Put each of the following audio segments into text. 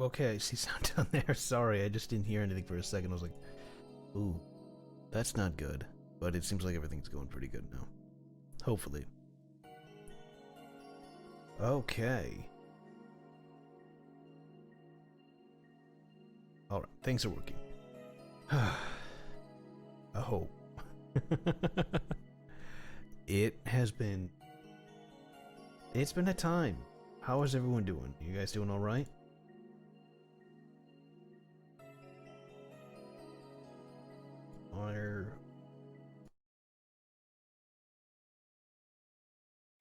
Okay, I see sound down there. Sorry, I just didn't hear anything for a second. I was like, ooh, that's not good. But it seems like everything's going pretty good now. Hopefully. Okay. Alright, things are working. I hope. It's been a time. How is everyone doing? You guys doing alright?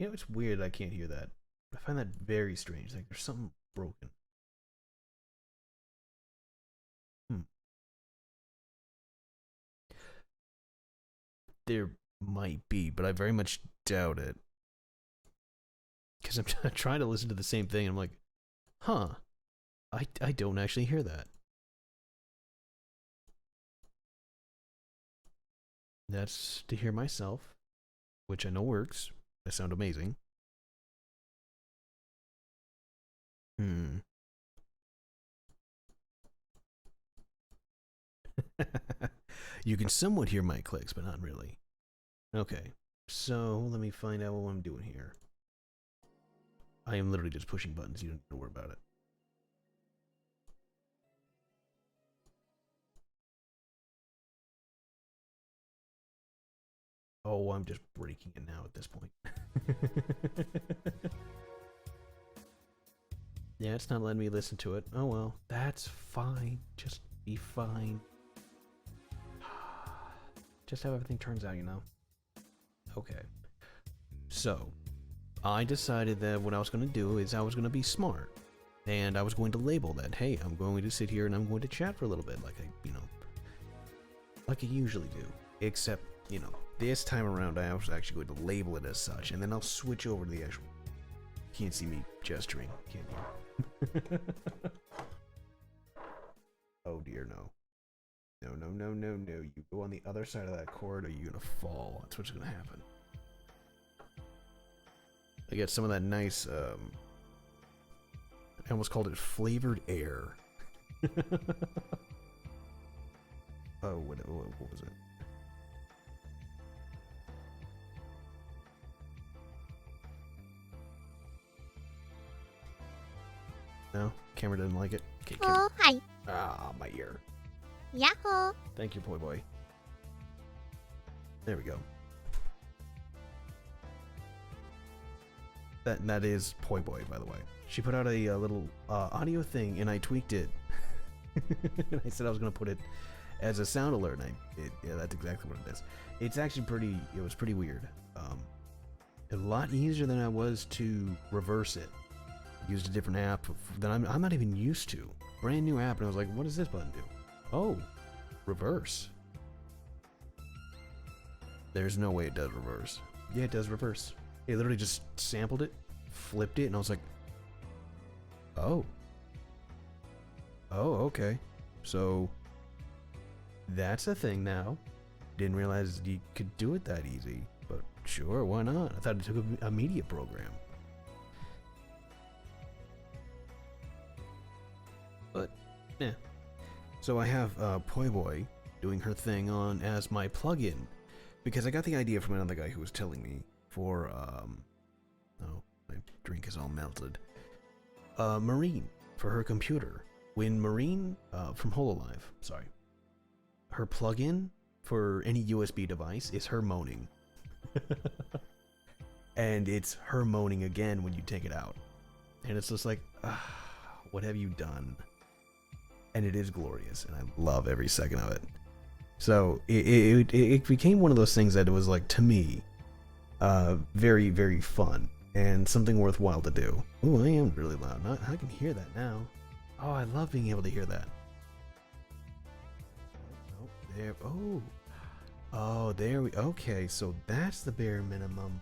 You know, it's weird I can't hear that. I find that very strange. Like there's something broken. Hmm. There might be, but I very much doubt it. Because I'm trying to listen to the same thing. And I'm like, huh. I don't actually hear that. That's to hear myself, which I know works. I sound amazing. Hmm. You can somewhat hear my clicks, but not really. Okay, so let me find out what I'm doing here. I am literally just pushing buttons. You don't need to worry about it. Oh, I'm just breaking it now at this point. Yeah, it's not letting me listen to it. Oh well, that's fine. Just be fine. Just how everything turns out, you know? Okay. So, I decided that what I was going to do is I was going to be smart. And I was going to label that, hey, I'm going to sit here and I'm going to chat for a little bit, like like I usually do. Except, this time around I was actually going to label it as such, and then I'll switch over to the actual... Can't see me gesturing, can you? Oh dear, no. No, no, no, no, no. You go on the other side of that cord or you're gonna fall. That's what's gonna happen. I get some of that nice, I almost called it flavored air. Oh, what was it? No? Camera didn't like it? Okay, Oh, hi. Ah, my ear. Yahoo! Thank you, boy. There we go. That is Poi Boy, by the way. She put out a little audio thing, and I tweaked it. And I said I was going to put it as a sound alert, and yeah, that's exactly what it is. It's actually it was pretty weird. A lot easier than I was to reverse it. Used a different app that I'm not even used to. Brand new app, and I was like, what does this button do? Oh, reverse. There's no way it does reverse. Yeah, it does reverse. It literally just sampled it, flipped it, and I was like, oh. Oh, okay. So, that's a thing now. Didn't realize you could do it that easy, but sure, why not? I thought it took a media program. But, yeah. So I have Poi Boy doing her thing on as my plugin, because I got the idea from another guy who was telling me for, oh, my drink is all melted. Marine, for her computer. When Marine, from HoloLive, sorry, her plugin for any USB device is her moaning. And it's her moaning again when you take it out. And it's just like, what have you done? And it is glorious, and I love every second of it. So it became one of those things that it was like, to me, very, very fun and something worthwhile to do. Ooh, I am really loud. I can hear that now. Oh, I love being able to hear that. Oh, there. Oh, there we. Okay, so that's the bare minimum.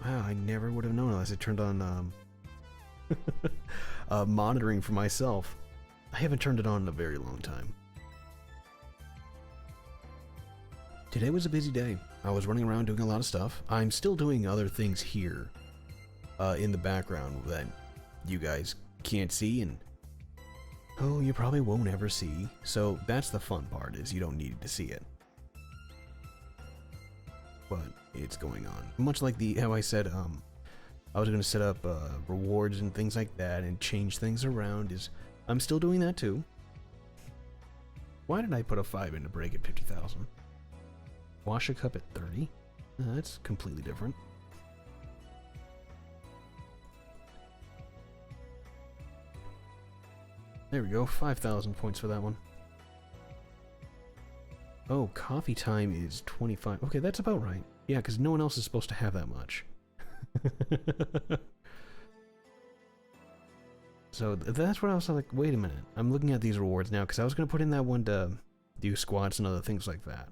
Wow, I never would have known unless I turned on monitoring for myself. I haven't turned it on in a very long time. Today was a busy day. I was running around doing a lot of stuff. I'm still doing other things here in the background that you guys can't see, and Oh, you probably won't ever see. So that's the fun part, is you don't need to see it. But it's going on. Much like how I said, I was going to set up rewards and things like that and change things around. I'm still doing that too. Why did I put a 5 in to break at 50,000? Wash a cup at 30? That's completely different. There we go, 5,000 points for that one. Oh, coffee time is 25. Okay, that's about right. Yeah, because no one else is supposed to have that much. So that's what I was like, wait a minute. I'm looking at these rewards now, because I was going to put in that one to do squats and other things like that.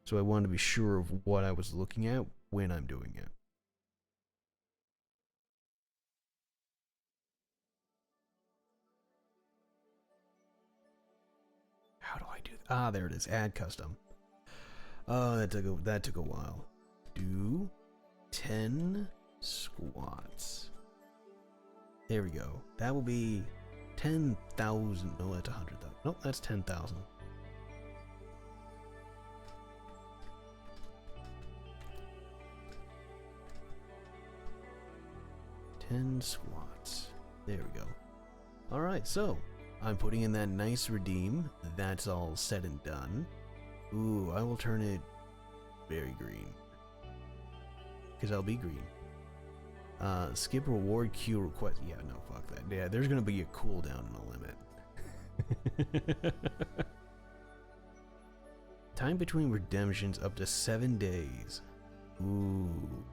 So I wanted to be sure of what I was looking at when I'm doing it. How do I do that? Ah, there it is. Add custom. Oh, that took a while. Do 10 squats. There we go. That will be 10,000. No, that's 100,000. Nope, that's 10,000. Squats. There we go. Alright, so I'm putting in that nice redeem. That's all said and done. Ooh, I will turn it very green. Because I'll be green. Skip reward queue request. Yeah, no, fuck that. Yeah, there's gonna be a cooldown and a limit. Time between redemptions up to 7 days. Ooh.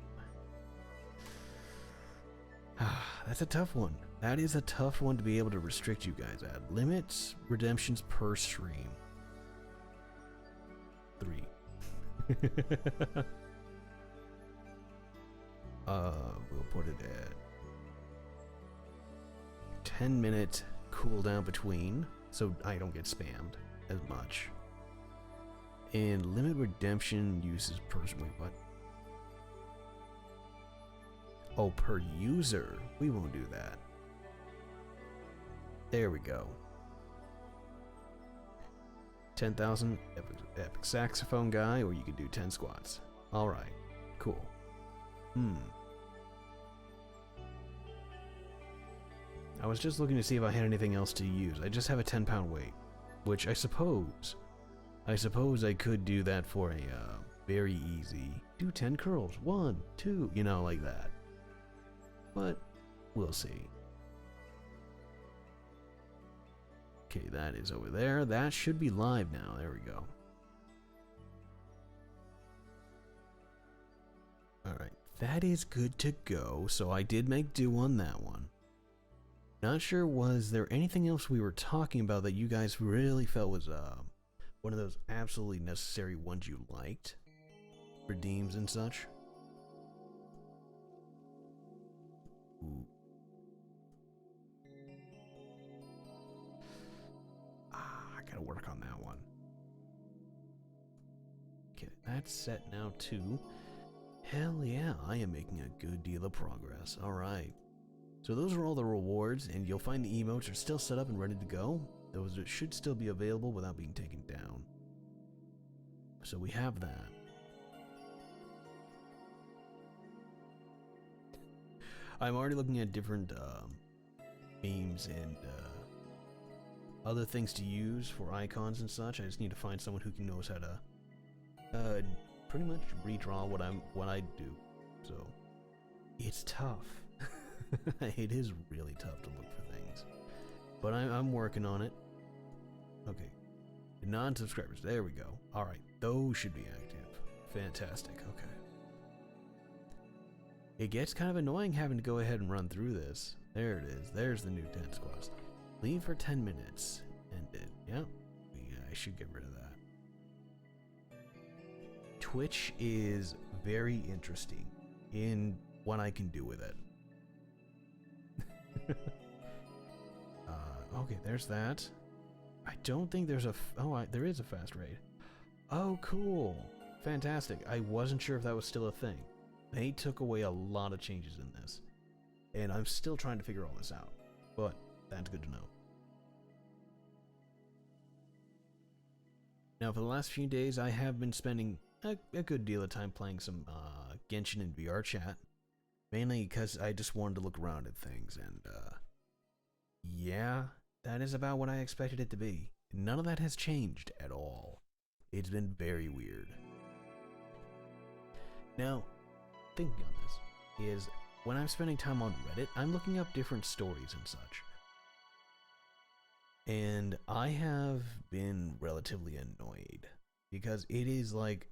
That's a tough one. That is a tough one to be able to restrict you guys at. Limits redemptions per stream. 3. We'll put it at 10-minute cooldown between, so I don't get spammed as much. And limit redemption uses per. Wait, what? Oh, per user. We won't do that. There we go. 10,000 epic saxophone guy, or you could do 10 squats. Alright, cool. I was just looking to see if I had anything else to use. I just have a 10-pound weight, which I suppose I could do that for a very easy. Do 10 curls. 1, 2, you know, like that. But we'll see. Okay, that is over there. That should be live now. There we go. Alright, that is good to go. So I did make do on that one. Not sure, was there anything else we were talking about that you guys really felt was one of those absolutely necessary ones you liked? Redeems and such? Ooh. I gotta work on that one. Okay, that's set now too. Hell yeah, I am making a good deal of progress. Alright. So those are all the rewards, and you'll find the emotes are still set up and ready to go. Those should still be available without being taken down. So we have that. I'm already looking at different memes and other things to use for icons and such. I just need to find someone who knows how to pretty much redraw what I do. So it's tough. It is really tough to look for things, but I'm working on it. Okay, non-subscribers. There we go. All right, those should be active. Fantastic. Okay. It gets kind of annoying having to go ahead and run through this. There it is. There's the new 10 squats. Leave for 10 minutes. Ended. Yep. Yeah, I should get rid of that. Twitch is very interesting in what I can do with it. Okay, there's that. I don't think there's a. There is a fast raid. Oh, cool. Fantastic. I wasn't sure if that was still a thing. They took away a lot of changes in this, and I'm still trying to figure all this out, but that's good to know. Now, for the last few days, I have been spending a good deal of time playing some Genshin in VR chat. Mainly because I just wanted to look around at things, and yeah, that is about what I expected it to be. None of that has changed at all. It's been very weird. Now, thinking on this is, when I'm spending time on Reddit, I'm looking up different stories and such. And I have been relatively annoyed, because it is, like,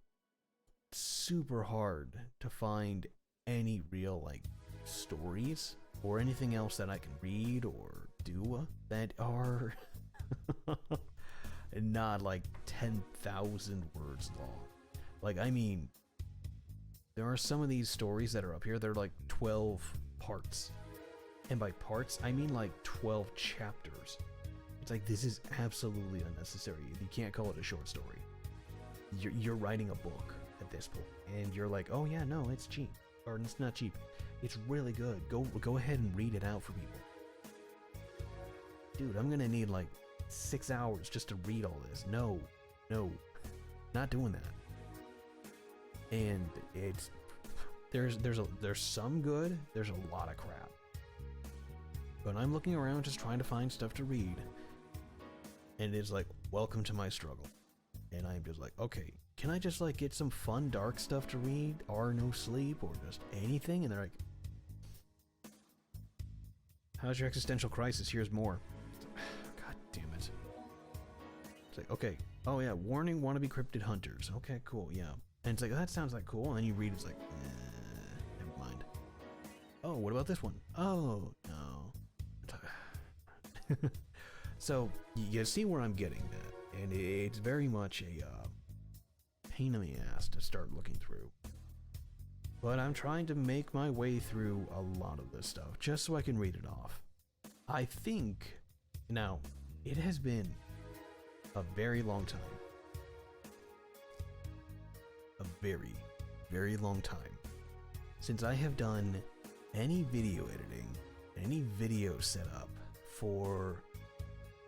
super hard to find any real, like, stories or anything else that I can read or do that are not like 10,000 words long. Like, I mean, there are some of these stories that are up here, they're like 12 parts. And by parts, I mean like 12 chapters. It's like, this is absolutely unnecessary. You can't call it a short story. You're writing a book at this point, and you're like, oh yeah, no, it's cheap. Or it's not cheap. It's really good. Go ahead and read it out for people. Dude, I'm gonna need like 6 hours just to read all this. No, not doing that. And it's there's some good. There's a lot of crap. But I'm looking around just trying to find stuff to read, and it's like, welcome to my struggle. And I'm just like, okay, can I just like get some fun dark stuff to read, or no sleep, or just anything? And they're like, how's your existential crisis? Here's more. God damn it. It's like, okay, oh yeah, warning, wannabe cryptid hunters. Okay, cool, yeah. And it's like, that sounds like cool. And then you read, it's like, never mind. Oh, what about this one? Oh, no. So, you see where I'm getting at. And it's very much a pain in the ass to start looking through. But I'm trying to make my way through a lot of this stuff, just so I can read it off. I think, now, it has been a very long time. A very, very long time since I have done any video editing, any video setup for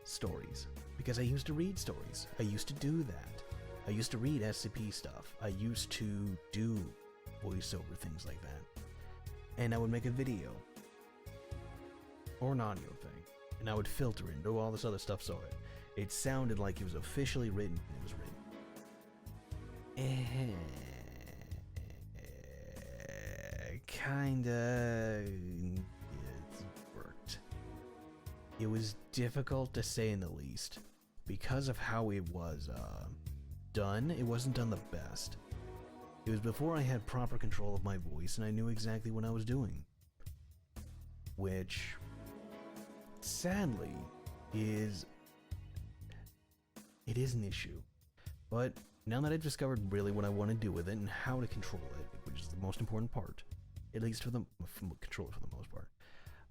stories. Because I used to read stories. I used to do that. I used to read SCP stuff. I used to do voiceover, things like that. And I would make a video. Or an audio thing. And I would filter it and do all this other stuff so it sounded like it was officially written when it was written. Kinda... it worked. It was difficult to say in the least. Because of how it was done, it wasn't done the best. It was before I had proper control of my voice and I knew exactly what I was doing. Which, sadly, is an issue. But now that I've discovered really what I want to do with it and how to control it, which is the most important part, at least for the control it for the most part,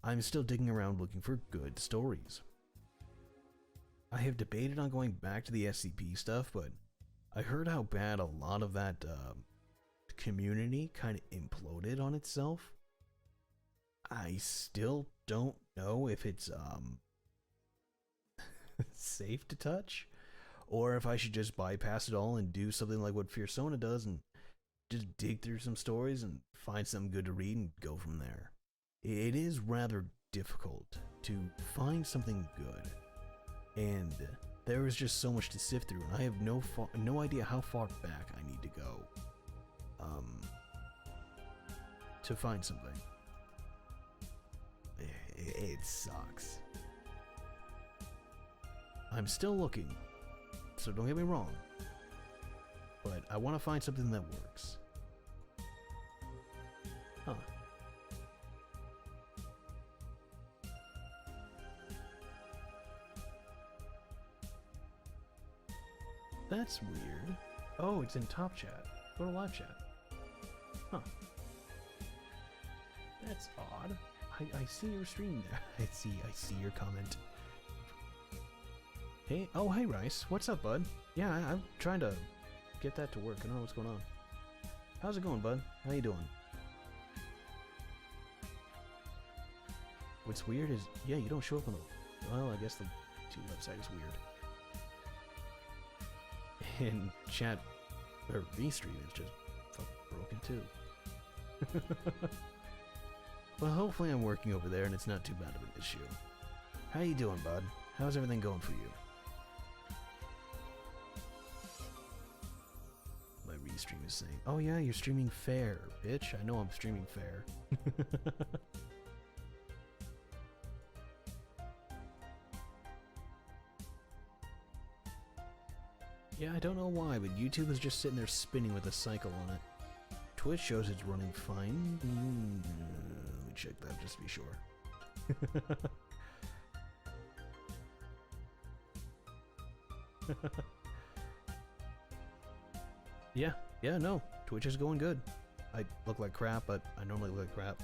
I'm still digging around looking for good stories. I have debated on going back to the SCP stuff, but I heard how bad a lot of that community kind of imploded on itself. I still don't know if it's safe to touch, or if I should just bypass it all and do something like what Fearsona does and just dig through some stories and find something good to read and go from there. It is rather difficult to find something good. And there is just so much to sift through, and I have no idea how far back I need to go to find something. It sucks. I'm still looking, so don't get me wrong, but I want to find something that works. Huh. That's weird. Oh, it's in top chat. Go to live chat. Huh. That's odd. I see your stream there. I see your comment. Hey, oh hey Rice, what's up, bud? Yeah, I'm trying to get that to work. I don't know what's going on. How's it going, bud? How you doing? What's weird is, yeah, you don't show up on the... Well, I guess the website is weird. And chat, or restream is just fucking broken too. Well, hopefully I'm working over there and it's not too bad of an issue. How you doing, bud? How's everything going for you? My restream is saying, oh yeah, you're streaming fair, bitch. I know I'm streaming fair. Yeah, I don't know why, but YouTube is just sitting there spinning with a cycle on it. Twitch shows it's running fine. Let me check that just to be sure. Yeah, no. Twitch is going good. I look like crap, but I normally look like crap.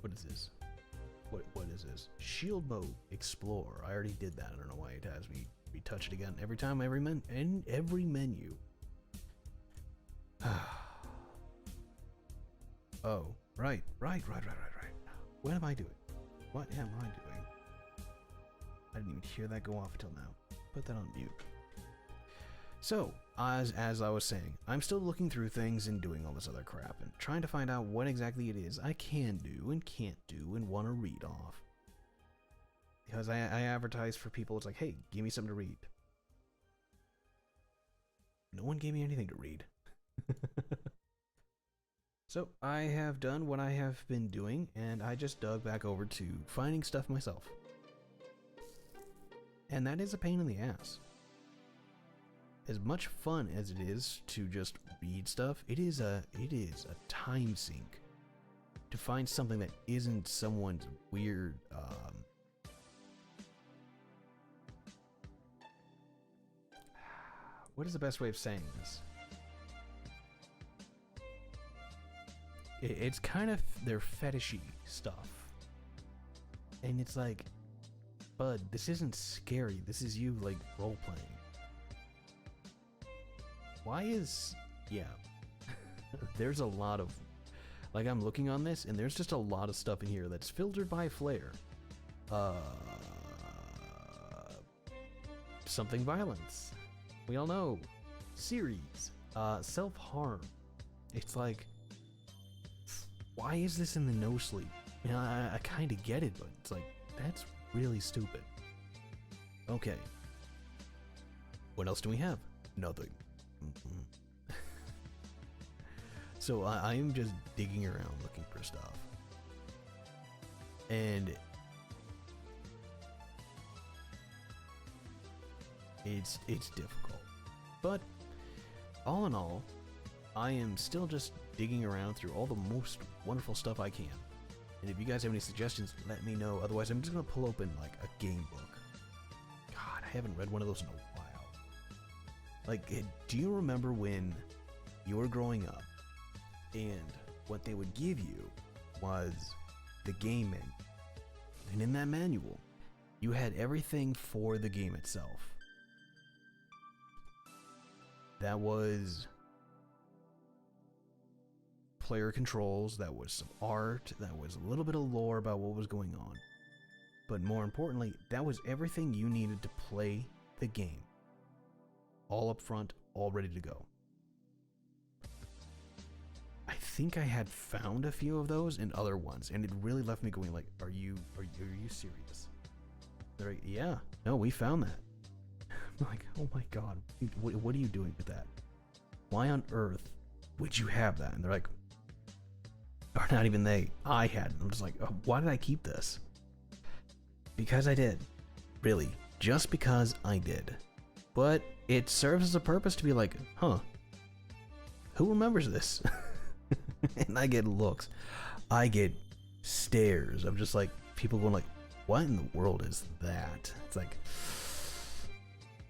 What is this? What is this? Shield mode, explore. I already did that. I don't know why it has me retouch it again every time, every menu. Oh, right. What am I doing? What am I doing? I didn't even hear that go off until now. Put that on mute. So, as I was saying, I'm still looking through things and doing all this other crap and trying to find out what exactly it is I can do and can't do and want to read off. Because I advertise for people, it's like, hey, give me something to read. No one gave me anything to read. So, I have done what I have been doing, and I just dug back over to finding stuff myself. And that is a pain in the ass. As much fun as it is to just read stuff, it is a time sink to find something that isn't someone's weird what is the best way of saying this? It's kind of their fetishy stuff. And it's like, bud, this isn't scary. This is you, like, role-playing. Why is... Yeah. There's a lot of... Like, I'm looking on this, and there's just a lot of stuff in here that's filtered by flair. Something violence. We all know. Series. Self-harm. It's like... Why is this in the no sleep? You know, I kind of get it, but it's like, that's really stupid. Okay. What else do we have? Nothing. So I am just digging around looking for stuff. And it's difficult. But all in all, I am still just digging around through all the most wonderful stuff I can. And if you guys have any suggestions, let me know. Otherwise, I'm just going to pull open like a game book. God, I haven't read one of those in a while. Like, do you remember when you were growing up and what they would give you was the game menu? And in that manual, you had everything for the game itself. That was player controls, that was some art, that was a little bit of lore about what was going on. But more importantly, that was everything you needed to play the game. All up front, all ready to go. I think I had found a few of those in other ones, and it really left me going like, are you serious? They're like, yeah, no, we found that. I'm like, oh my god, what are you doing with that? Why on earth would you have that? And they're like, or not even they, I had it. I'm just like, oh, why did I keep this? Because I did. Really, just because I did. But it serves as a purpose to be like, huh, who remembers this? And I get looks. I get stares of just like people going like, what in the world is that? It's like,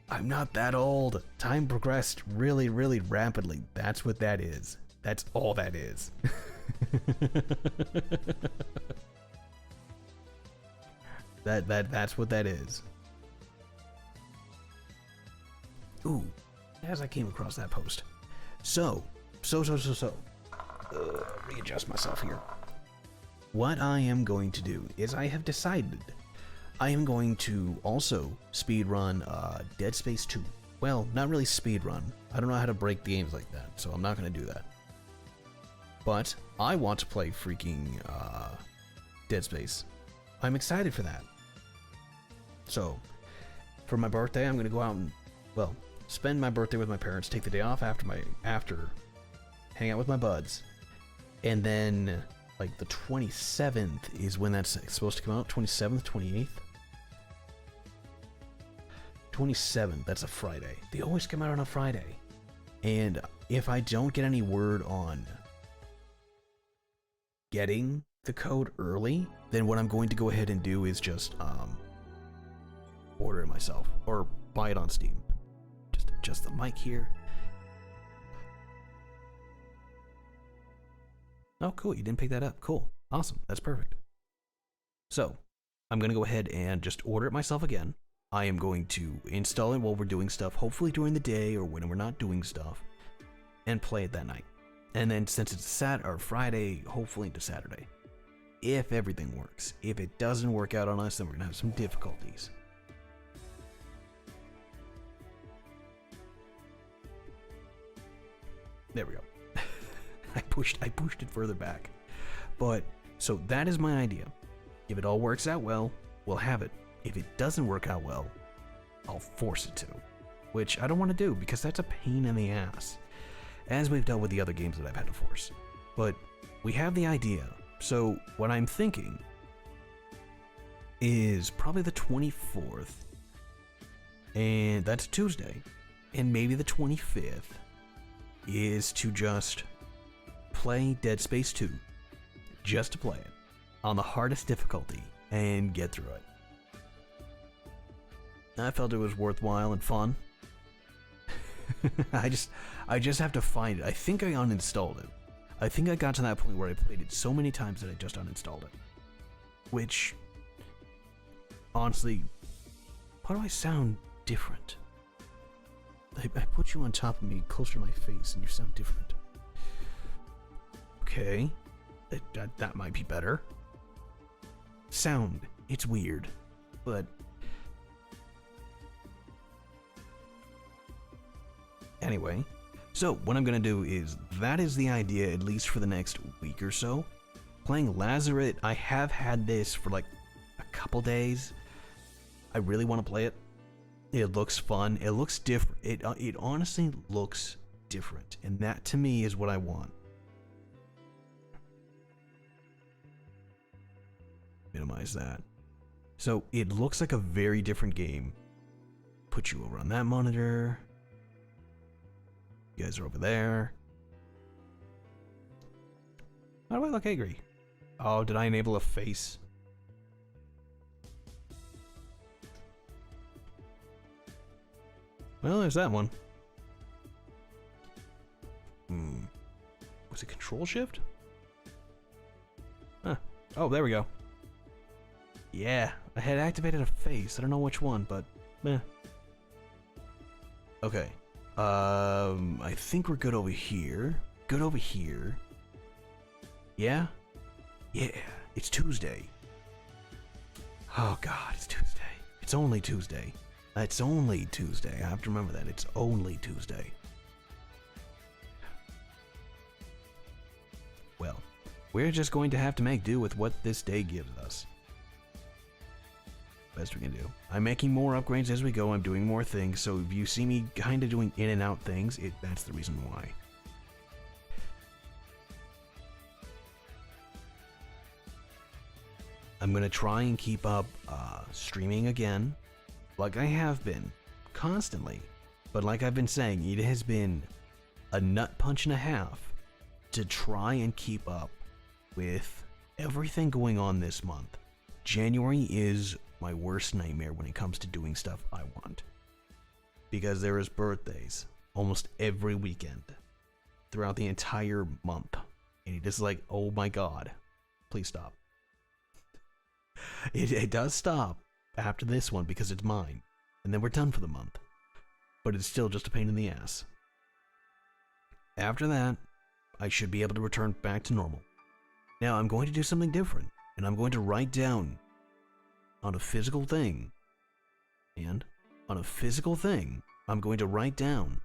I'm not that old. Time progressed really, really rapidly. That's what that is. That's all that is. That's what that is. Ooh, as I came across that post. So. Readjust myself here. what I am going to do is I have decided I am going to also speedrun Dead Space 2. Well, not really speedrun. I don't know how to break the games like that, so I'm not going to do that. But I want to play freaking Dead Space. I'm excited for that. So, for my birthday, I'm going to go out and, well, spend my birthday with my parents, take the day off after hang out with my buds. And then, like, the 27th is when that's supposed to come out. 27th, 28th? 27th, that's a Friday. They always come out on a Friday. And if I don't get any word on getting the code early, then what I'm going to go ahead and do is just order it myself or buy it on Steam. Just adjust the mic here. Oh, cool, you didn't pick that up. Cool, awesome, that's perfect. So I'm gonna go ahead and just order it myself again. I am going to install it while we're doing stuff, hopefully during the day or when we're not doing stuff, and play it that night. And then since it's Friday, hopefully into Saturday. If everything works. If it doesn't work out on us, then we're gonna have some difficulties. There we go. I pushed it further back. But so that is my idea. If it all works out well, we'll have it. If it doesn't work out well, I'll force it to, which I don't want to do because that's a pain in the ass, as we've dealt with the other games that I've had to force. But we have the idea, so what I'm thinking is probably the 24th, and that's Tuesday, and maybe the 25th is to just play Dead Space 2, just to play it, on the hardest difficulty, and get through it. I felt it was worthwhile and fun. I just have to find it. I think I uninstalled it. I think I got to that point where I played it so many times that I just uninstalled it. Which, honestly, why do I sound different? I put you on top of me, closer to my face, and you sound different. Okay, that might be better. Sound, it's weird, but anyway, so what I'm gonna do is, that is the idea, at least for the next week or so. Playing Lazaret, I have had this for like a couple days. I really want to play it. It looks fun. It looks different. It honestly looks different, and that to me is what I want. Minimize that. So it looks like a very different game. Put you over on that monitor. You guys are over there. How do I look angry? Oh, did I enable a face? Well, there's that one. Was it Control Shift? Huh. Oh, there we go. Yeah, I had activated a face. I don't know which one, but meh. Okay. I think we're good over here. Good over here. Yeah? Yeah, it's Tuesday. Oh god, it's Tuesday. It's only Tuesday. It's only Tuesday. I have to remember that. It's only Tuesday. Well, we're just going to have to make do with what this day gives us. Best we can do. I'm making more upgrades as we go. I'm doing more things, so if you see me kind of doing in and out things, that's the reason why. I'm gonna try and keep up streaming again, like I have been, constantly. But like I've been saying, it has been a nut punch and a half to try and keep up with everything going on this month. January is my worst nightmare when it comes to doing stuff I want, because there is birthdays almost every weekend throughout the entire month, and it is like, oh my god, please stop. It does stop after this one because it's mine, and then we're done for the month, but it's still just a pain in the ass. After that, I should be able to return back to normal. Now I'm going to do something different, and I'm going to write down on a physical thing, and on a physical thing, I'm going to write down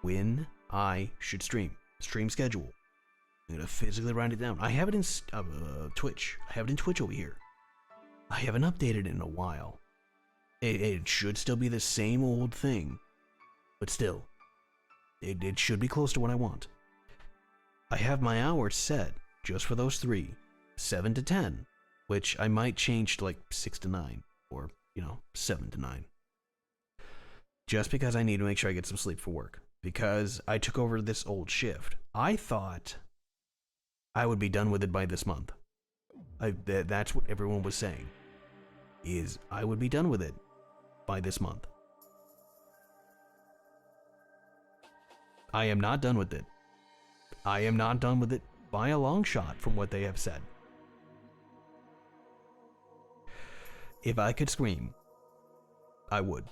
when I should stream schedule. I'm going to physically write it down. I have it in Twitch. I have it in Twitch over here. I haven't updated it in a while. It should still be the same old thing, but still, it should be close to what I want. I have my hours set just for those 3, 7 to 10, which I might change to like 6 to 9, or, 7 to 9. Just because I need to make sure I get some sleep for work, because I took over this old shift. I thought I would be done with it by this month. That's what everyone was saying, is I would be done with it by this month. I am not done with it. I am not done with it by a long shot from what they have said. If I could scream, I would.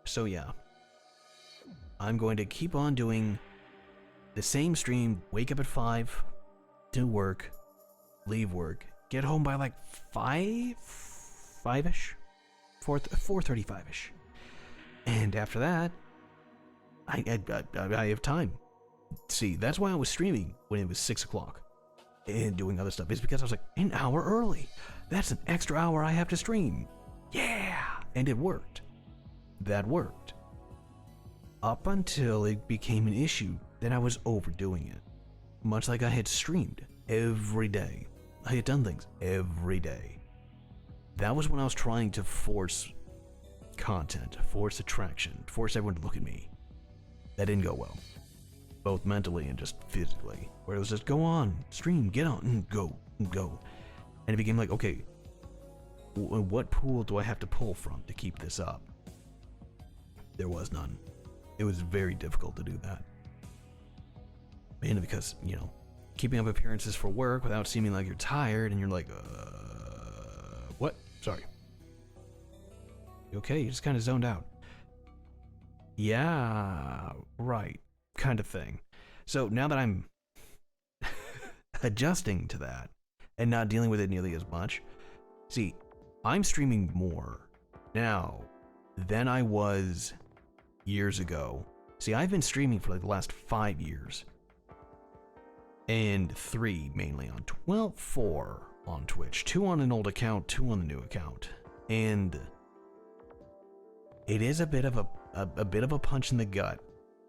So yeah, I'm going to keep on doing the same stream, wake up at 5, do work, leave work, get home by like 5-ish, 4:35-ish. And after that, I have time. See, that's why I was streaming when it was 6 o'clock and doing other stuff. It's because I was like, an hour early. That's an extra hour I have to stream. Yeah! And it worked. That worked. Up until it became an issue that I was overdoing it. Much like I had streamed every day. I had done things every day. That was when I was trying to force content, force attraction, force everyone to look at me. That didn't go well. Both mentally and just physically. Where it was just, go on, stream, get on, go. And it became like, okay, what pool do I have to pull from to keep this up? There was none. It was very difficult to do that. Mainly because, keeping up appearances for work without seeming like you're tired and you're like, what? Sorry. You okay? You just kind of zoned out. Yeah, right. Kind of thing. So now that I'm adjusting to that and not dealing with it nearly as much, see, I'm streaming more now than I was years ago. See, I've been streaming for like the last 5 years. And 3 mainly on, 4 on Twitch. 2 on an old account, 2 on the new account. And it is a bit of a punch in the gut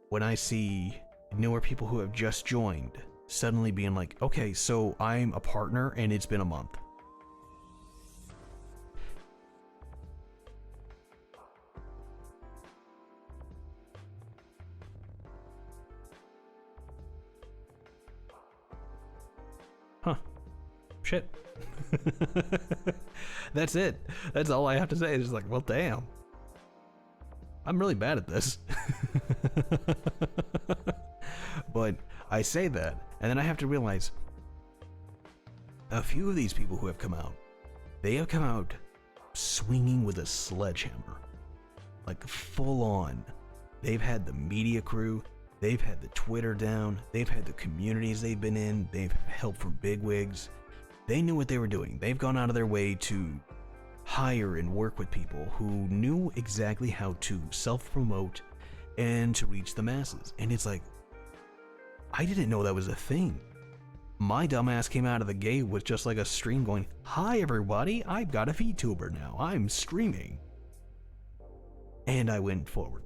when I see newer people who have just joined suddenly being like, okay, so I'm a partner and it's been a month. Huh. Shit. That's it. That's all I have to say. It's just like, well, damn. I'm really bad at this. But I say that, and then I have to realize a few of these people who have come out, they have come out swinging with a sledgehammer. Like full on. They've had the media crew, they've had the Twitter down, they've had the communities they've been in, they've had help from bigwigs. They knew what they were doing. They've gone out of their way to hire and work with people who knew exactly how to self-promote and to reach the masses. And it's like, I didn't know that was a thing. My dumbass came out of the gate with just like a stream going, hi everybody, I've got a VTuber now, I'm streaming. And I went forward.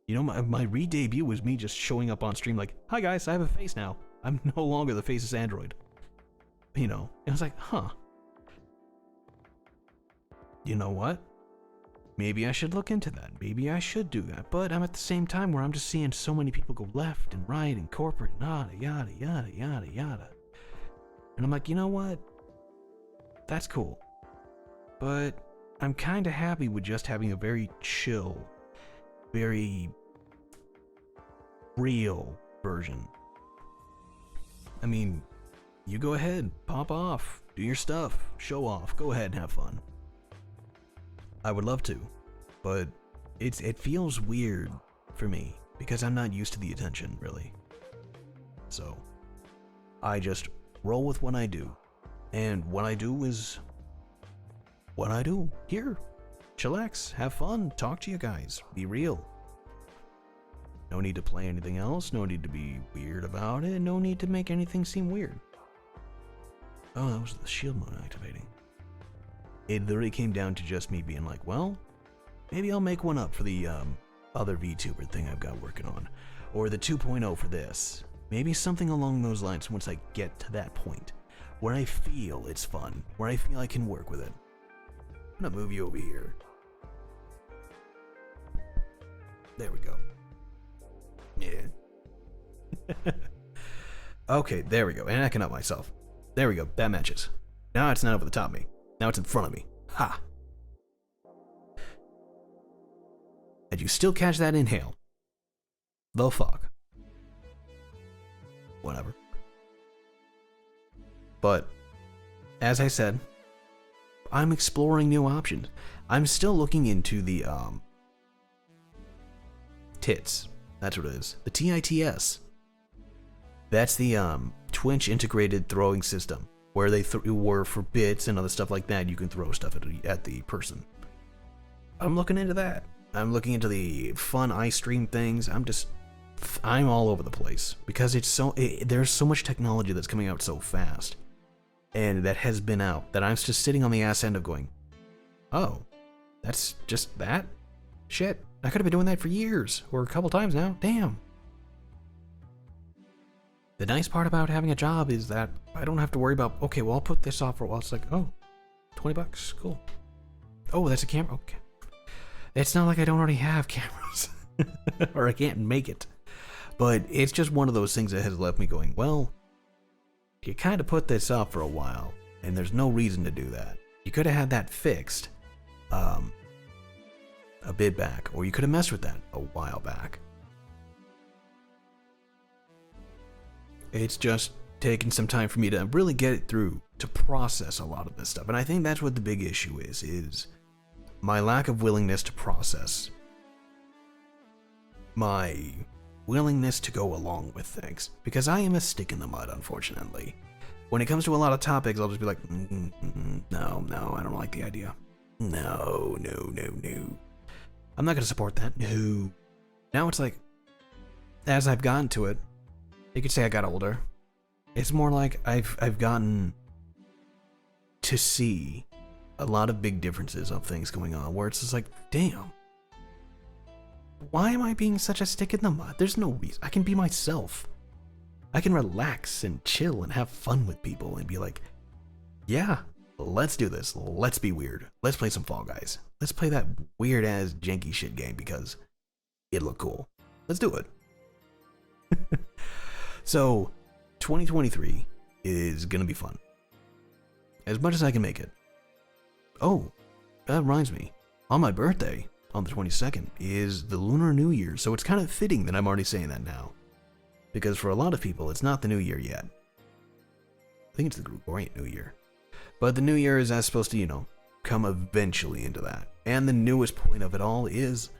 My re-debut was me just showing up on stream like, hi guys, I have a face now. I'm no longer the faceless android. And I was like, huh. You know what? Maybe I should look into that. Maybe I should do that. But I'm at the same time where I'm just seeing so many people go left and right and corporate and yada, yada, yada, yada, yada. And I'm like, you know what? That's cool. But I'm kind of happy with just having a very chill, very real version. I mean, you go ahead, pop off, do your stuff, show off, go ahead and have fun. I would love to, but it feels weird for me because I'm not used to the attention, really. So, I just roll with what I do. And what I do is what I do. Here, chillax, have fun, talk to you guys, be real. No need to play anything else, no need to be weird about it, no need to make anything seem weird. Oh, that was the shield mode activating. It literally came down to just me being like, well, maybe I'll make one up for the other VTuber thing I've got working on. Or the 2.0 for this. Maybe something along those lines once I get to that point. Where I feel it's fun. Where I feel I can work with it. I'm gonna move you over here. There we go. Yeah. Okay, there we go. And I can up myself. There we go. That matches. Now it's not over the top of me. Now it's in front of me. Ha! And you still catch that inhale. The fuck. Whatever. But, as I said, I'm exploring new options. I'm still looking into the, TITS. That's what it is. The TITS. That's the, Twitch integrated throwing system. Where they were for bits and other stuff like that, you can throw stuff at the person. I'm looking into that. I'm looking into the fun iStream things. I'm all over the place. Because there's so much technology that's coming out so fast. And that has been out, that I'm just sitting on the ass end of going, oh, that's just that? Shit, I could have been doing that for years, or a couple times now, damn. The nice part about having a job is that I don't have to worry about, okay, well, I'll put this off for a while. It's like, oh, $20, cool. Oh, that's a camera, okay. It's not like I don't already have cameras, or I can't make it. But it's just one of those things that has left me going, well, you kind of put this off for a while, and there's no reason to do that. You could have had that fixed a bit back, or you could have messed with that a while back. It's just taken some time for me to really get it through, to process a lot of this stuff. And I think that's what the big issue is my lack of willingness to process. My willingness to go along with things, because I am a stick in the mud, unfortunately. When it comes to a lot of topics, I'll just be like, no, I don't like the idea. No. I'm not going to support that. No. Now it's like, as I've gotten to it, you could say I got older. It's more like I've gotten to see a lot of big differences of things going on, where it's just like, damn. Why am I being such a stick in the mud? There's no reason. I can be myself. I can relax and chill and have fun with people and be like, yeah, let's do this. Let's be weird. Let's play some Fall Guys. Let's play that weird ass janky shit game because it looked cool. Let's do it. So, 2023 is gonna be fun. As much as I can make it. Oh, that reminds me. On my birthday, on the 22nd, is the Lunar New Year, so it's kind of fitting that I'm already saying that now. Because for a lot of people, it's not the New Year yet. I think it's the Gregorian New Year. But the New Year is as supposed to, come eventually into that. And the newest point of it all is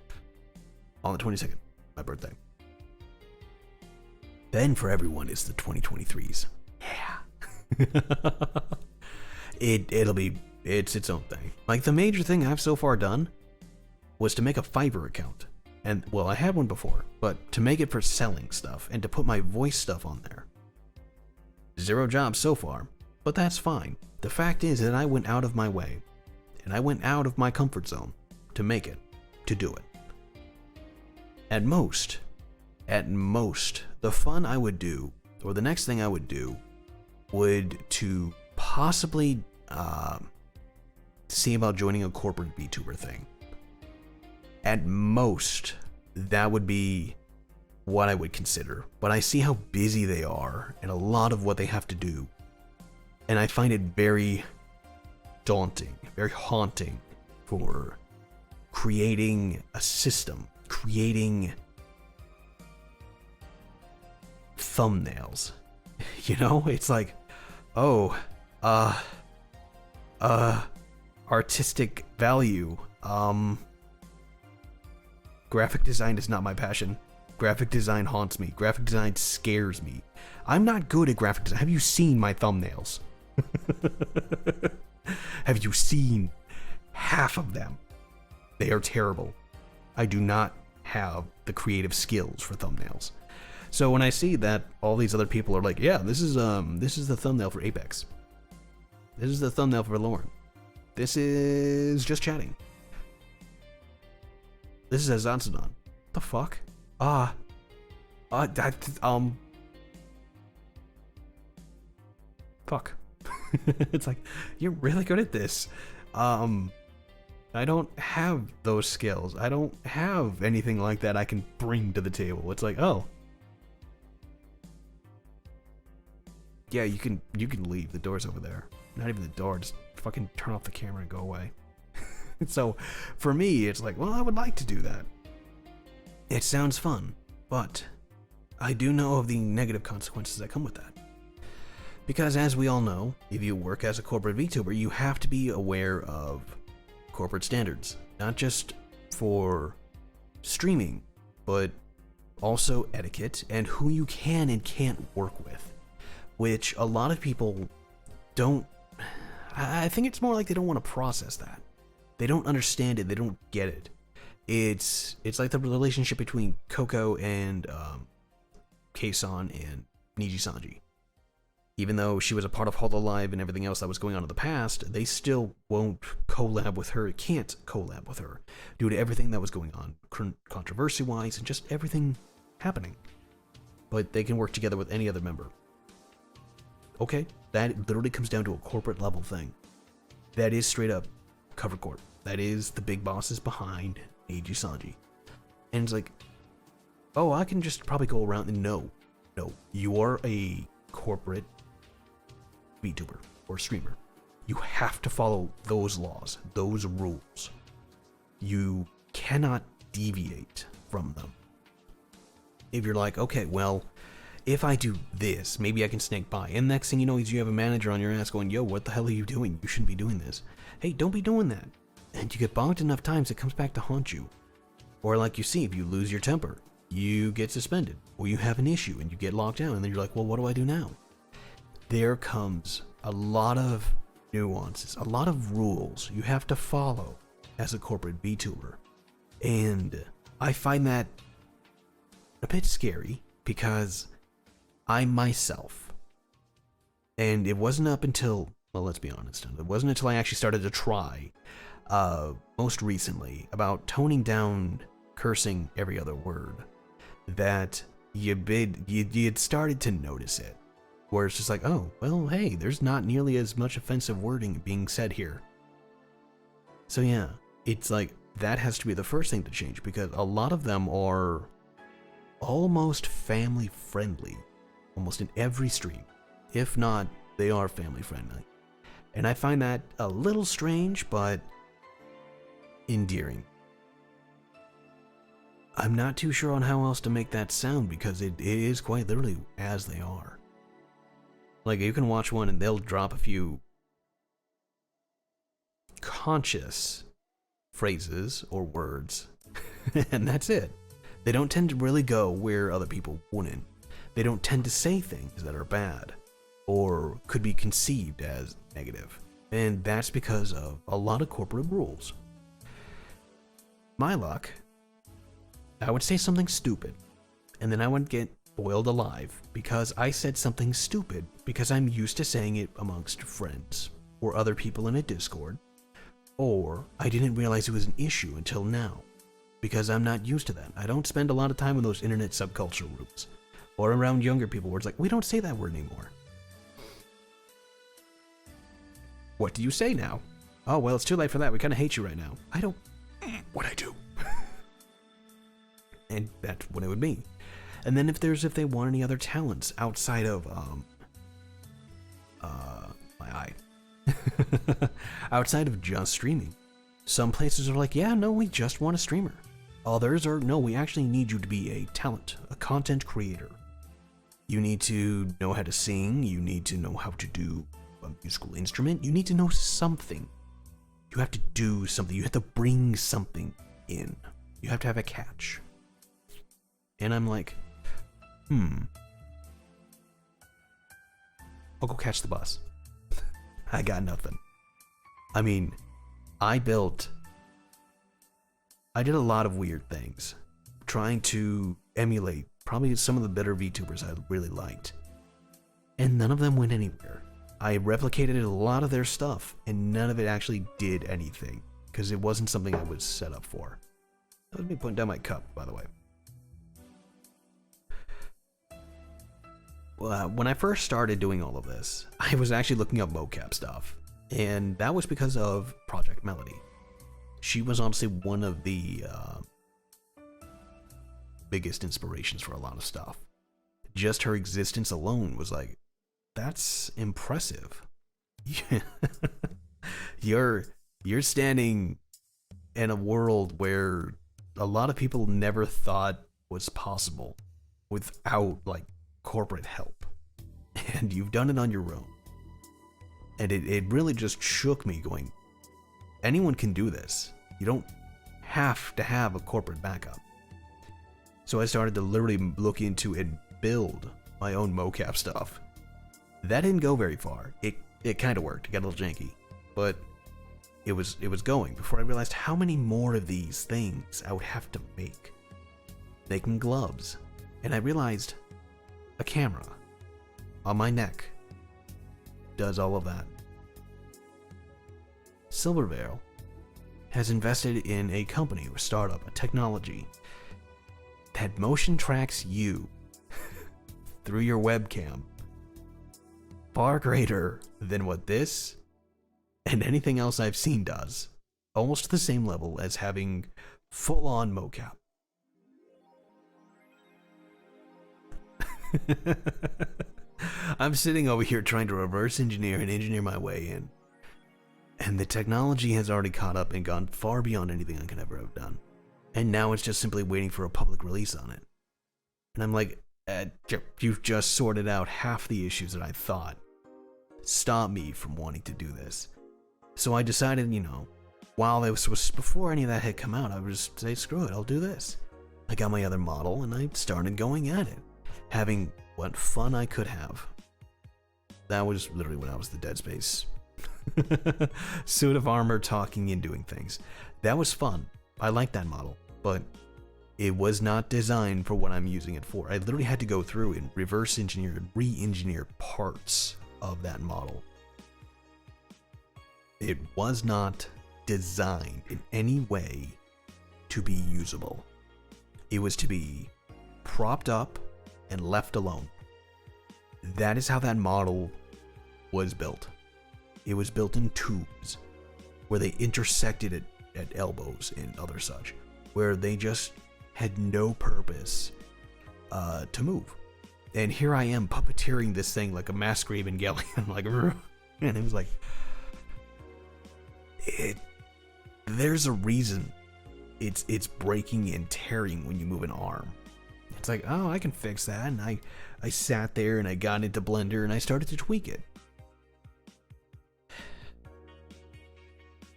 on the 22nd, my birthday. Then for everyone, it's the 2023s. Yeah. It's its own thing. Like, the major thing I've so far done was to make a Fiverr account. And, well, I had one before, but to make it for selling stuff and to put my voice stuff on there. 0 jobs so far, but that's fine. The fact is that I went out of my way, and I went out of my comfort zone to make it, to do it. At most, the fun I would do, or the next thing I would do, would to possibly see about joining a corporate VTuber thing. At most, that would be what I would consider. But I see how busy they are and a lot of what they have to do. And I find it very daunting, very haunting for creating a system, creating thumbnails. It's like, artistic value, graphic design is not my passion. Graphic design haunts me. Graphic design scares me. I'm not good at graphic design. Have you seen my thumbnails? Have you seen half of them? They are terrible. I do not have the creative skills for thumbnails. So when I see that all these other people are like, yeah, this is the thumbnail for Apex. This is the thumbnail for Lauren. This is just chatting. This is Azansadon. What the fuck? Fuck. It's like, you're really good at this. I don't have those skills. I don't have anything like that I can bring to the table. It's like, oh. Yeah, you can leave. The door's over there. Not even the door, just fucking turn off the camera and go away. So, for me, it's like, well, I would like to do that. It sounds fun, but I do know of the negative consequences that come with that. Because as we all know, if you work as a corporate VTuber, you have to be aware of corporate standards. Not just for streaming, but also etiquette and who you can and can't work with. Which a lot of people don't... I think it's more like they don't want to process that. They don't understand it. They don't get it. It's like the relationship between Coco and Keisan and Niji Sanji. Even though she was a part of Hololive and everything else that was going on in the past, they still won't collab with her, can't collab with her, due to everything that was going on, controversy-wise, and just everything happening. But they can work together with any other member. Okay, that literally comes down to a corporate level thing. That is straight up cover court. That is the big bosses behind Niji Sanji. And it's like, oh, I can just probably go around and no, you are a corporate VTuber or streamer. You have to follow those laws, those rules. You cannot deviate from them. If you're like, okay, well, if I do this, maybe I can snake by. And next thing you know is you have a manager on your ass going, yo, what the hell are you doing? You shouldn't be doing this. Hey, don't be doing that. And you get bonked enough times, it comes back to haunt you. Or like you see, if you lose your temper, you get suspended. Or you have an issue and you get locked down. And then you're like, well, what do I do now? There comes a lot of nuances, a lot of rules you have to follow as a corporate VTuber. And I find that a bit scary because I myself, and it wasn't up until, well, let's be honest, it wasn't until I actually started to try, most recently, about toning down cursing every other word, that you'd started to notice it. Where it's just like, oh, well, hey, there's not nearly as much offensive wording being said here. So yeah, it's like, that has to be the first thing to change, because a lot of them are almost family friendly, almost in every stream. If not, they are family friendly. And I find that a little strange, but endearing. I'm not too sure on how else to make that sound, because it is quite literally as they are. Like, you can watch one and they'll drop a few conscious phrases or words, and that's it. They don't tend to really go where other people wouldn't. They don't tend to say things that are bad, or could be conceived as negative. And that's because of a lot of corporate rules. My luck, I would say something stupid, and then I would get boiled alive because I said something stupid because I'm used to saying it amongst friends or other people in a Discord, or I didn't realize it was an issue until now because I'm not used to that. I don't spend a lot of time in those internet subculture groups or around younger people where it's like, we don't say that word anymore. What do you say now? Oh, well, it's too late for that. We kind of hate you right now. I don't... What I do. And that's what it would be. And then if they want any other talents outside of, my eye. Outside of just streaming. Some places are like, yeah, no, we just want a streamer. Others are, no, we actually need you to be a talent, a content creator. You need to know how to sing, you need to know how to do a musical instrument, you need to know something. You have to do something, you have to bring something in. You have to have a catch. And I'm like, I'll go catch the bus. I got nothing. I mean, I did a lot of weird things, trying to emulate probably some of the better VTubers I really liked. And none of them went anywhere. I replicated a lot of their stuff, and none of it actually did anything, because it wasn't something I was set up for. That was me putting down my cup, by the way. Well, when I first started doing all of this, I was actually looking up mocap stuff, and that was because of Project Melody. She was honestly one of the biggest inspirations for a lot of stuff. Just her existence alone was like, that's impressive. You're standing in a world where a lot of people never thought was possible without like corporate help, and you've done it on your own. And it really just shook me, going, anyone can do this. You don't have to have a corporate backup. So I started to literally look into and build my own mocap stuff. That didn't go very far. It kind of worked. It got a little janky, but it was going before I realized how many more of these things I would have to make. Making gloves, and I realized a camera on my neck does all of that. Silvervale has invested in a company or startup, a technology that motion tracks you through your webcam far greater than what this and anything else I've seen does. Almost to the same level as having full-on mocap. I'm sitting over here trying to reverse engineer and engineer my way in. And the technology has already caught up and gone far beyond anything I could ever have done. And now it's just simply waiting for a public release on it. And I'm like, you've just sorted out half the issues that I thought stopped me from wanting to do this. So I decided, while it was before any of that had come out, I would just say, screw it, I'll do this. I got my other model and I started going at it, having what fun I could have. That was literally when I was the Dead Space suit of armor, talking and doing things. That was fun. I liked that model, but it was not designed for what I'm using it for. I literally had to go through and reverse engineer and re-engineer parts of that model. It was not designed in any way to be usable. It was to be propped up and left alone. That is how that model was built. It was built in tubes where they intersected it at elbows and other such, where they just had no purpose to move. And here I am puppeteering this thing like a masked Evangelion, like, and it was like, there's a reason it's breaking and tearing when you move an arm. It's like, oh, I can fix that. And I sat there and I got into Blender and I started to tweak it.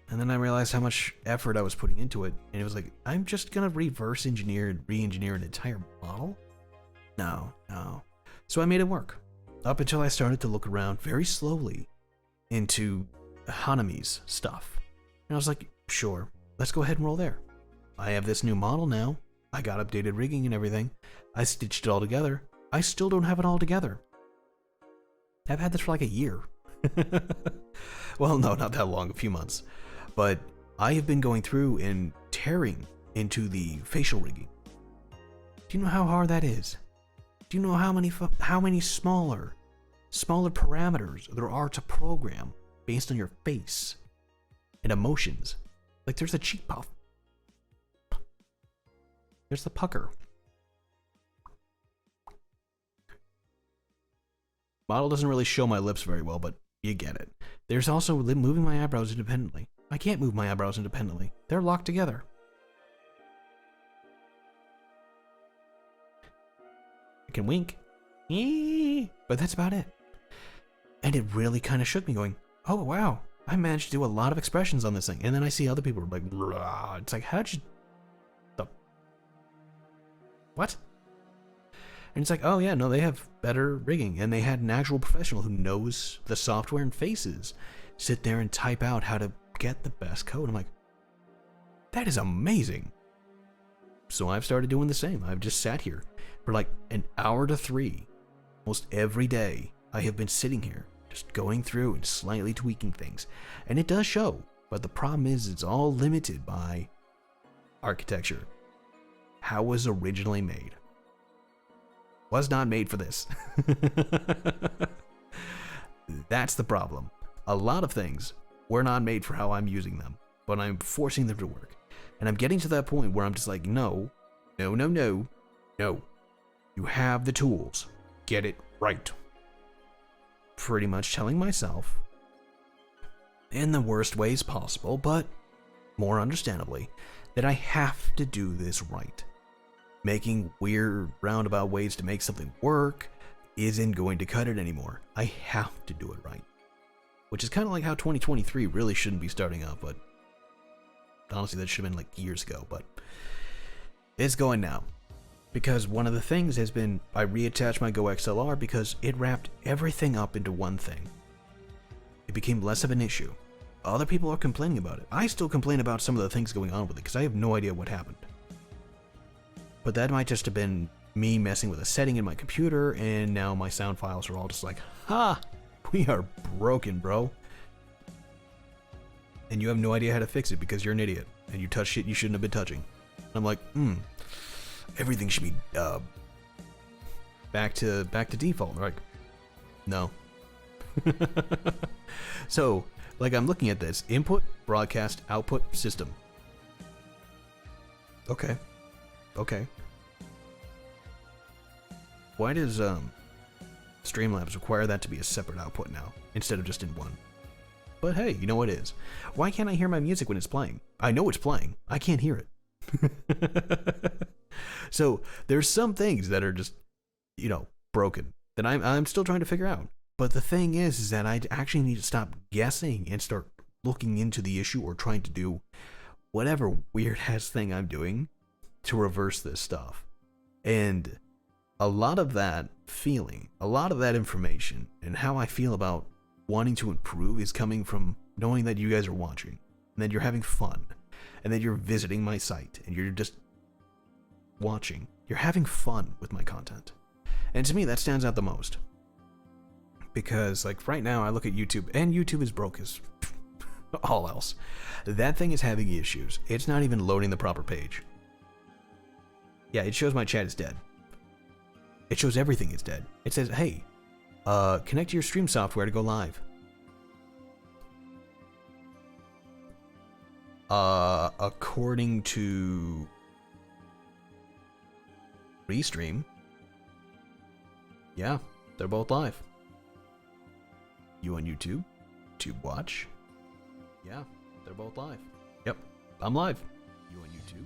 And then I realized how much effort I was putting into it. And it was like, I'm just going to reverse engineer and re-engineer an entire model? No. So I made it work. Up until I started to look around very slowly into Hanami's stuff. And I was like, sure, let's go ahead and roll there. I have this new model now. I got updated rigging and everything. I stitched it all together. I still don't have it all together. I've had this for like a year. Well, no, not that long, a few months. But I have been going through and tearing into the facial rigging. Do you know how hard that is? Do you know how many smaller parameters there are to program based on your face and emotions? Like there's a cheek puff. There's the pucker. Model doesn't really show my lips very well, but you get it. There's also moving my eyebrows independently. I can't move my eyebrows independently. They're locked together. I can wink. But that's about it. And it really kind of shook me going, oh wow, I managed to do a lot of expressions on this thing. And then I see other people like, rah. It's like, how'd you... What? And it's like, oh yeah, no, they have better rigging. And they had an actual professional who knows the software and faces sit there and type out how to get the best code. I'm like, that is amazing. So I've started doing the same. I've just sat here for like an hour to 3, almost every day. I have been sitting here, just going through and slightly tweaking things. And it does show, but the problem is it's all limited by architecture. How it was originally made. Was not made for this. That's the problem. A lot of things were not made for how I'm using them, but I'm forcing them to work. And I'm getting to that point where I'm just like, no. You have the tools. Get it right. Pretty much telling myself, in the worst ways possible, but more understandably, that I have to do this right. Making weird roundabout ways to make something work isn't going to cut it anymore. I have to do it right. Which is kind of like how 2023 really shouldn't be starting up, but honestly that should have been like years ago, but it's going now. Because one of the things has been, I reattached my Go XLR because it wrapped everything up into one thing. It became less of an issue. Other people are complaining about it. I still complain about some of the things going on with it because I have no idea what happened. But that might just have been me messing with a setting in my computer, and now my sound files are all just like, ha! We are broken, bro. And you have no idea how to fix it because you're an idiot, and you touch shit you shouldn't have been touching. And I'm like, everything should be back to default. They're like, no. So, like, I'm looking at this input, broadcast, output, system. Okay. Why does Streamlabs require that to be a separate output now instead of just in one? But hey, you know what it is? Why can't I hear my music when it's playing? I know it's playing. I can't hear it. So there's some things that are just, broken that I'm still trying to figure out. But the thing is that I actually need to stop guessing and start looking into the issue or trying to do whatever weird ass thing I'm doing to reverse this stuff. And a lot of that feeling, a lot of that information, and how I feel about wanting to improve is coming from knowing that you guys are watching, and that you're having fun, and that you're visiting my site, and you're just watching. You're having fun with my content. And to me, that stands out the most. Because, like, right now, I look at YouTube, and YouTube is broke as all else. That thing is having issues. It's not even loading the proper page. Yeah, it shows my chat is dead. It shows everything is dead. It says, hey, connect to your stream software to go live. According to Restream, yeah, they're both live. You on YouTube? YouTube watch? Yeah, they're both live. Yep, I'm live. You on YouTube?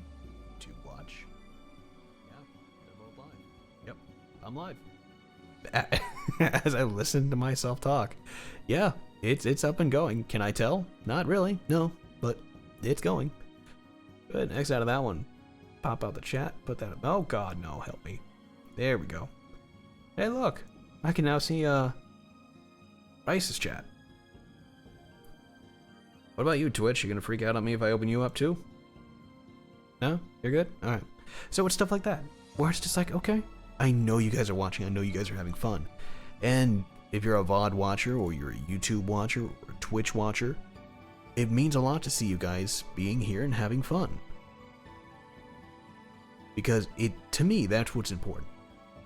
YouTube watch? Yeah, they're both live. Yep, I'm live. As I listen to myself talk. Yeah, it's up and going. Can I tell? Not really, no, but it's going. Go ahead and X out of that one. Pop out the chat, put that up. Oh god, no, help me. There we go. Hey look, I can now see Rice's chat. What about you, Twitch? You gonna freak out on me if I open you up too? No? You're good? Alright. So it's stuff like that, where it's just like, okay, I know you guys are watching, I know you guys are having fun. And if you're a VOD watcher, or you're a YouTube watcher, or a Twitch watcher, it means a lot to see you guys being here and having fun. Because to me, that's what's important.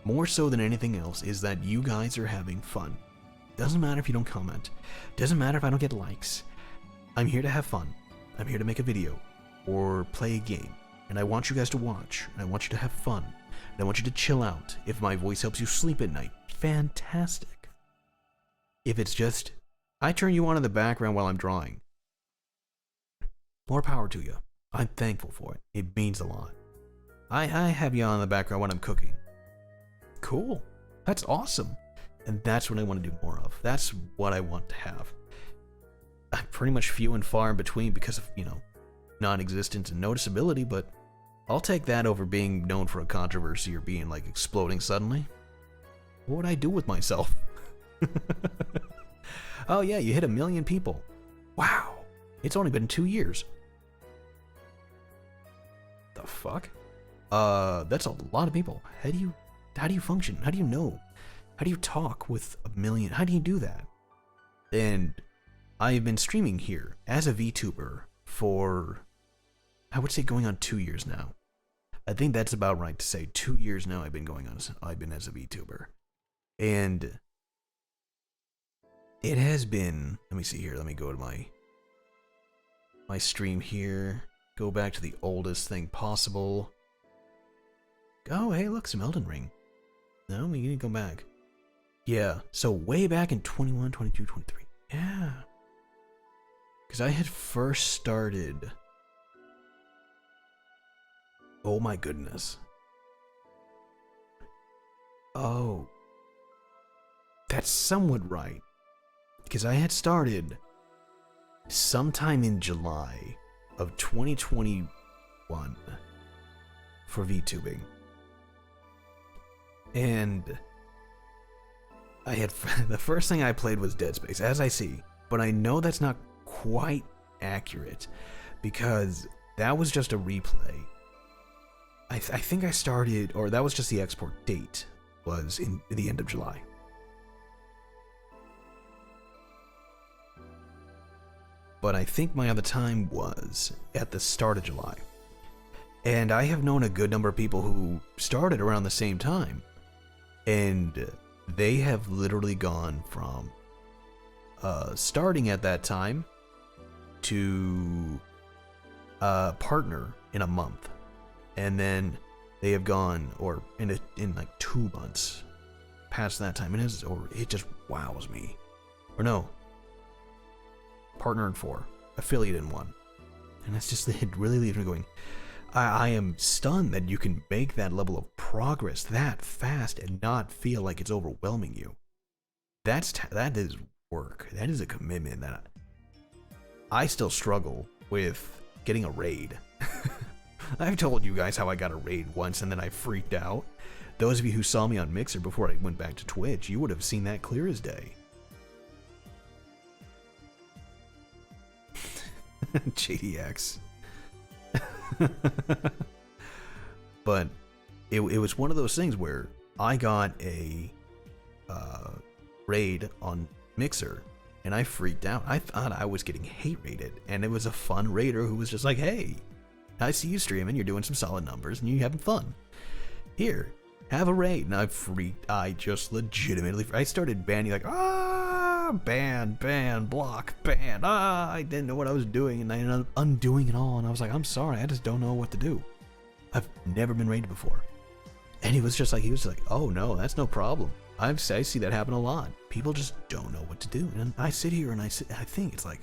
More so than anything else is that you guys are having fun. Doesn't matter if you don't comment. Doesn't matter if I don't get likes. I'm here to have fun. I'm here to make a video or play a game. And I want you guys to watch. And I want you to have fun. And I want you to chill out. If my voice helps you sleep at night, fantastic. If it's just, I turn you on in the background while I'm drawing, more power to you. I'm thankful for it. It means a lot. I have you on in the background when I'm cooking. Cool. That's awesome. And that's what I want to do more of. That's what I want to have. I'm pretty much few and far in between because of, non-existence and noticeability, but I'll take that over being known for a controversy or being like exploding suddenly. What would I do with myself? Oh yeah, you hit 1 million people. Wow. It's only been 2 years. The fuck? That's a lot of people. How do you function? How do you know? How do you talk with 1 million? How do you do that? And I've been streaming here as a VTuber for, I would say, going on 2 years now. I think that's about right to say 2 years now I've been as a VTuber. And it has been, let me see here, let me go to my stream here, go back to the oldest thing possible. Oh, hey, look, some Elden Ring. No, we need to go back. Yeah, so way back in 21, 22, 23. Yeah. Because I had first started... Oh my goodness. Oh. That's somewhat right. Because I had started sometime in July of 2021 for VTubing. And I had the first thing I played was Dead Space, as I see, but I know that's not quite accurate because that was just a replay. I think I started, or that was just the export date, was in the end of July. But I think my other time was at the start of July. And I have known a good number of people who started around the same time. And they have literally gone from starting at that time to partner in a month. And then they have gone, or in like 2 months past that time. And it just wows me. Or no. Partner in 4, affiliate in 1. And that's just, it really leaves me going, I am stunned that you can make that level of progress that fast and not feel like it's overwhelming you. That is work. That is a commitment that I still struggle with getting a raid. I've told you guys how I got a raid once and then I freaked out. Those of you who saw me on Mixer before I went back to Twitch, you would have seen that clear as day. JDX. But it was one of those things where I got a raid on Mixer and I freaked out. I thought I was getting hate raided, and it was a fun raider who was just like, hey, I see you streaming, you're doing some solid numbers and you're having fun. Here, have a raid. And I freaked. I just legitimately, I started banning, like, ban, block, ban. I didn't know what I was doing, and I ended up undoing it all. And I was like, I'm sorry, I just don't know what to do. I've never been raided before. And he was like, oh no, that's no problem. I see that happen a lot. People just don't know what to do. And I sit here and I think it's like,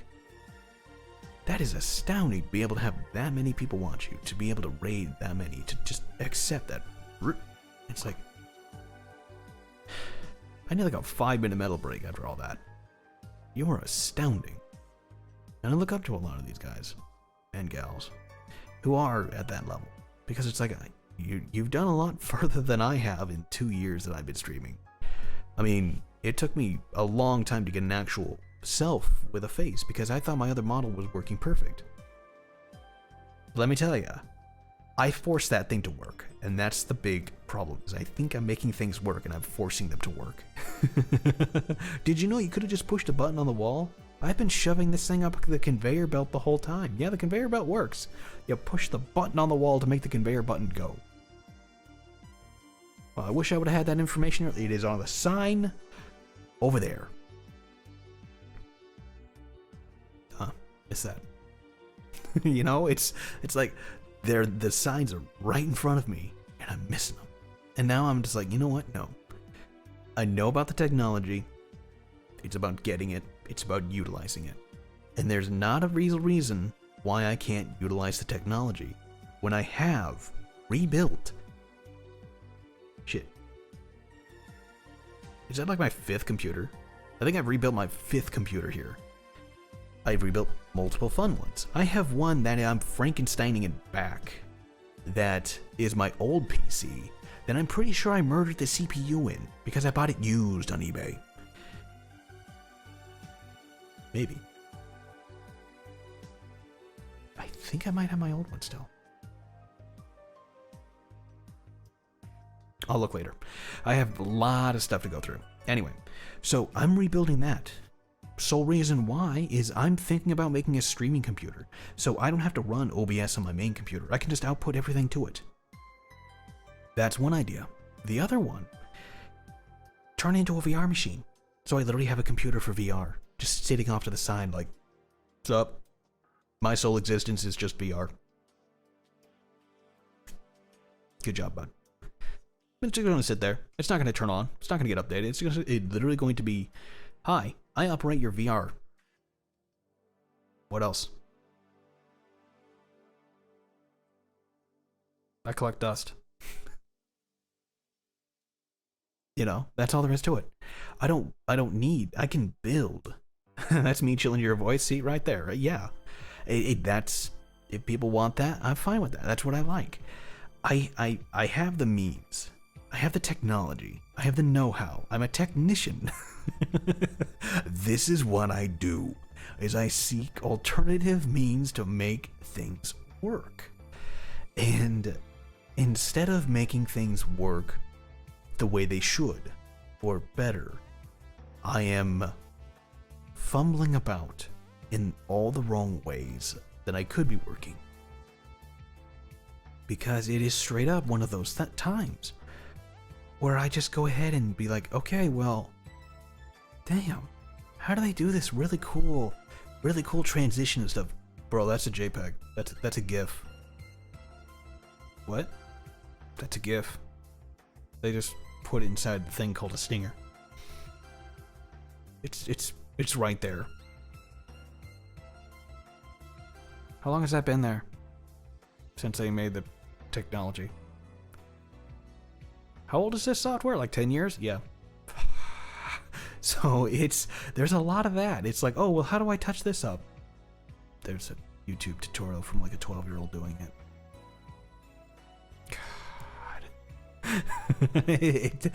that is astounding to be able to have that many people watch you, to be able to raid that many, to just accept that. It's like, I need like a 5-minute metal break after all that. You are astounding. And I look up to a lot of these guys and gals who are at that level, because it's like, you've done a lot further than I have in 2 years that I've been streaming. I mean, it took me a long time to get an actual self with a face, because I thought my other model was working perfect. Let me tell you, I forced that thing to work, and that's the big problem, is I think I'm making things work and I'm forcing them to work. Did you know you could have just pushed a button on the wall? I've been shoving this thing up the conveyor belt the whole time. Yeah, the conveyor belt works. You push the button on the wall to make the conveyor button go. Well, I wish I would have had that information earlier. It is on the sign over there. It's that. You know, it's like the signs are right in front of me and I'm missing them. And now I'm just like, you know what? No. I know about the technology. It's about getting it. It's about utilizing it. And there's not a real reason why I can't utilize the technology when I have rebuilt. Shit. Is that like my 5th computer? I think I've rebuilt my 5th computer here. I've rebuilt multiple fun ones. I have one that I'm Frankensteining it back. that is my old PC, then I'm pretty sure I murdered the CPU in because I bought it used on eBay. Maybe. I think I might have my old one still. I'll look later. I have a lot of stuff to go through. Anyway, so I'm rebuilding that. Sole reason why is I'm thinking about making a streaming computer, so I don't have to run OBS on my main computer. I can just output everything to it. That's one idea. The other one, turn it into a VR machine. So I literally have a computer for VR, just sitting off to the side like, what's up? My sole existence is just VR. Good job, bud. It's just going to sit there. It's not going to turn on. It's not going to get updated. It's literally going to be, hi, I operate your VR. What else? I collect dust. You know, that's all there is to it. I can build. That's me chilling your voice seat right there. Yeah. That's, if people want that, I'm fine with that. That's what I like. I have the means. I have the technology. I have the know-how. I'm a technician. This is what I do, is I seek alternative means to make things work. And instead of making things work the way they should, or better, I am fumbling about in all the wrong ways that I could be working. Because it is straight up one of those times where I just go ahead and be like, okay, well, damn, how do they do this really cool transition and stuff? Bro, that's a JPEG. That's a GIF. What? That's a GIF. They just put it inside the thing called a stinger. It's right there. How long has that been there? Since they made the technology. How old is this software? Like 10 years? Yeah. So there's a lot of that. It's like, oh, well, how do I touch this up? There's a YouTube tutorial from like a 12-year-old doing it. God.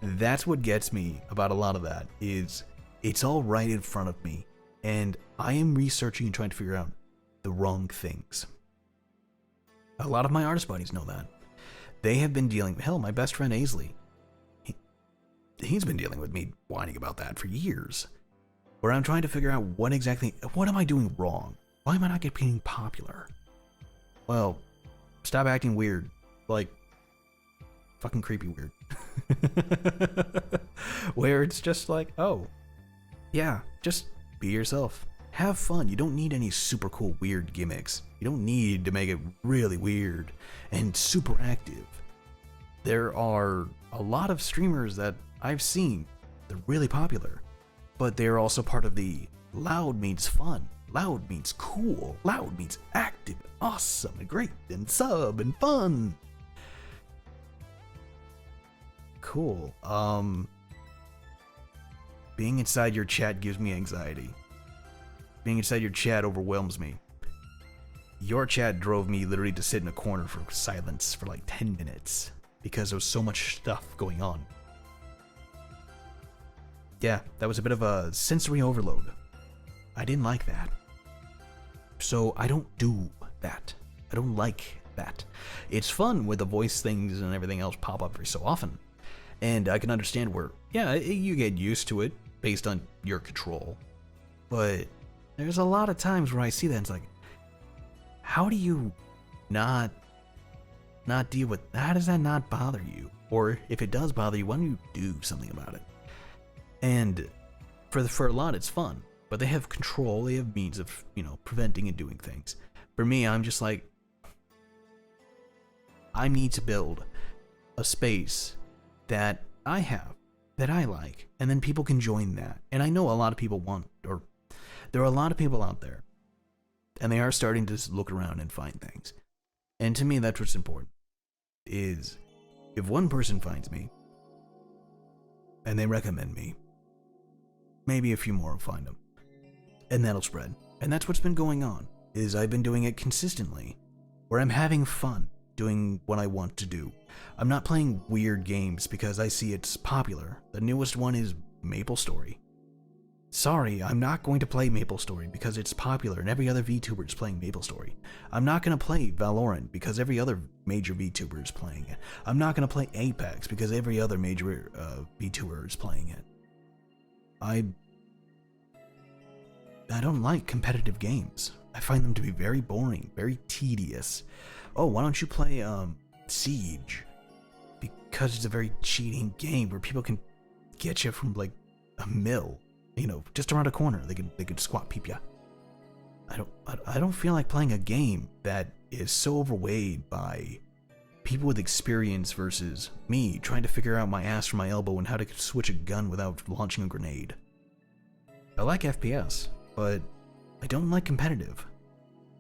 That's what gets me about a lot of that, is it's all right in front of me, and I am researching and trying to figure out the wrong things. A lot of my artist buddies know that. They have been dealing, hell, my best friend Aisley, he's been dealing with me whining about that for years, where I'm trying to figure out what am I doing wrong? Why am I not getting popular? Well, stop acting weird. Like, fucking creepy weird. Where it's just like, oh, yeah, just be yourself. Have fun. You don't need any super cool weird gimmicks. You don't need to make it really weird and super active. There are a lot of streamers that I've seen, they're really popular, but they're also part of the loud means fun, loud means cool, loud means active, awesome, and great, and sub, and fun. Cool. Being inside your chat gives me anxiety. Being inside your chat overwhelms me. Your chat drove me literally to sit in a corner for silence for like 10 minutes because there was so much stuff going on. Yeah, that was a bit of a sensory overload. I didn't like that. So I don't do that. I don't like that. It's fun with the voice things and everything else pop up every so often. And I can understand where, yeah, you get used to it based on your control. But there's a lot of times where I see that and it's like, how do you not deal with, how does that not bother you? Or if it does bother you, why don't you do something about it? And for a lot, it's fun, but they have control, they have means of, preventing and doing things. For me, I'm just like, I need to build a space that I have, that I like, and then people can join that. And I know a lot of people want, or there are a lot of people out there, and they are starting to look around and find things. And to me, that's what's important, is if one person finds me, and they recommend me, maybe a few more will find them, and that'll spread. And that's what's been going on, is I've been doing it consistently, where I'm having fun doing what I want to do. I'm not playing weird games because I see it's popular. The newest one is MapleStory. Sorry, I'm not going to play MapleStory because it's popular and every other VTuber is playing MapleStory. I'm not going to play Valorant because every other major VTuber is playing it. I'm not going to play Apex because every other major VTuber is playing it. I don't like competitive games. I find them to be very boring, very tedious. Oh, why don't you play Siege? Because it's a very cheating game where people can get you from like a mill. You know, just around a corner, they could squat peep ya. I don't feel like playing a game that is so overweighed by people with experience versus me trying to figure out my ass from my elbow and how to switch a gun without launching a grenade. I like FPS, but I don't like competitive.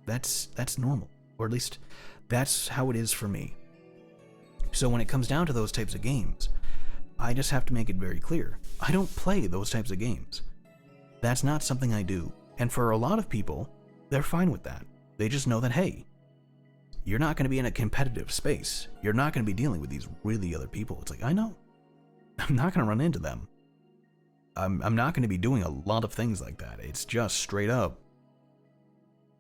That's normal, or at least that's how it is for me. So when it comes down to those types of games, I just have to make it very clear. I don't play those types of games. That's not something I do. And for a lot of people, they're fine with that. They just know that, hey, you're not going to be in a competitive space. You're not going to be dealing with these really other people. It's like, I know. I'm not going to run into them. I'm not going to be doing a lot of things like that. It's just straight up.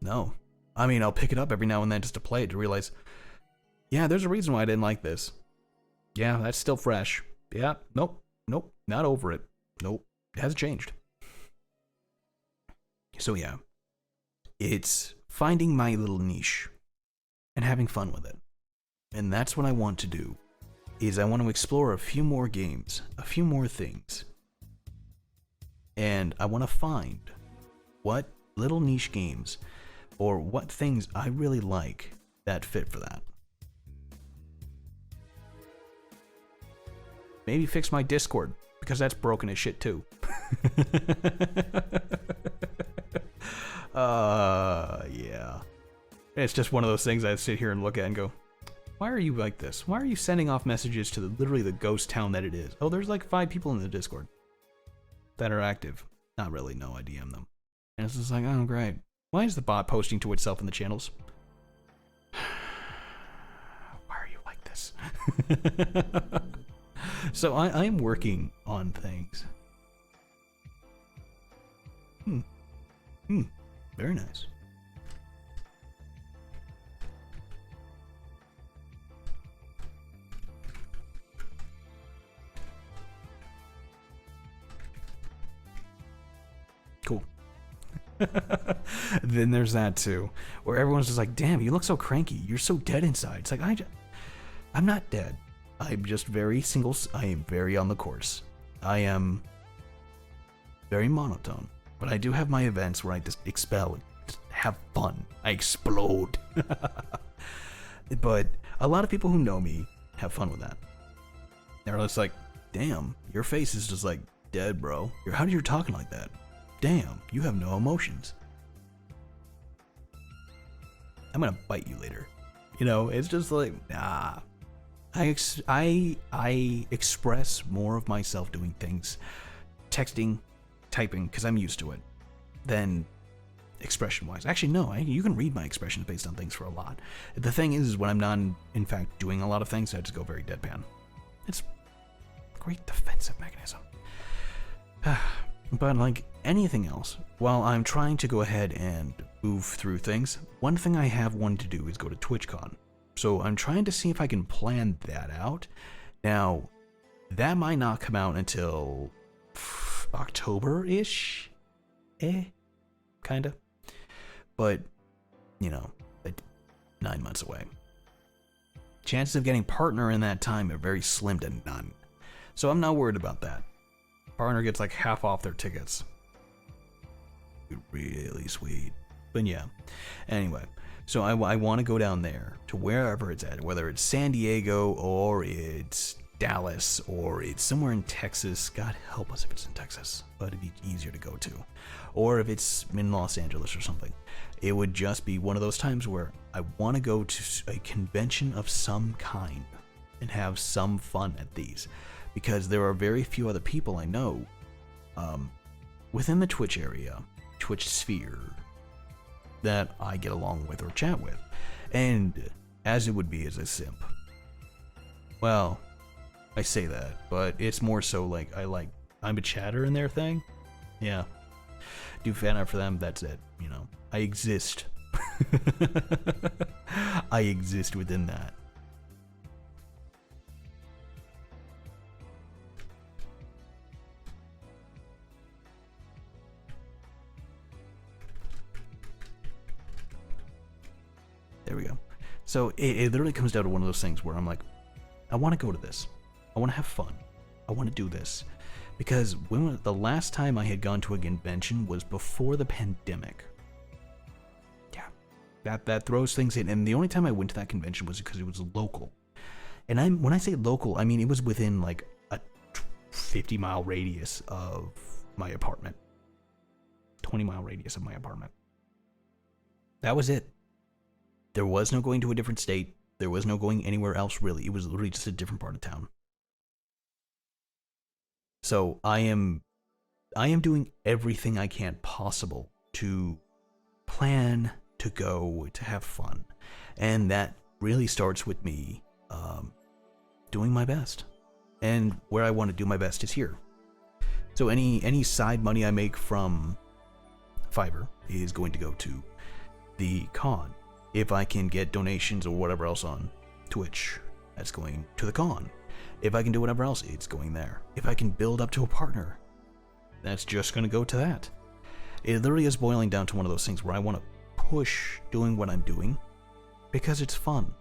No. I mean, I'll pick it up every now and then just to play it to realize, yeah, there's a reason why I didn't like this. Yeah, that's still fresh. Yeah, nope, not over it. Nope, it hasn't changed. So yeah, it's finding my little niche and having fun with it. And that's what I want to do, is I want to explore a few more games, a few more things. And I want to find what little niche games or what things I really like that fit for that. Maybe fix my Discord, because that's broken as shit too. Yeah. It's just one of those things I sit here and look at and go, why are you like this? Why are you sending off messages to literally the ghost town that it is? Oh, there's like 5 people in the Discord that are active. Not really, no, I DM them. And it's just like, oh, great. Why is the bot posting to itself in the channels? Why are you like this? So I am working on things. Very nice. Cool. Then there's that too, where everyone's just like, damn, you look so cranky. You're so dead inside. It's like, I'm not dead. I'm just very single. I am very on the course. I am very monotone. But I do have my events where I just expel and just have fun. I explode. But a lot of people who know me have fun with that. They're just like, damn, your face is just like dead, bro. How do you talking like that? Damn, you have no emotions. I'm gonna bite you later. You know, it's just like, nah. I express more of myself doing things, texting, typing, because I'm used to it, than expression-wise. Actually, no, you can read my expressions based on things for a lot. The thing is when I'm not, in fact, doing a lot of things, I just go very deadpan. It's a great defensive mechanism. But like anything else, while I'm trying to go ahead and move through things, one thing I have wanted to do is go to TwitchCon. So I'm trying to see if I can plan that out. Now, that might not come out until October-ish? Kinda. But, you know, 9 months away. Chances of getting partner in that time are very slim to none. So I'm not worried about that. Partner gets like half off their tickets. Really sweet. But yeah. Anyway. So I want to go down there to wherever it's at, whether it's San Diego or it's Dallas or it's somewhere in Texas. God help us if it's in Texas, but it'd be easier to go to. Or if it's in Los Angeles or something. It would just be one of those times where I want to go to a convention of some kind and have some fun at these. Because there are very few other people I know within the Twitch area, Twitch sphere, that I get along with or chat with. And as it would be as a simp. Well, I say that, but it's more so like I'm a chatter in their thing. Yeah. Do fan art for them, that's it, you know. I exist. I exist within that. There we go. So it literally comes down to one of those things where I'm like, I want to go to this. I want to have fun. I want to do this. Because the last time I had gone to a convention was before the pandemic. Yeah. That throws things in. And the only time I went to that convention was because it was local. And when I say local, I mean it was within like a 50-mile radius of my apartment. 20-mile radius of my apartment. That was it. There was no going to a different state. There was no going anywhere else, really. It was literally just a different part of town. So I am doing everything I can possible to plan, to go, to have fun. And that really starts with me doing my best. And where I want to do my best is here. So any side money I make from Fiverr is going to go to the con. If I can get donations or whatever else on Twitch, that's going to the con. If I can do whatever else, it's going there. If I can build up to a partner, that's just going to go to that. It literally is boiling down to one of those things where I want to push doing what I'm doing because it's fun.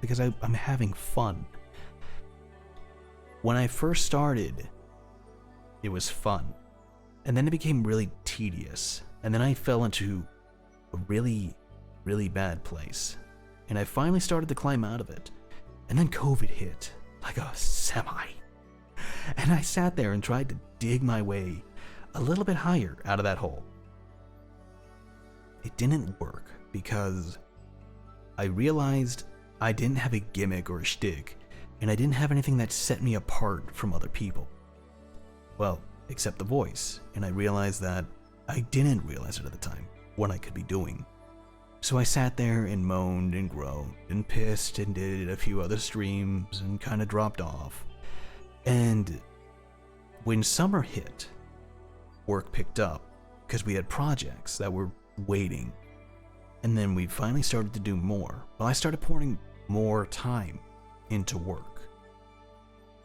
Because I'm having fun. When I first started, it was fun. And then it became really tedious. And then I fell into a really bad place. And I finally started to climb out of it. And then COVID hit, like a semi. And I sat there and tried to dig my way a little bit higher out of that hole. It didn't work because I realized I didn't have a gimmick or a shtick, and I didn't have anything that set me apart from other people. Well, except the voice. And I realized that I didn't realize it at the time, what I could be doing. So I sat there and moaned and groaned and pissed and did a few other streams and kind of dropped off. And when summer hit, work picked up because we had projects that were waiting. And then we finally started to do more. Well, I started pouring more time into work.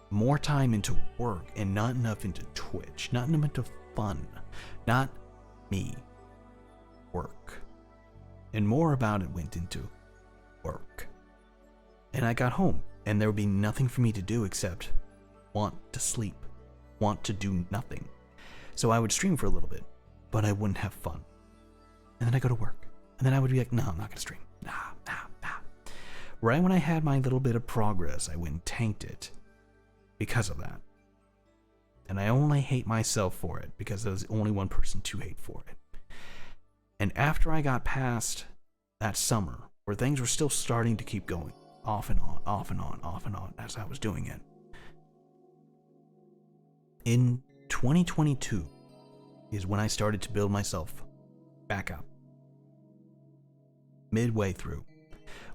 More time into work and not enough into Twitch. Not enough into fun. Not me. Work. And more about it went into work. And I got home, and there would be nothing for me to do except want to sleep, want to do nothing. So I would stream for a little bit, but I wouldn't have fun. And then I go to work, and then I would be like, no, I'm not gonna stream. Nah. Right when I had my little bit of progress, I went and tanked it because of that. And I only hate myself for it because there's only one person to hate for it. And after I got past that summer, where things were still starting to keep going, off and on, as I was doing it. In 2022 is when I started to build myself back up. Midway through,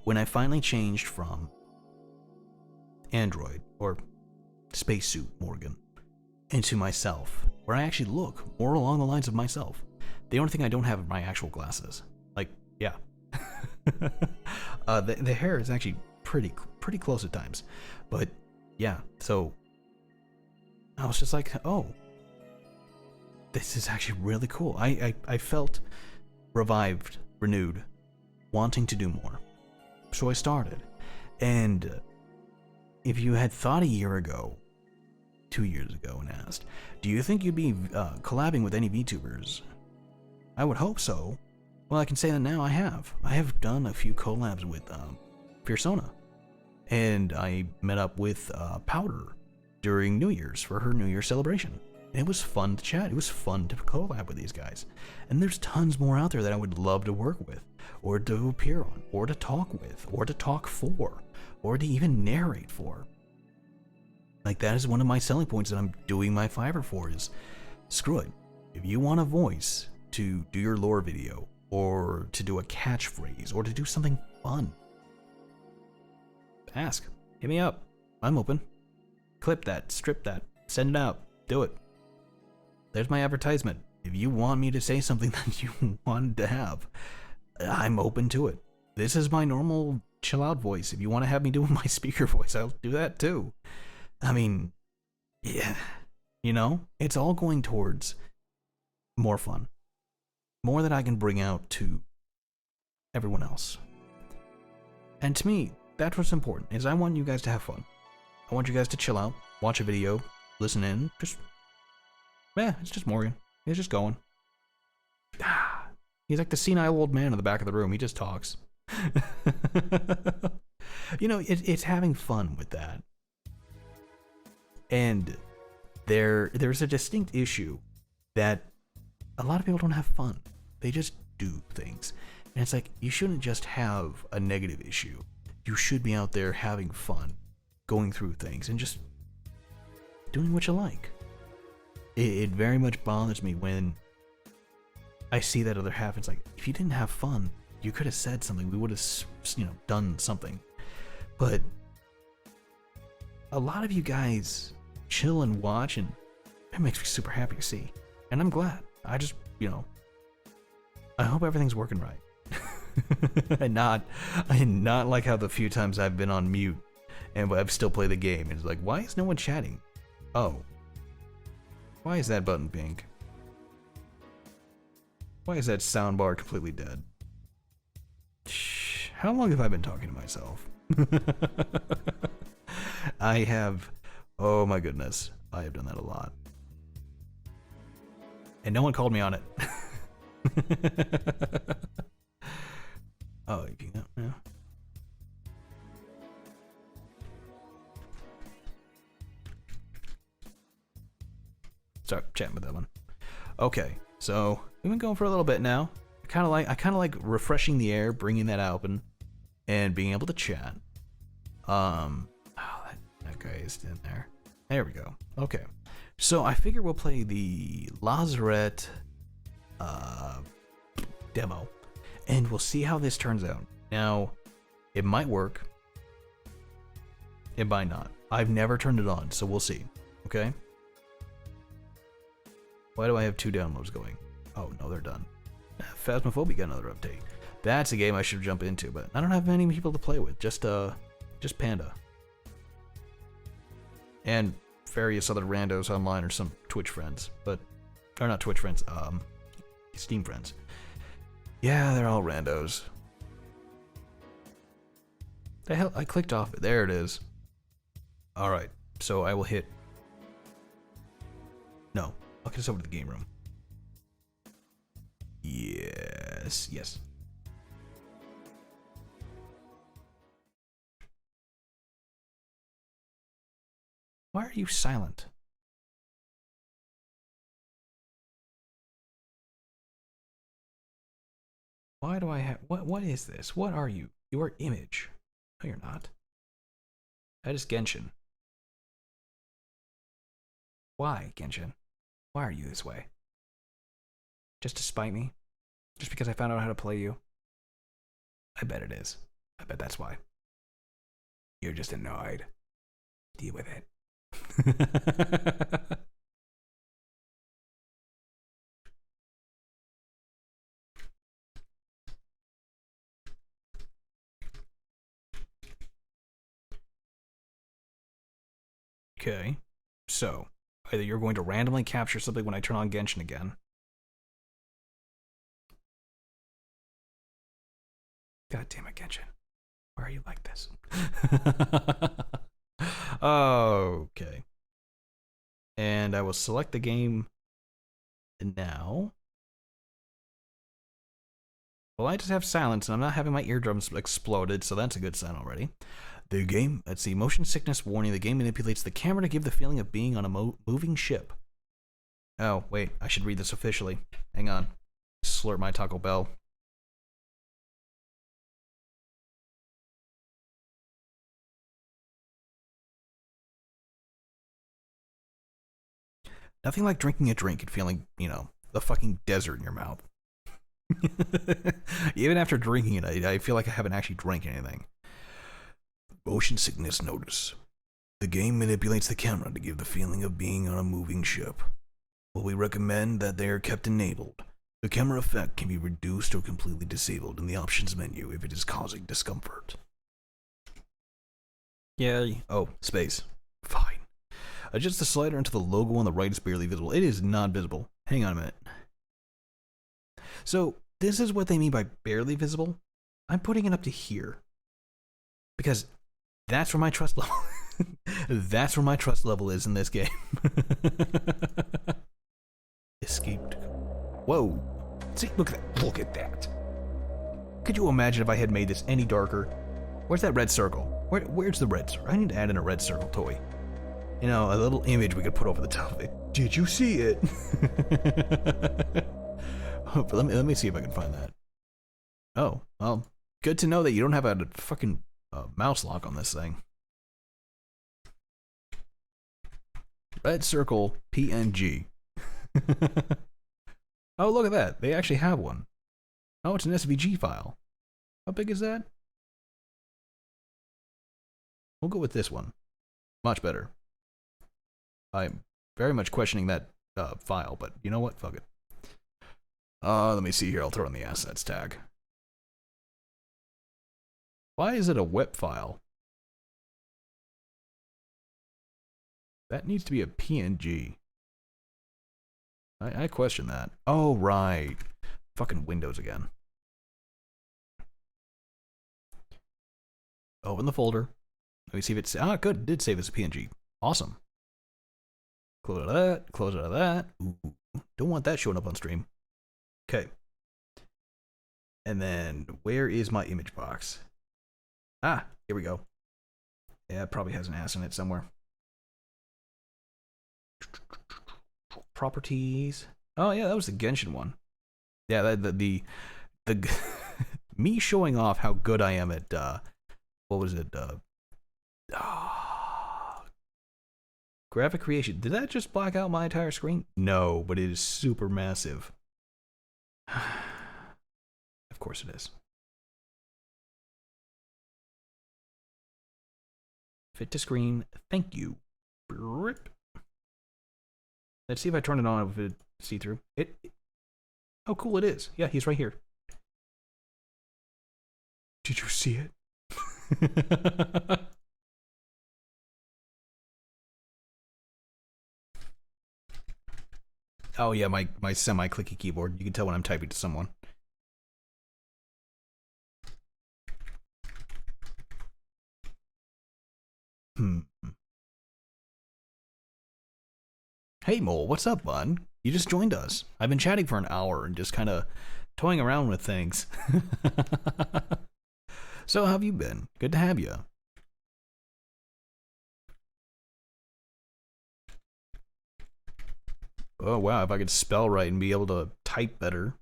when I finally changed from Android, or Spacesuit Morgan, into myself, where I actually look more along the lines of myself. The only thing I don't have are my actual glasses. Like, yeah. The hair is actually pretty close at times. But, yeah, so I was just like, oh, this is actually really cool. I felt revived, renewed, wanting to do more. So I started. And if you had thought a year ago, 2 years ago, and asked, do you think you'd be collabing with any VTubers? I would hope so. Well, I can say that now I have. I have done a few collabs with Fiersona. And I met up with Powder during New Year's for her New Year's celebration. And it was fun to chat. It was fun to collab with these guys. And there's tons more out there that I would love to work with, or to appear on, or to talk with, or to talk for, or to even narrate for. Like, that is one of my selling points that I'm doing my Fiverr for is, screw it. If you want a voice to do your lore video, or to do a catchphrase, or to do something fun, ask. Hit me up. I'm open. Clip that, strip that, send it out. Do it. There's my advertisement. If you want me to say something that you wanted to have, I'm open to it. This is my normal chill out voice. If you want to have me do my speaker voice, I'll do that too. I mean, yeah, you know, it's all going towards more fun. More that I can bring out to everyone else. And to me, that's what's important, is I want you guys to have fun. I want you guys to chill out, watch a video, listen in, just, yeah, it's just Morgan. He's just going. He's like the senile old man in the back of the room. He just talks. You know, it's having fun with that. And there's a distinct issue that a lot of people don't have fun. They just do things. And it's like, you shouldn't just have a negative issue. You should be out there having fun, going through things, and just doing what you like. It very much bothers me when I see that other half. It's like, if you didn't have fun, you could have said something. We would have, you know, done something. But a lot of you guys chill and watch, and it makes me super happy to see. And I'm glad. I just, you know, I hope everything's working right. and not like how the few times I've been on mute and I've still played the game. It's like, why is no one chatting? Oh. Why is that button pink? Why is that soundbar completely dead? Shh. How long have I been talking to myself? I have, oh my goodness, I have done that a lot. And no one called me on it. Oh, you can, yeah. Sorry, chatting with that one. Okay, so we've been going for a little bit now. I kind of like refreshing the air, bringing that open, and being able to chat. Oh, that guy is in there. There we go. Okay, so I figure we'll play the Lazaret demo, and we'll see how this turns out. Now, it might work. It might not. I've never turned it on, so we'll see. Okay. Why do I have 2 downloads going? Oh, no, they're done. Phasmophobia got another update. That's a game I should jump into, but I don't have many people to play with. Just Panda. And various other randos online or some Twitch friends. Or not Twitch friends, Steam friends. Yeah, they're all randos. The hell, I clicked off it. There it is. Alright, so I will hit... No. I'll get us over to the game room. Yes, yes. Why are you silent? Why do I have... What is this? What are you? You are Image. No, you're not. That is Genshin. Why, Genshin? Why are you this way? Just to spite me? Just because I found out how to play you? I bet it is. I bet that's why. You're just annoyed. Deal with it. Okay, so either you're going to randomly capture something when I turn on Genshin again. God damn it, Genshin. Why are you like this? Okay. And I will select the game now. Well, I just have silence, and I'm not having my eardrums exploded, so that's a good sign already. The game, let's see, motion sickness warning. The game manipulates the camera to give the feeling of being on a moving ship. Oh, wait, I should read this officially. Hang on. Slurp my Taco Bell. Nothing like drinking a drink and feeling, you know, the fucking desert in your mouth. Even after drinking it, I feel like I haven't actually drank anything. Motion sickness notice. The game manipulates the camera to give the feeling of being on a moving ship. While we recommend that they are kept enabled, the camera effect can be reduced or completely disabled in the options menu if it is causing discomfort. Yay. Oh, space. Fine. Adjust the slider until the logo on the right is barely visible. It is not visible. Hang on a minute. So, this is what they mean by barely visible. I'm putting it up to here. Because that's where my trust level that's where my trust level is in this game. Escaped. Whoa. See, look at that. Look at that. Could you imagine if I had made this any darker? Where's that red circle? Where's the red circle? I need to add in a red circle toy. You know, a little image we could put over the top of it. Did you see it? But let me see if I can find that. Oh, well, good to know that you don't have a fucking mouse lock on this thing. Red circle PNG. Oh, look at that. They actually have one. Oh, it's an SVG file. How big is that? We'll go with this one. Much better. I'm very much questioning that file, but you know what? Fuck it. Let me see here. I'll throw in the assets tag. Why is it a WEP file? That needs to be a PNG. I question that. Oh, right. Fucking Windows again. Open the folder. Let me see if it's... Ah, good. It did save as a PNG. Awesome. Close out of that. Close out of that. Ooh, don't want that showing up on stream. Okay. And then, where is my image box? Ah, here we go. Yeah, it probably has an ass in it somewhere. Properties. Oh yeah, that was the Genshin one. Yeah, the me showing off how good I am at what was it? Graphic creation. Did that just black out my entire screen? No, but it is super massive. Of course it is. Fit to screen. Thank you. Let's see if I turn it on if it see-through. Oh, cool, it is. Yeah, he's right here. Did you see it? Oh yeah, my semi-clicky keyboard. You can tell when I'm typing to someone. Hey Mole, what's up, bud? You just joined us. I've been chatting for an hour and just kind of toying around with things. So how have you been? Good to have you. Oh wow, if I could spell right and be able to type better.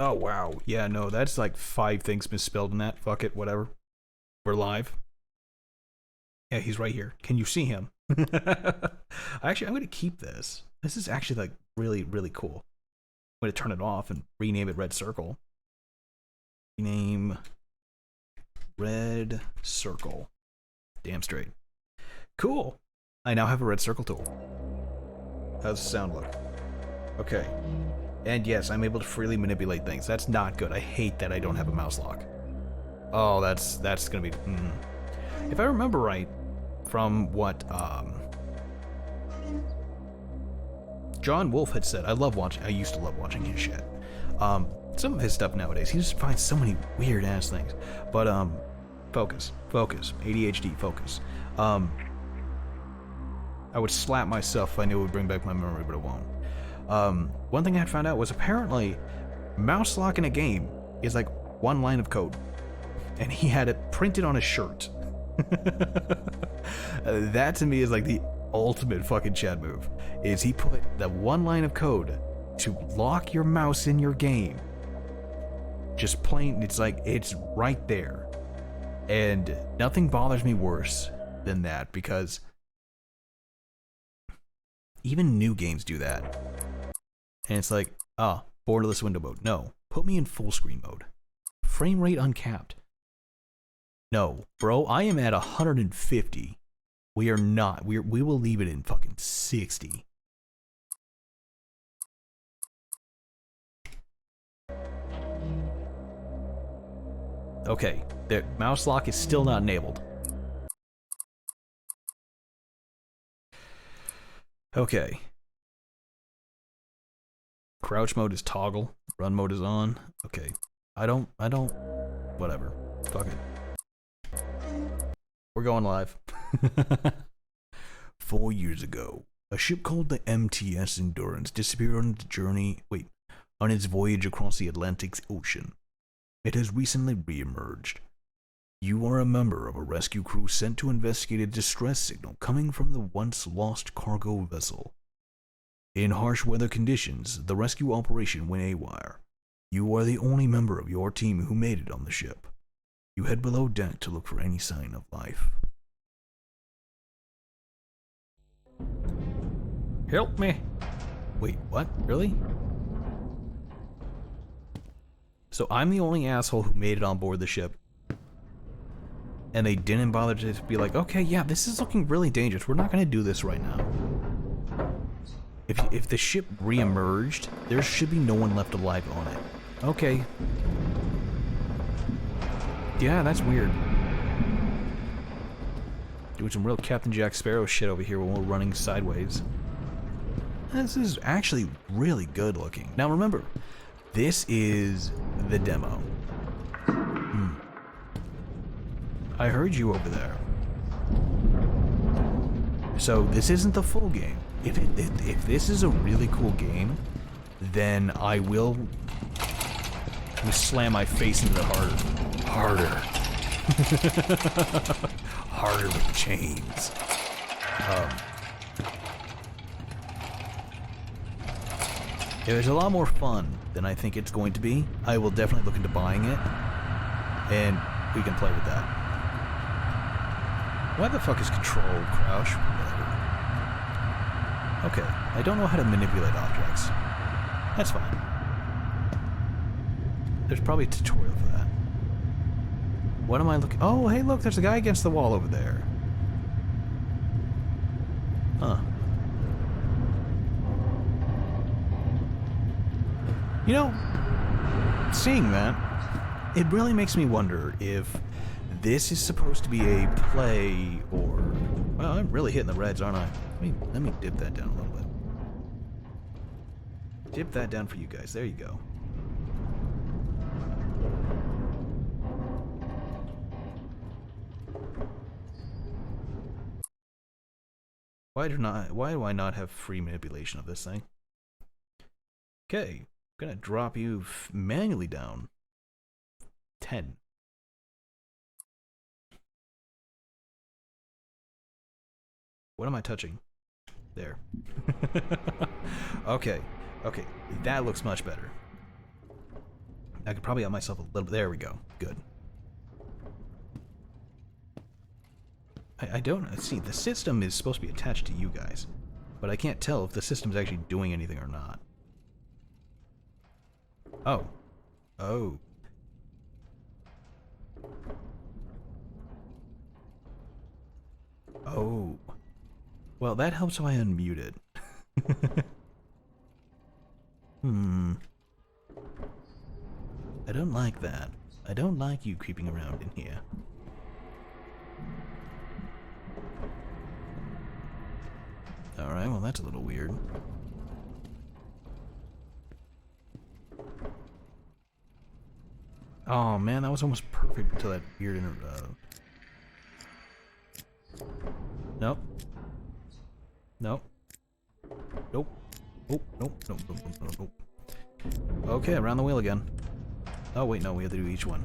Oh wow, yeah, no, that's like 5 things misspelled in that. Fuck it, whatever. We're live. Yeah, he's right here. Can you see him? Actually, I'm gonna keep this. This is actually like really, really cool. I'm gonna turn it off and rename it Red Circle. Rename Red Circle. Damn straight. Cool. I now have a red circle tool. How's the sound look? Okay. And yes, I'm able to freely manipulate things. That's not good. I hate that I don't have a mouse lock. Oh, that's gonna be... If I remember right, from what John Wolfe had said, I used to love watching his shit. Some of his stuff nowadays, he just finds so many weird ass things. But focus, ADHD, focus. I would slap myself if I knew it would bring back my memory, but it won't. One thing I had found out was apparently mouse lock in a game is like 1 line of code, and he had it printed on a shirt. That to me is like the ultimate fucking Chad move. Is he put the 1 line of code to lock your mouse in your game. Just plain, it's like it's right there, and nothing bothers me worse than that, because even new games do that. And it's like, borderless window mode. No, put me in full screen mode. Frame rate uncapped. No, bro, I am at 150. We are not. We will leave it in fucking 60. Okay, the mouse lock is still not enabled. Okay. Crouch mode is toggle. Run mode is on. Okay. I don't, whatever. Fuck it. We're going live. 4 years ago, a ship called the MTS Endurance disappeared on its voyage across the Atlantic Ocean. It has recently re-emerged. You are a member of a rescue crew sent to investigate a distress signal coming from the once lost cargo vessel. In harsh weather conditions, the rescue operation went haywire. You are the only member of your team who made it on the ship. You head below deck to look for any sign of life. Help me. Wait, what? Really? So I'm the only asshole who made it on board the ship. And they didn't bother to be like, okay, yeah, this is looking really dangerous. We're not going to do this right now. If the ship re-emerged, there should be no one left alive on it. Okay. Yeah, that's weird. Doing some real Captain Jack Sparrow shit over here when we're running sideways. This is actually really good looking. Now remember, this is the demo. I heard you over there. So this isn't the full game. If this is a really cool game, then I will slam my face into it harder. Harder with chains. If it's a lot more fun than I think it's going to be, I will definitely look into buying it, and we can play with that. Why the fuck is control crouch? Whatever. Okay, I don't know how to manipulate objects. That's fine. There's probably a tutorial for that. What am I looking? Oh, hey, look, there's a guy against the wall over there. Huh. You know, seeing that, it really makes me wonder if this is supposed to be a play or... Well, I'm really hitting the reds, aren't I? Let me dip that down a little bit. Dip that down for you guys. There you go. Why do I not have free manipulation of this thing? Okay, I'm gonna drop you manually down 10. What am I touching? There. Okay, that looks much better. I could probably up myself a little. There we go. Good. I don't see, the system is supposed to be attached to you guys, but I can't tell if the system's actually doing anything or not. Oh. Oh. Oh. Well, that helps if I unmute it. I don't like that. I don't like you creeping around in here. Alright, well that's a little weird. Oh man, that was almost perfect until that weird Nope. Nope. Nope. Oh, nope, nope, nope, nope, nope, nope. Okay, around the wheel again. Oh wait, no, we have to do each one.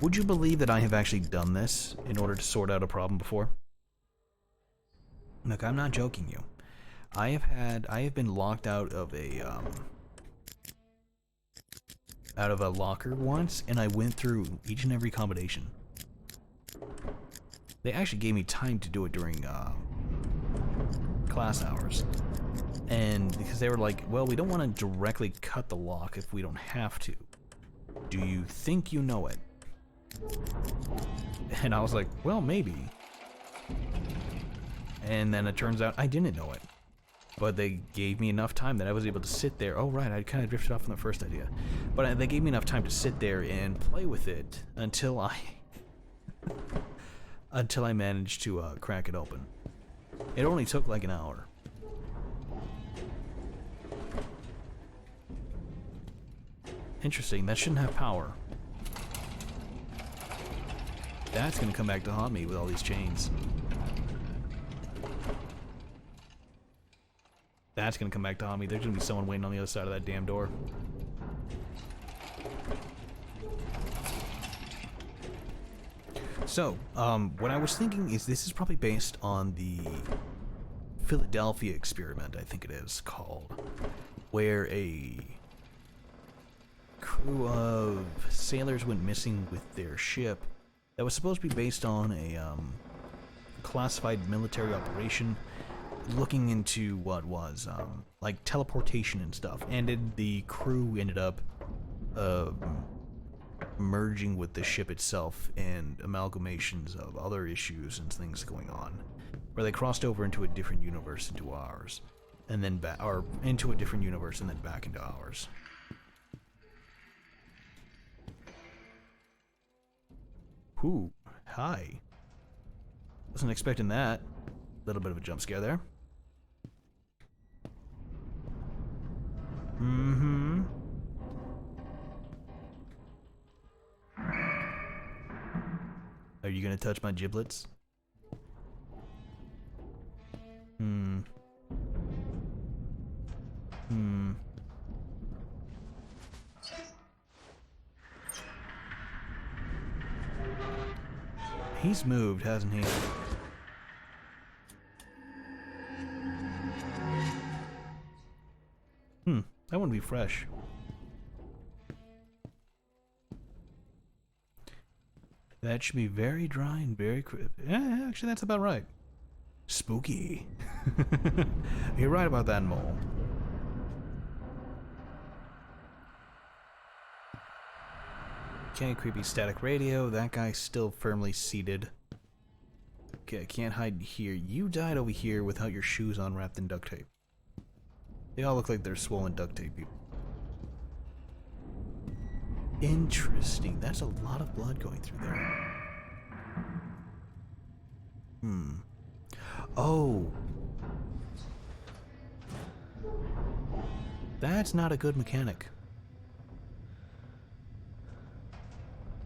Would you believe that I have actually done this in order to sort out a problem before? Look, I'm not joking you. I have been locked out of a locker once, and I went through each and every combination. They actually gave me time to do it during class hours. And because they were like, well, we don't want to directly cut the lock if we don't have to. Do you think you know it? And I was like, well, maybe. And then it turns out I didn't know it. But they gave me enough time that I was able to sit there. Oh, right, I kind of drifted off from the first idea. But they gave me enough time to sit there and play with it until I... until I managed to crack it open. It only took like an hour. Interesting, that shouldn't have power. That's gonna come back to haunt me with all these chains. That's gonna come back to haunt me. There's gonna be someone waiting on the other side of that damn door. So, what I was thinking is this is probably based on the Philadelphia experiment, I think it is called, where a crew of sailors went missing with their ship that was supposed to be based on a classified military operation looking into what was like teleportation and stuff, and the crew ended up merging with the ship itself and amalgamations of other issues and things going on, where they crossed over into a different universe into ours, and then back, or into a different universe and then back into ours. Ooh, hi. Wasn't expecting that. Little bit of a jump scare there. Mm-hmm. Are you gonna touch my giblets? Hmm. Hmm. He's moved, hasn't he? That wouldn't be fresh. That should be very dry and very crisp. Yeah, actually, that's about right. Spooky. You're right about that, Mole. Okay, creepy static radio. That guy's still firmly seated. Okay, I can't hide here. You died over here without your shoes on, wrapped in duct tape. They all look like they're swollen duct tape people. Interesting. That's a lot of blood going through there. Oh. That's not a good mechanic.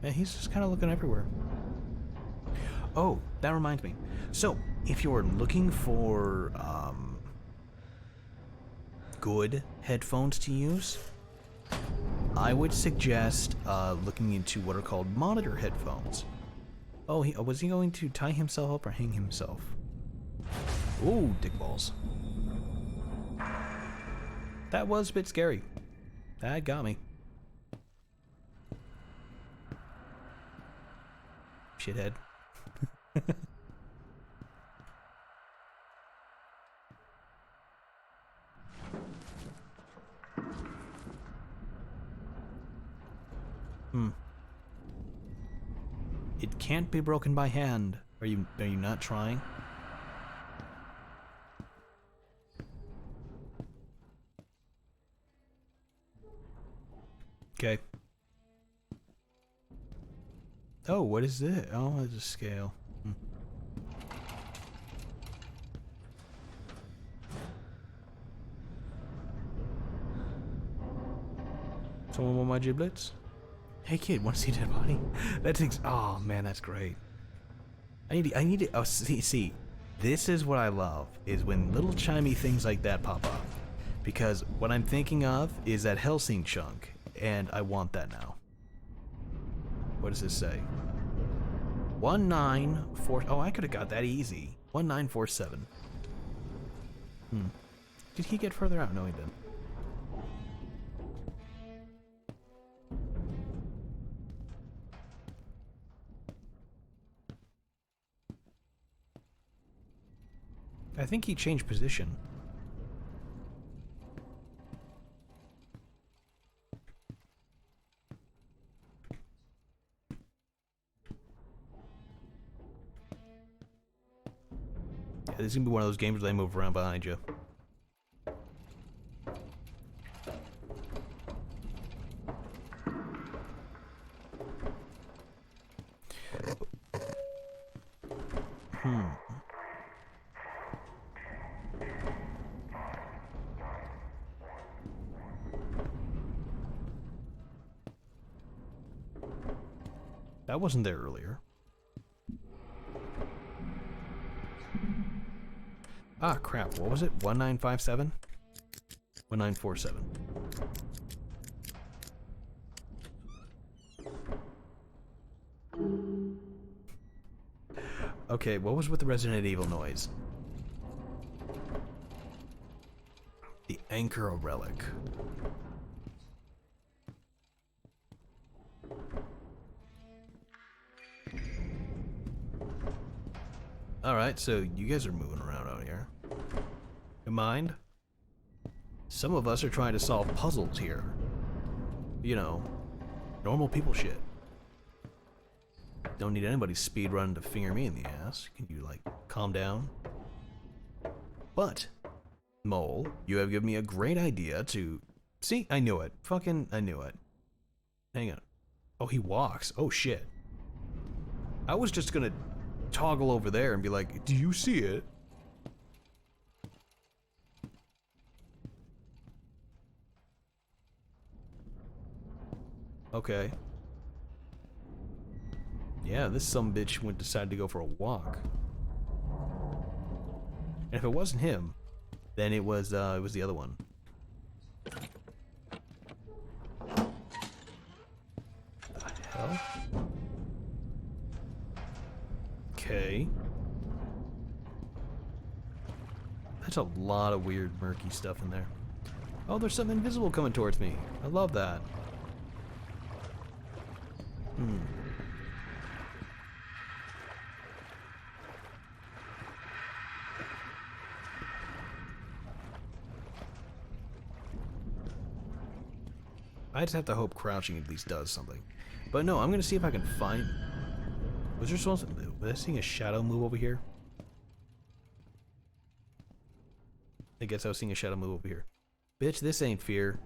Yeah, he's just kind of looking everywhere. Oh, that reminds me. So, if you're looking for good headphones to use, I would suggest looking into what are called monitor headphones. Oh, was he going to tie himself up or hang himself? Ooh, dick balls. That was a bit scary. That got me. Shithead. It can't be broken by hand. Are you not trying? Okay. Oh, what is this? Oh, it's a scale. Someone want my giblets? Hey kid, want to see a dead body? That's oh man, that's great. I need to. Oh, see, this is what I love, is when little chimey things like that pop up, because what I'm thinking of is that Helsing chunk, and I want that now. What does this say? 194. Oh, I could have got that easy. 1947. Did he get further out? No, he didn't. I think he changed position. Yeah, this is gonna be one of those games where they move around behind you. That wasn't there earlier. Ah, crap. What was it? 1957? 1947. Okay, what was with the Resident Evil noise? The Anchor Relic. Alright, so you guys are moving around out here. You mind? Some of us are trying to solve puzzles here. You know, normal people shit. Don't need anybody's speed run to finger me in the ass. Can you, like, calm down? But, Mole, you have given me a great idea to... See, I knew it. Fucking, I knew it. Hang on. Oh, he walks. Oh, shit. I was just gonna toggle over there and be like, do you see it? Okay. Yeah, this sumbitch decided to go for a walk. And if it wasn't him, then it was the other one. What the hell? Okay. That's a lot of weird, murky stuff in there. Oh, there's something invisible coming towards me. I love that. I just have to hope crouching at least does something. But no, I'm gonna see if I can find... Was I seeing a shadow move over here? I guess I was seeing a shadow move over here. Bitch, this ain't Fear.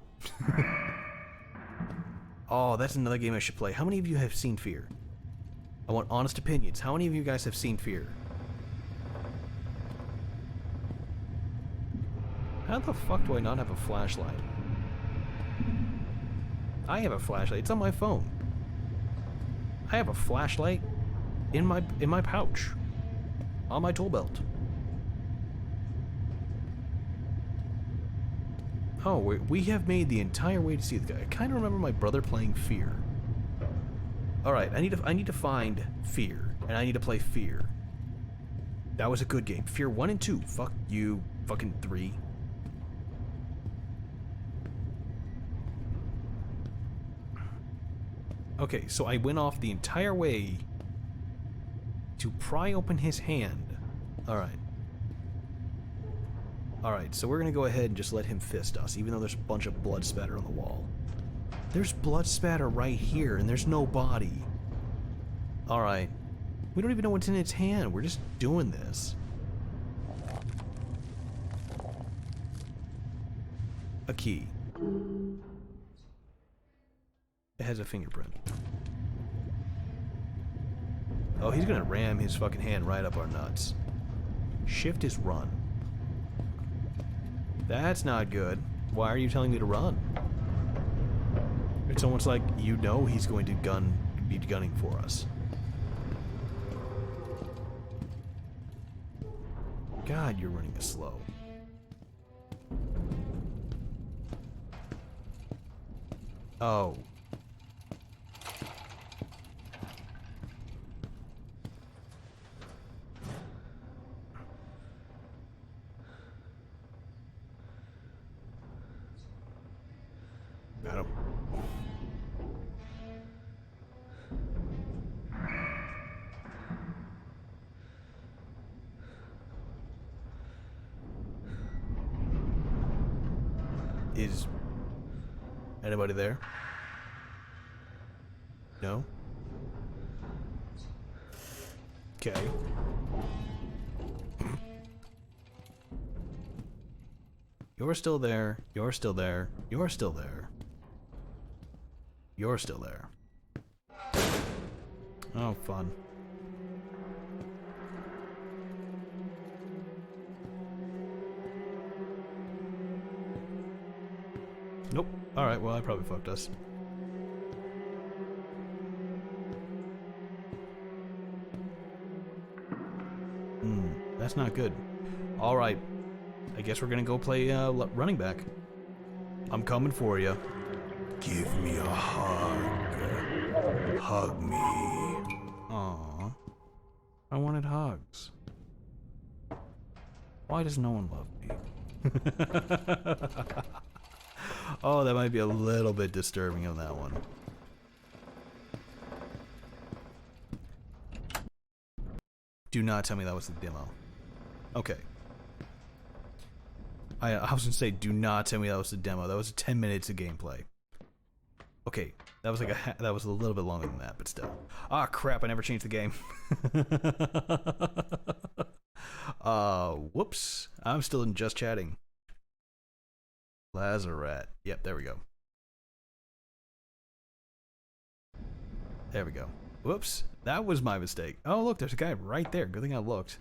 Oh, that's another game I should play. How many of you have seen Fear? I want honest opinions. How many of you guys have seen Fear? How the fuck do I not have a flashlight? I have a flashlight. It's on my phone. I have a flashlight in my pouch, on my tool belt. Oh, we have made the entire way to see the guy. I kind of remember my brother playing Fear. All right, I need to find Fear, and I need to play Fear. That was a good game. Fear 1 and 2. Fuck you, fucking 3. Okay, so I went off the entire way to pry open his hand. Alright. Alright, so we're gonna go ahead and just let him fist us, even though there's a bunch of blood spatter on the wall. There's blood spatter right here, and there's no body. Alright. We don't even know what's in its hand. We're just doing this. A key. It has a fingerprint. Oh, he's gonna ram his fucking hand right up our nuts. Shift is run. That's not good. Why are you telling me to run? It's almost like you know he's going to be gunning for us. God, you're running slow. Oh. I don't... Is anybody there? No? Okay. You're still there. You're still there. You're still there. You're still there. Oh, fun. Nope. Alright, well, I probably fucked us. That's not good. Alright. I guess we're gonna go play running back. I'm coming for you. Give me a hug. Hug me. Aww. I wanted hugs. Why does no one love me? Oh, that might be a little bit disturbing on that one. Do not tell me that was the demo. Okay. I was gonna say, do not tell me that was the demo. That was 10 minutes of gameplay. Okay, that was like that was a little bit longer than that, but still. Ah, crap! I never changed the game. Whoops! I'm still in just chatting. Lazaret. Yep, there we go. There we go. Whoops! That was my mistake. Oh, look, there's a guy right there. Good thing I looked.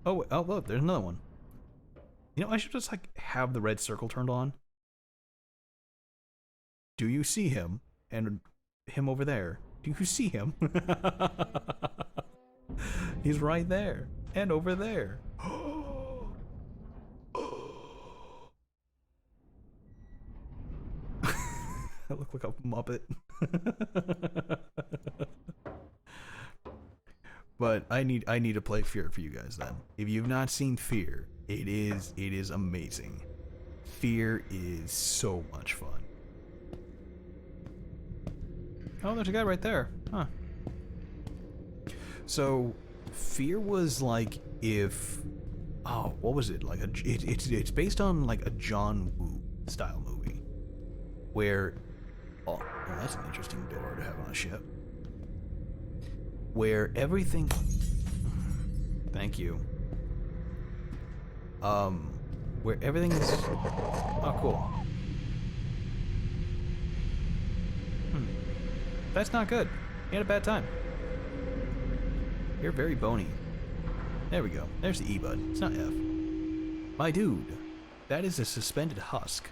Oh, oh, look, there's another one. You know, I should just like have the red circle turned on. Do you see him? And him over there. Do you see him? He's right there. And over there. I look like a Muppet. But I need to play Fear for you guys then. If you've not seen Fear, it is amazing. Fear is so much fun. Oh, there's a guy right there. Huh. So, Fear was like if... Oh, what was it? Like it's based on like a John Woo style movie. Where... Oh, well, that's an interesting door to have on a ship. Where everything... Thank you. Where everything is... Oh, cool. That's not good. You had a bad time. You're very bony. There we go. There's the E button. It's not F. My dude, that is a suspended husk.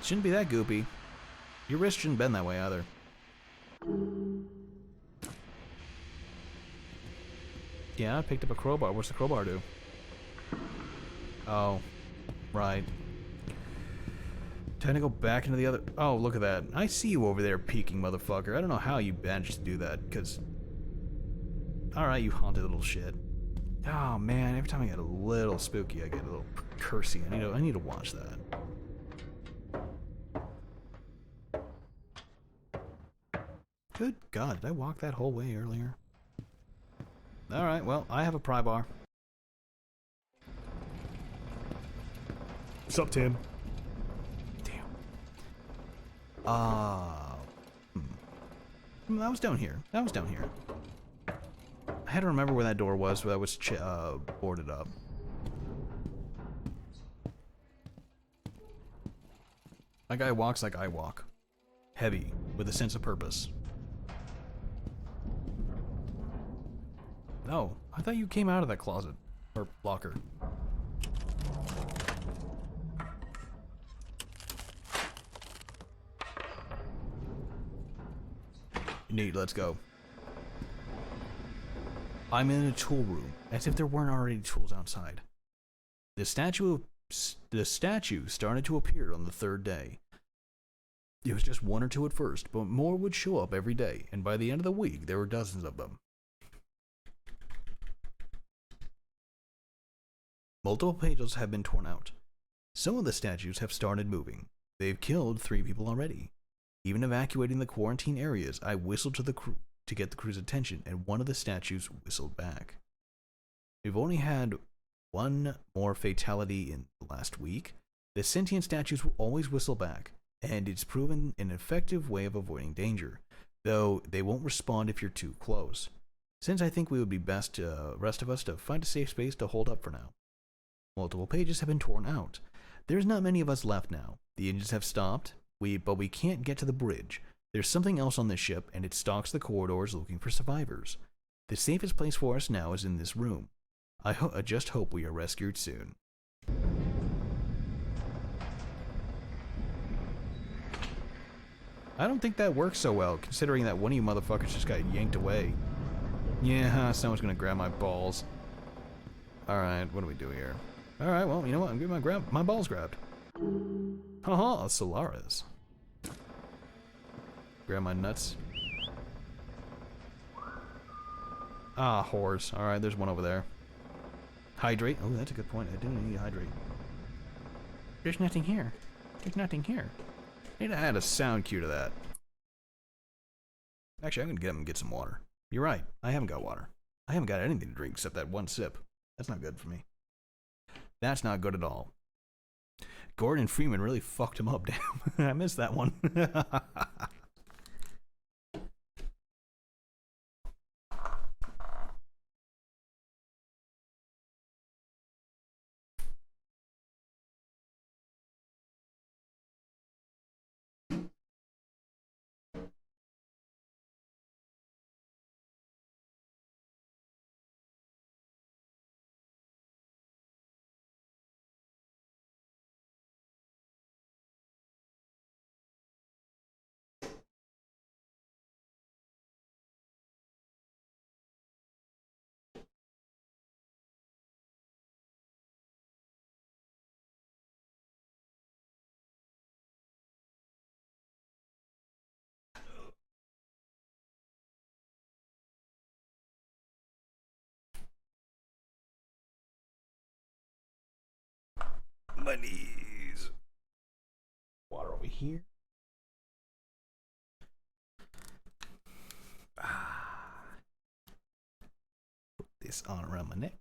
Shouldn't be that goopy. Your wrist shouldn't bend that way either. Yeah, I picked up a crowbar. What's the crowbar do? Oh, right. Time to go back into the other... Oh, look at that. I see you over there peeking, motherfucker. I don't know how you managed to do that, because... Alright, you haunted little shit. Oh, man. Every time I get a little spooky, I get a little cursey. I need to watch that. Good God, did I walk that whole way earlier? Alright, well, I have a pry bar. What's up, Tim? That was down here. That was down here. I had to remember where that door was, where that was boarded up. That guy walks like I walk. Heavy, with a sense of purpose. No, I thought you came out of that closet. Or locker. Neat, let's go. I'm in a tool room, as if there weren't already tools outside. The statue started to appear on the third day. It was just one or two at first, but more would show up every day, and by the end of the week, there were dozens of them. Multiple pages have been torn out. Some of the statues have started moving. They've killed 3 people already. Even evacuating the quarantine areas, I whistled to the crew to get the crew's attention, and one of the statues whistled back. We've only had one more fatality in the last week, the sentient statues will always whistle back, and it's proven an effective way of avoiding danger, though they won't respond if you're too close. Since I think we would be best, rest of us, to find a safe space to hold up for now. Multiple pages have been torn out. There's not many of us left now. The engines have stopped, but we can't get to the bridge. There's something else on this ship, and it stalks the corridors looking for survivors. The safest place for us now is in this room. I just hope we are rescued soon. I don't think that works so well, considering that one of you motherfuckers just got yanked away. Yeah, someone's gonna grab my balls. Alright, what do we do here? Alright, well, you know what? I'm getting my balls grabbed. Haha, Solaris. Grab my nuts. Ah, whores. Alright, there's one over there. Hydrate. Oh, that's a good point. I do need to hydrate. There's nothing here. There's nothing here. I need to add a sound cue to that. Actually, I'm gonna get him and get some water. You're right. I haven't got water. I haven't got anything to drink except that one sip. That's not good for me. That's not good at all. Gordon Freeman really fucked him up, damn. I missed that one. My knees. Water over here. Put this on around my neck.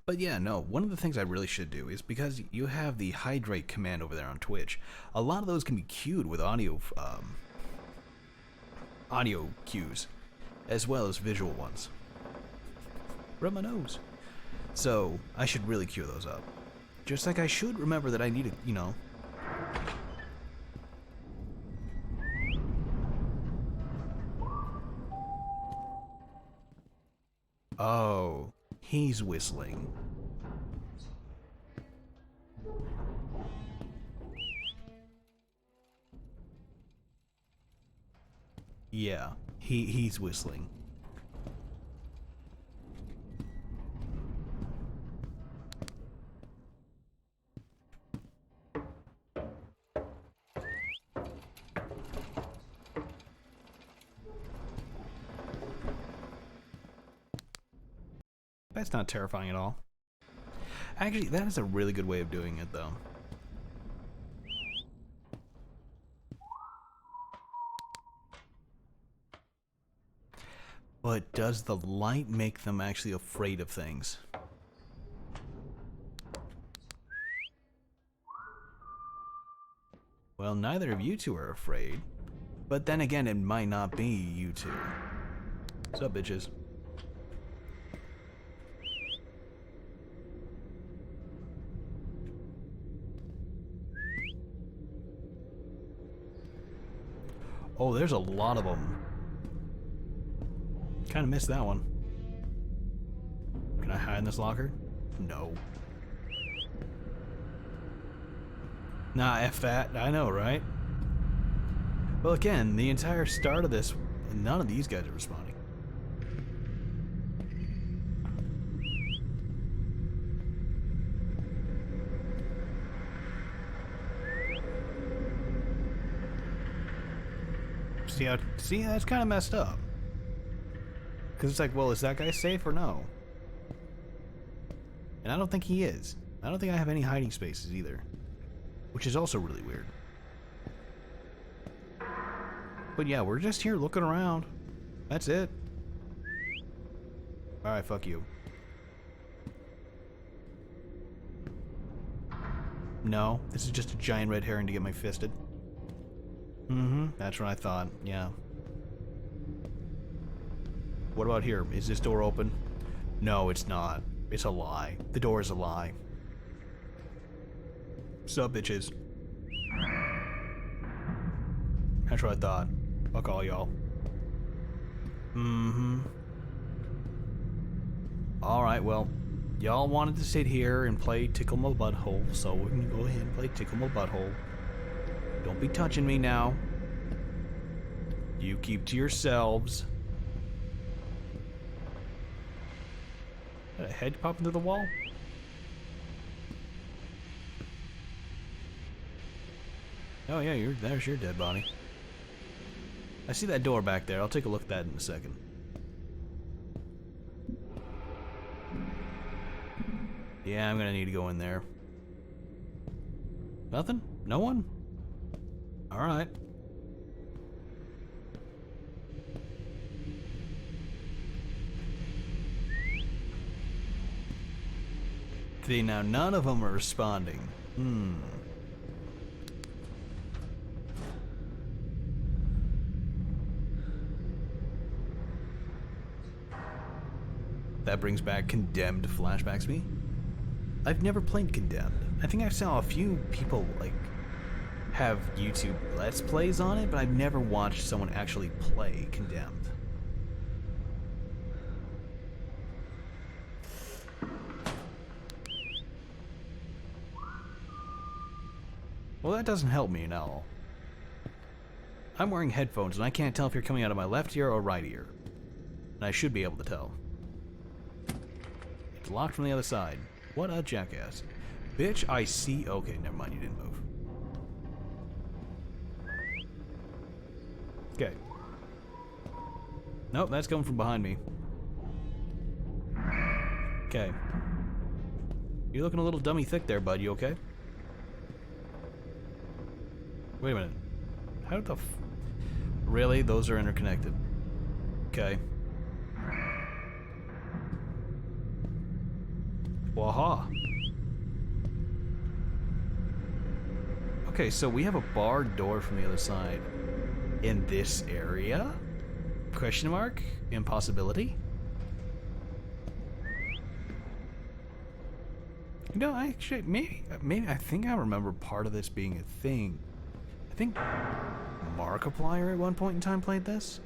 But yeah, no, one of the things I really should do is, because you have the hydrate command over there on Twitch, a lot of those can be cued with audio cues, as well as visual ones. Rub my nose. So, I should really cue those up. Just like I should remember that I need to, you know. Oh, he's whistling. Yeah, he's whistling. That's not terrifying at all. Actually, that is a really good way of doing it, though. But does the light make them actually afraid of things? Well, neither of you two are afraid. But then again, it might not be you two. What's up, bitches? Oh, there's a lot of them. Kind of missed that one. Can I hide in this locker? No. Nah, F that. I know, right? Well, again, the entire start of this, none of these guys are responding. See, that's kind of messed up. Because it's like, well, is that guy safe or no? And I don't think he is. I don't think I have any hiding spaces either. Which is also really weird. But yeah, we're just here looking around. That's it. Alright, fuck you. No, this is just a giant red herring to get me fisted. Mm-hmm, that's what I thought, yeah. What about here? Is this door open? No, it's not. It's a lie. The door is a lie. Sup, bitches? That's what I thought. Fuck all y'all. Mm-hmm. Alright, well, y'all wanted to sit here and play Tickle My Butthole, so we're gonna go ahead and play Tickle My Butthole. Don't be touching me now. You keep to yourselves. Did a head pop into the wall? Oh yeah, there's your dead body. I see that door back there. I'll take a look at that in a second. Yeah, I'm gonna need to go in there. Nothing? No one? Alright. See, now none of them are responding. That brings back Condemned flashbacks to me. I've never played Condemned. I think I saw a few people, like, have YouTube Let's Plays on it, but I've never watched someone actually play Condemned. Well, that doesn't help me at all. I'm wearing headphones, and I can't tell if you're coming out of my left ear or right ear. And I should be able to tell. It's locked from the other side. What a jackass. Bitch, I see... Okay, never mind, you didn't move. Okay. Nope, that's coming from behind me. Okay. You're looking a little dummy thick there, bud. You okay? Wait a minute. How the f... Really? Those are interconnected. Okay. Waha. Okay, so we have a barred door from the other side. In this area? Question mark? Impossibility? You know, actually, maybe I think I remember part of this being a thing. I think Markiplier at one point in time played this.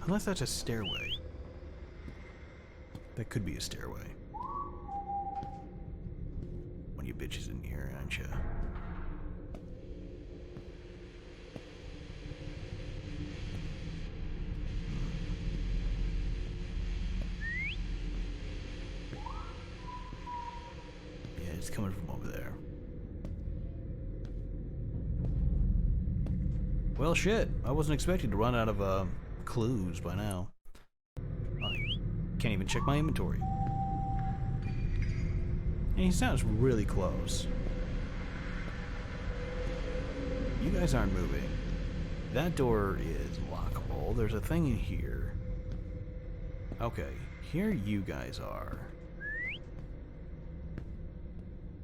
Unless that's a stairway. That could be a stairway. One of you bitches in here, aren't you? Yeah, it's coming from over there. Well, shit. I wasn't expecting to run out of clues by now. Can't even check my inventory. And he sounds really close. You guys aren't moving. That door is lockable. There's a thing in here. Okay, here you guys are.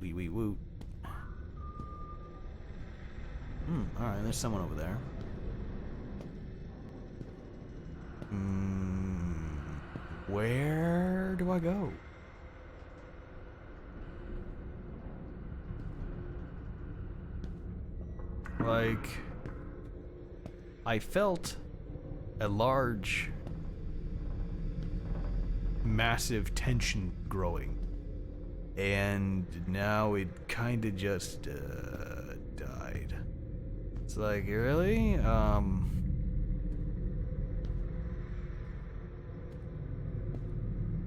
Wee wee woot. Alright, there's someone over there. Where do I go? Like, I felt a large, massive tension growing, and now it kind of just died. It's like, really?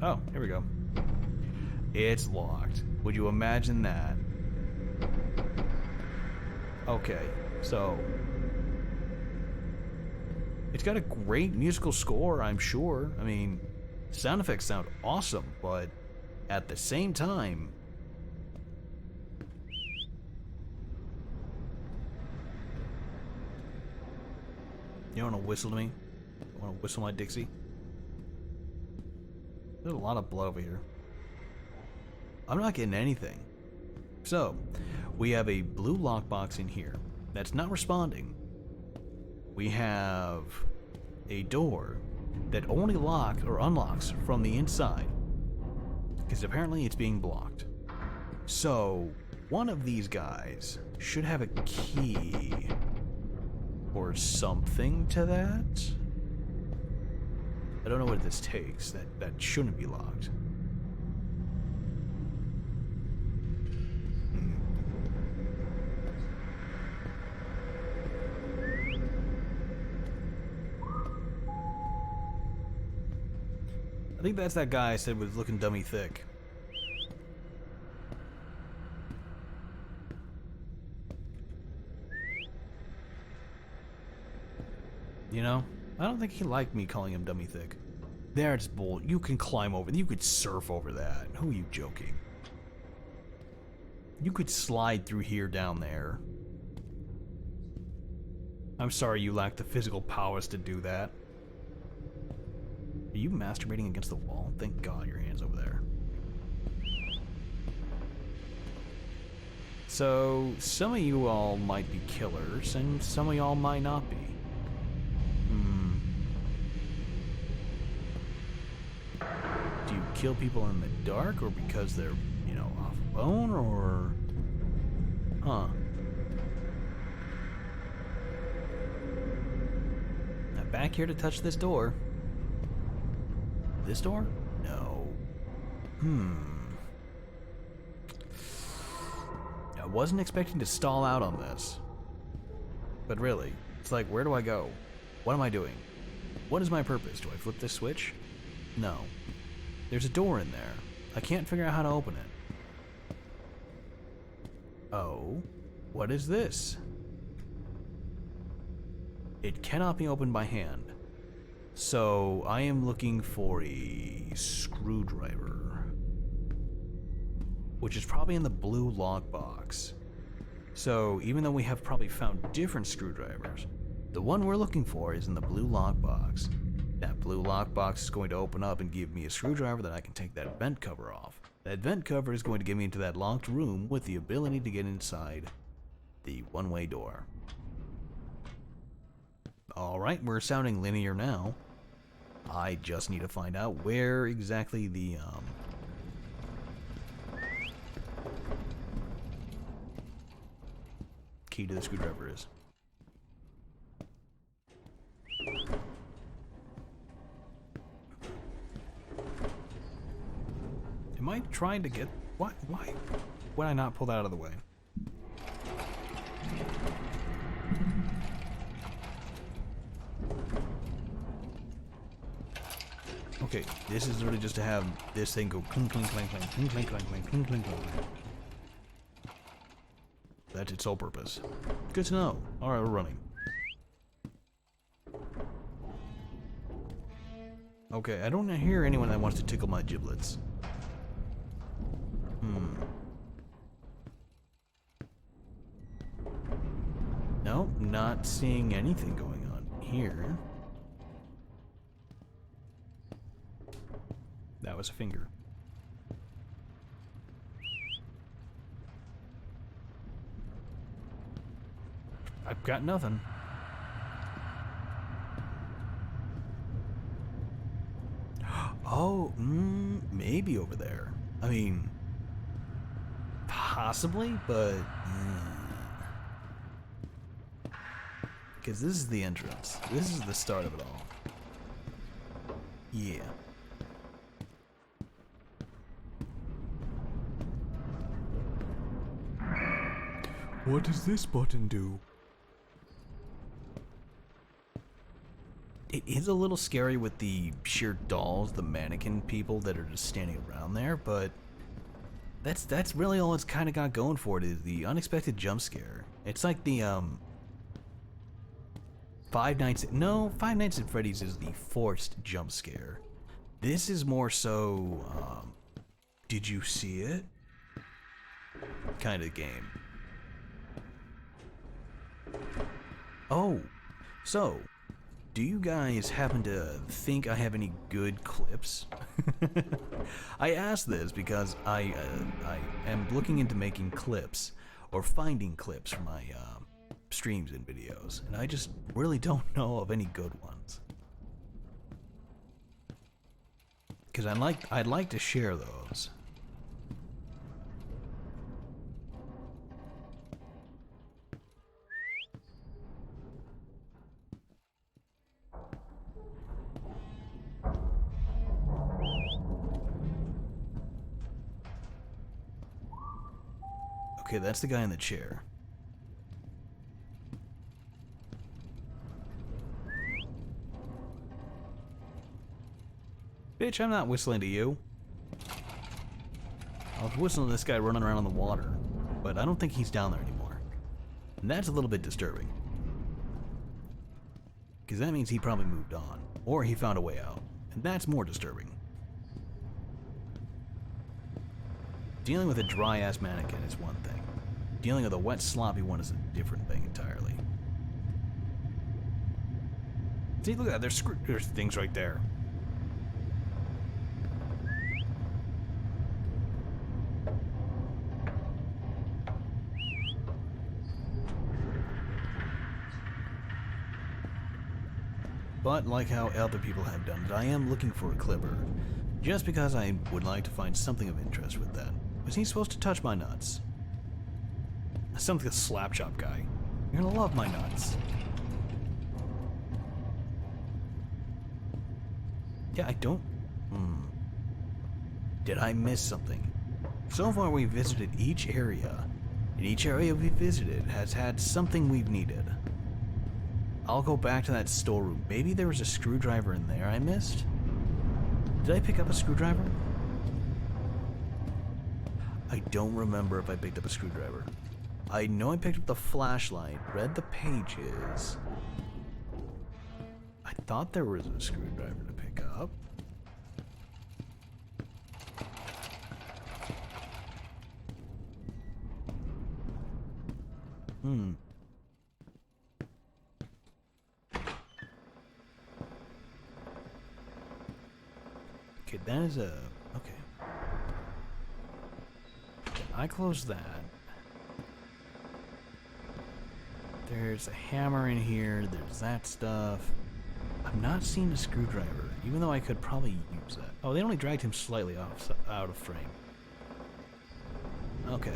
Oh, here we go. It's locked. Would you imagine that? Okay, so... It's got a great musical score, I'm sure. I mean, sound effects sound awesome, but at the same time... You want to whistle to me? You want to whistle my Dixie? There's a lot of blood over here. I'm not getting anything. So, we have a blue lockbox in here that's not responding. We have a door that only locks or unlocks from the inside, because apparently it's being blocked. So, one of these guys should have a key or something to that. I don't know what this takes. That shouldn't be locked. I think that's that guy I said was looking dummy thick. You know, I don't think he liked me calling him dummy thick. There's bull. You can climb over. You could surf over that. Who are you joking? You could slide through here down there. I'm sorry you lack the physical powers to do that. Are you masturbating against the wall? Thank God your hand's over there. So, some of you all might be killers, and some of y'all might not be. Do you kill people in the dark, or because they're, you know, off alone, or... Huh. Now back here to touch this door. This door? No. I wasn't expecting to stall out on this. But really, it's like, where do I go? What am I doing? What is my purpose? Do I flip this switch? No. There's a door in there. I can't figure out how to open it. Oh, what is this? It cannot be opened by hand. So, I am looking for a screwdriver, which is probably in the blue lockbox. So, even though we have probably found different screwdrivers, the one we're looking for is in the blue lockbox. That blue lockbox is going to open up and give me a screwdriver that I can take that vent cover off. That vent cover is going to get me into that locked room with the ability to get inside the one-way door. Alright, we're sounding linear now. I just need to find out where exactly the, key to the screwdriver is. Am I trying to get... Why would I not pull that out of the way? Okay, this is literally just to have this thing go clink, clink, clink, clink, clink, clink, clink, clink, clink, clink, clink. That's its sole purpose. Good to know. Alright, we're running. Okay, I don't hear anyone that wants to tickle my giblets. Nope, not seeing anything going on here. That was a finger. I've got nothing. Oh, maybe over there. I mean, possibly, but... Because this is the entrance. This is the start of it all. Yeah. What does this button do? It is a little scary with the sheer dolls, the mannequin people that are just standing around there, but that's really all it's kind of got going for it, is the unexpected jump scare. It's like the Five Nights at Freddy's is the forced jump scare. This is more so did you see it kind of game. Oh, so do you guys happen to think I have any good clips? I ask this because I am looking into making clips or finding clips for my streams and videos, and I just really don't know of any good ones. Because I'd like to share those. Okay, that's the guy in the chair. Bitch, I'm not whistling to you. I was whistling to this guy running around on the water, but I don't think he's down there anymore. And that's a little bit disturbing. Because that means he probably moved on, or he found a way out. And that's more disturbing. Dealing with a dry-ass mannequin is one thing. Dealing with a wet, sloppy one is a different thing entirely. See, look at that, there's things right there. But like how other people have done it, I am looking for a clipper. Just because I would like to find something of interest with that. Was he supposed to touch my nuts? Sounds like a slap chop guy. You're gonna love my nuts. Yeah, I don't... Did I miss something? So far we visited each area, and each area we visited has had something we've needed. I'll go back to that storeroom. Maybe there was a screwdriver in there I missed? Did I pick up a screwdriver? I don't remember if I picked up a screwdriver. I know I picked up the flashlight, read the pages. I thought there was a screwdriver to pick up. Okay, that is a... okay. I closed that. There's a hammer in here, there's that stuff. I'm not seeing a screwdriver, even though I could probably use that. Oh, they only dragged him slightly out of frame. Okay.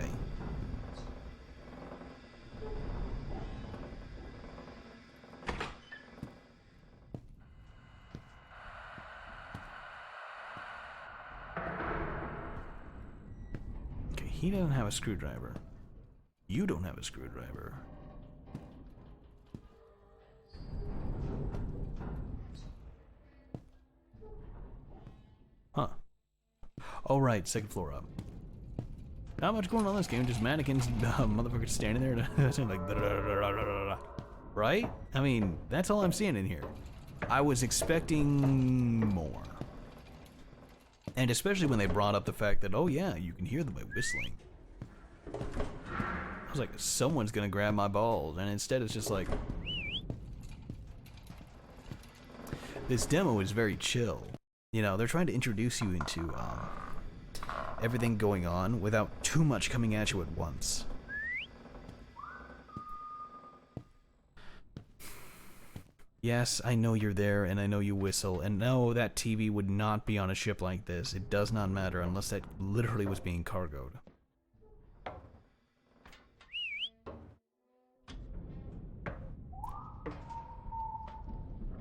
Okay, he doesn't have a screwdriver. You don't have a screwdriver. Huh. Oh, right, second floor up. Not much going on in this game, just mannequins, motherfuckers standing there like, right? I mean, that's all I'm seeing in here. I was expecting more. And especially when they brought up the fact that, oh yeah, you can hear them by whistling. I was like, someone's gonna grab my balls, and instead it's just like... This demo is very chill. You know, they're trying to introduce you into everything going on without too much coming at you at once. Yes, I know you're there, and I know you whistle, and no, that TV would not be on a ship like this. It does not matter unless that literally was being cargoed.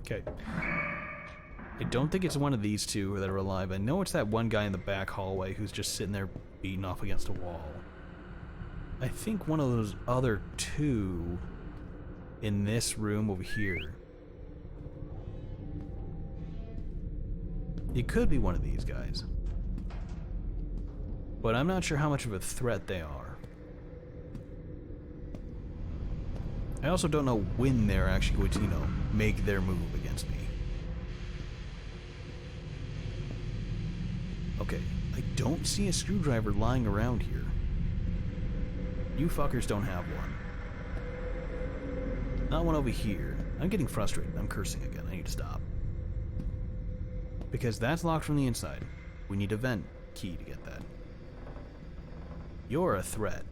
Okay. I don't think it's one of these two that are alive. I know it's that one guy in the back hallway who's just sitting there beating off against a wall. I think one of those other two in this room over here. It could be one of these guys. But I'm not sure how much of a threat they are. I also don't know when they're actually going to, you know, make their move against me. Okay, I don't see a screwdriver lying around here. You fuckers don't have one. Not one over here. I'm getting frustrated. I'm cursing again. I need to stop. Because that's locked from the inside. We need a vent key to get that. You're a threat.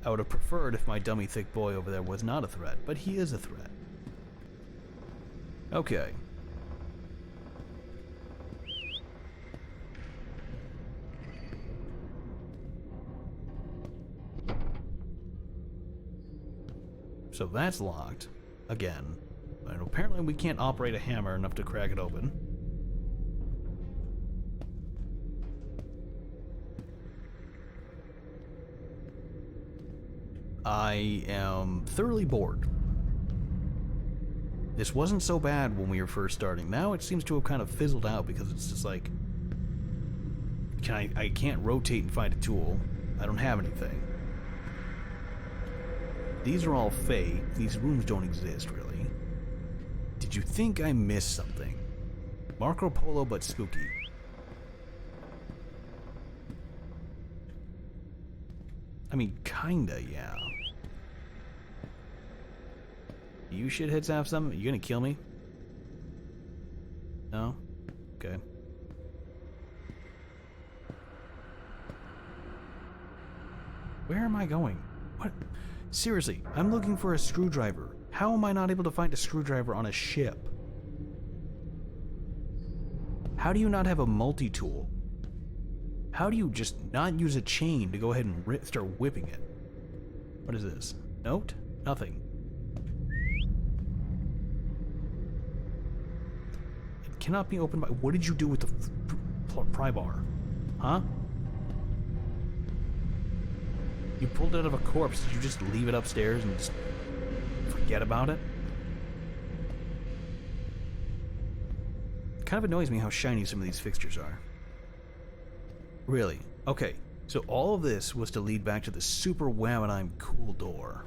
I would have preferred if my dummy thick boy over there was not a threat, but he is a threat. Okay. So that's locked. Again. And apparently we can't operate a hammer enough to crack it open. I am thoroughly bored. This wasn't so bad when we were first starting. Now it seems to have kind of fizzled out because it's just like... I can't rotate and find a tool. I don't have anything. These are all fake. These rooms don't exist, really. Did you think I missed something? Marco Polo, but spooky. I mean, kinda, yeah. You shitheads have something? You gonna kill me? No? Okay. Where am I going? What? Seriously, I'm looking for a screwdriver. How am I not able to find a screwdriver on a ship? How do you not have a multi-tool? How do you just not use a chain to go ahead and start whipping it? What is this? Note? Nothing. It cannot be opened by... What did you do with the pry bar? Huh? You pulled it out of a corpse. Did you just leave it upstairs and just forget about it? It kind of annoys me how shiny some of these fixtures are. Really? Okay, so all of this was to lead back to the super wow and I'm cool door.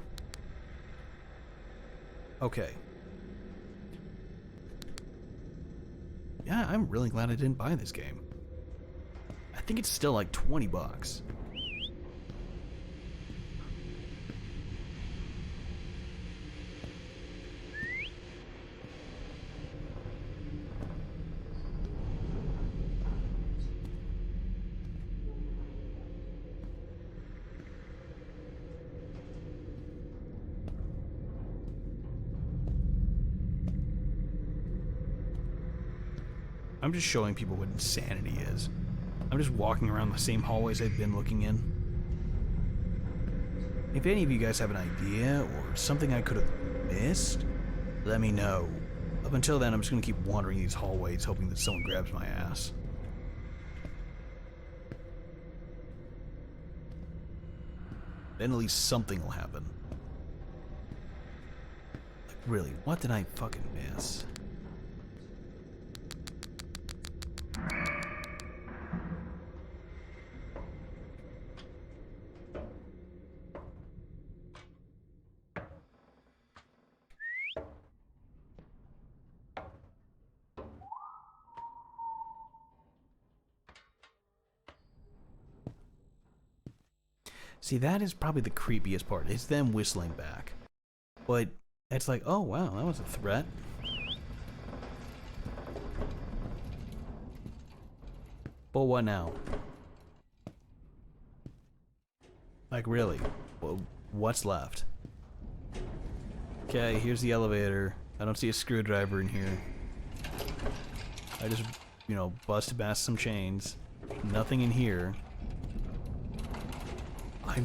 Okay. Yeah, I'm really glad I didn't buy this game. I think it's still like 20 bucks. I'm just showing people what insanity is. I'm just walking around the same hallways I've been looking in. If any of you guys have an idea or something I could have missed, let me know. Up until then, I'm just going to keep wandering these hallways hoping that someone grabs my ass. Then at least something will happen. Like, really, what did I fucking miss? See, that is probably the creepiest part. It's them whistling back. But it's like, oh wow, that was a threat. But what now? Like, really? Well, what's left? Okay, here's the elevator. I don't see a screwdriver in here. I just, you know, busted past some chains. Nothing in here.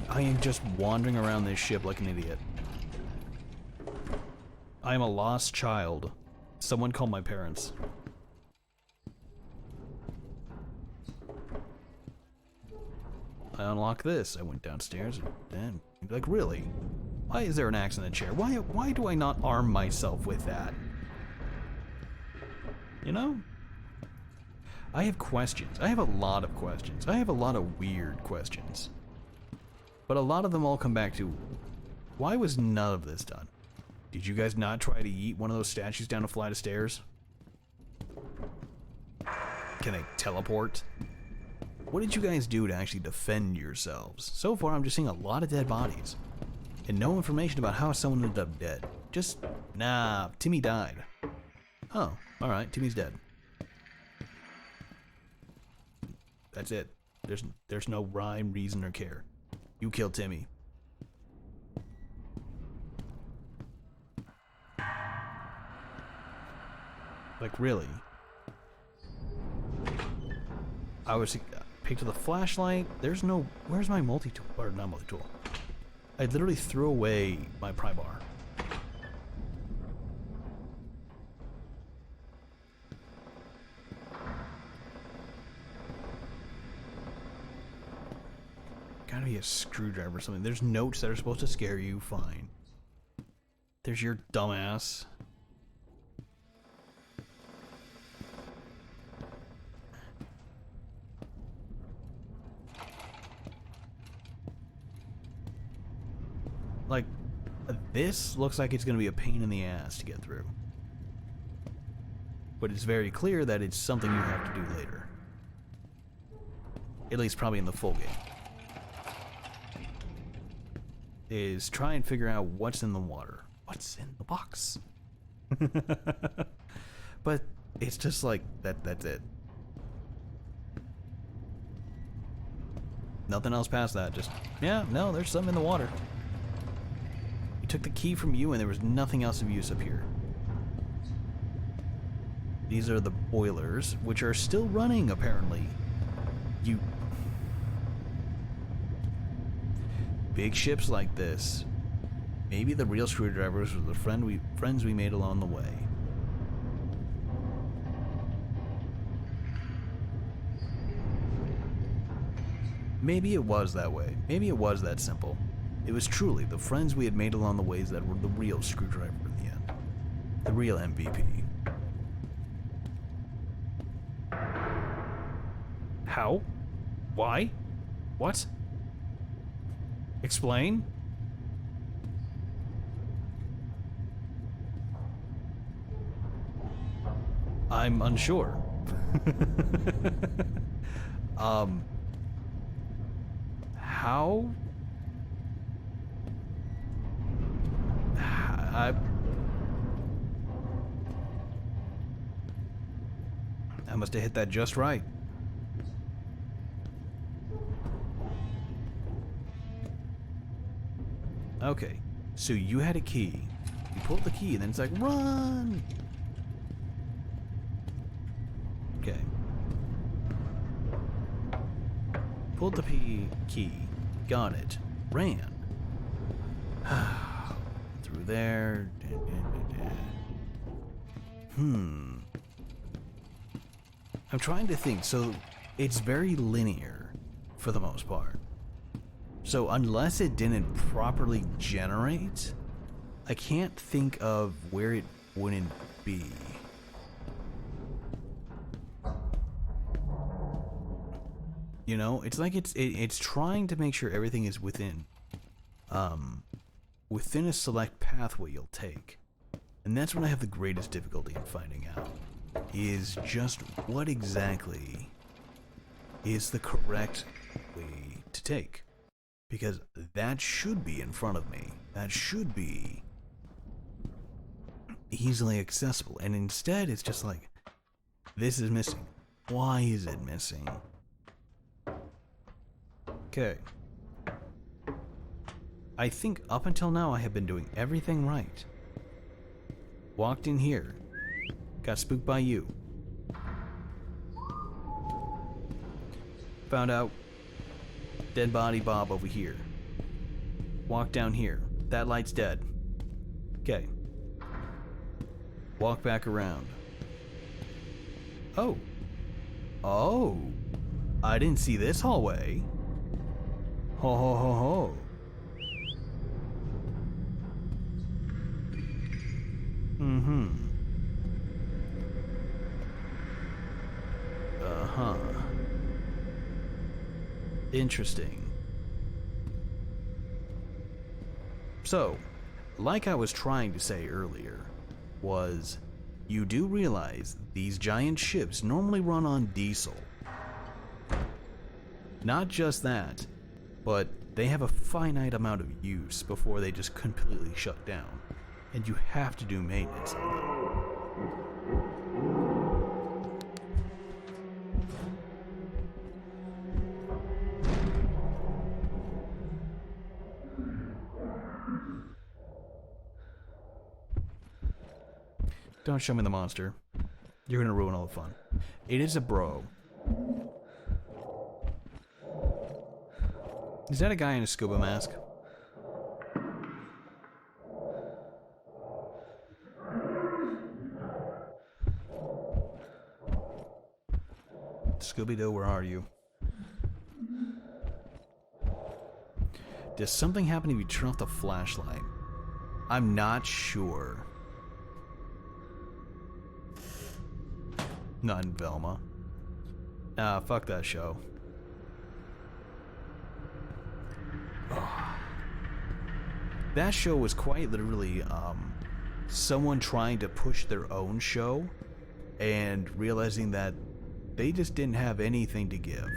I am just wandering around this ship like an idiot. I am a lost child. Someone call my parents. I unlocked this. I went downstairs and like, really? Why is there an axe in the chair? Why do I not arm myself with that? You know? I have questions. I have a lot of questions. I have a lot of weird questions. But a lot of them all come back to, why was none of this done? Did you guys not try to yeet one of those statues down a flight of stairs? Can they teleport? What did you guys do to actually defend yourselves? So far, I'm just seeing a lot of dead bodies. and no information about how someone ended up dead. Just, nah, Timmy died. Oh, alright, Timmy's dead. That's it. There's no rhyme, reason, or care. You killed Timmy. Like, really? I was picked the flashlight. There's no... Where's my multi-tool? Or not multi-tool. I literally threw away my pry bar. Gotta be a screwdriver or something. There's notes that are supposed to scare you. Fine. There's your dumbass. Like, this looks like it's going to be a pain in the ass to get through. But it's very clear that it's something you have to do later. At least probably in the full game. Is try and figure out what's in the water. What's in the box? But it's just like, that's it. Nothing else past that. Just, yeah, no, there's something in the water. Took the key from you and there was nothing else of use up here. These are the boilers, which are still running apparently. You... Big ships like this. Maybe the real screwdrivers were the friends we made along the way. Maybe it was that way. Maybe it was that simple. It was truly the friends we had made along the ways that were the real screwdriver in the end. The real MVP. How? Why? What? Explain? I'm unsure. How? I must have hit that just right. Okay, so you had a key. You pulled the key, and then it's like, run! Okay. Pulled the key. Got it. Ran. Through there. I'm trying to think. So it's very linear for the most part. So unless it didn't properly generate, I can't think of where it wouldn't be. You know, it's like it's trying to make sure everything is within within a select pathway you'll take. And that's what I have the greatest difficulty in finding out, is just what exactly is the correct way to take. Because that should be in front of me. That should be easily accessible. And instead, it's just like, this is missing. Why is it missing? Okay. I think up until now I have been doing everything right. Walked in here. Got spooked by you. Found out dead body Bob over here. Walk down here. That light's dead. Okay. Walk back around. Oh. Oh. I didn't see this hallway. Ho ho ho ho. Mm-hmm. Uh-huh. Interesting. So, like I was trying to say earlier, was you do realize these giant ships normally run on diesel. Not just that, but they have a finite amount of use before they just completely shut down, and you have to do maintenance on them. Don't show me the monster. You're gonna ruin all the fun. It is a bro. Is that a guy in a scuba mask? Scooby-Doo, where are you? Does something happen if you turn off the flashlight? I'm not sure. Not in Velma. Ah, fuck that show. That show was quite literally someone trying to push their own show and realizing that they just didn't have anything to give.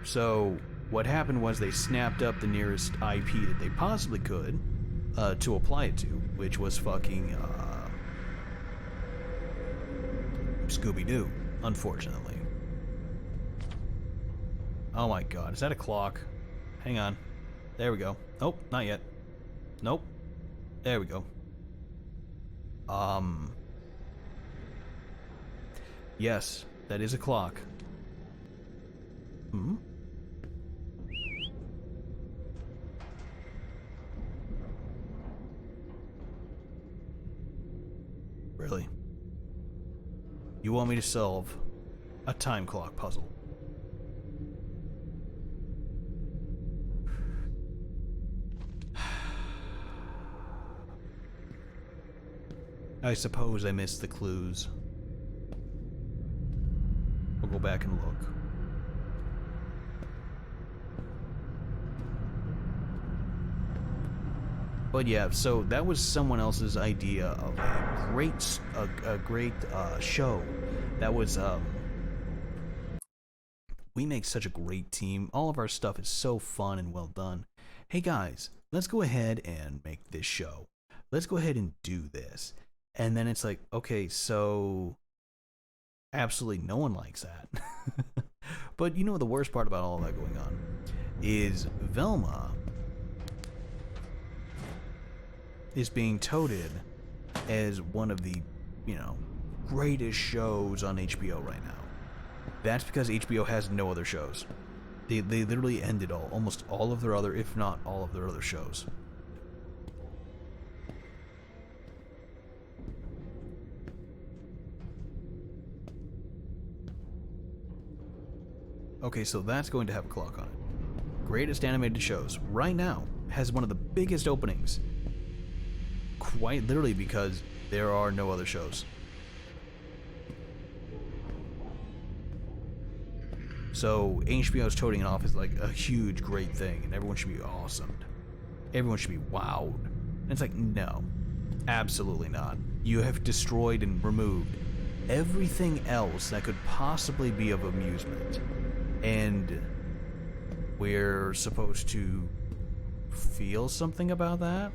So what happened was they snapped up the nearest IP that they possibly could to apply it to, which was fucking Scooby-Doo, unfortunately. Oh my god, is that a clock? Hang on. There we go. Nope, not yet. Nope. There we go. Yes, that is a clock. Hmm? Really? You want me to solve a time clock puzzle? I suppose I missed the clues. We'll go back and look. But yeah, so that was someone else's idea of a great show. That was we make such a great team. All of our stuff is so fun and well done. Hey guys, let's go ahead and make this show. Let's go ahead and do this. And then it's like, okay, so absolutely no one likes that. But you know the worst part about all that going on is Velma is being touted as one of the, you know, greatest shows on HBO right now. That's because HBO has no other shows. They literally ended almost all of their other, if not all of their other shows. Okay, so that's going to have a clock on it. Greatest animated shows right now has one of the biggest openings. Quite literally because there are no other shows. So HBO's toting it off is like a huge, great thing, and everyone should be awesome. Everyone should be wowed. And it's like, no, absolutely not. You have destroyed and removed everything else that could possibly be of amusement. And we're supposed to feel something about that?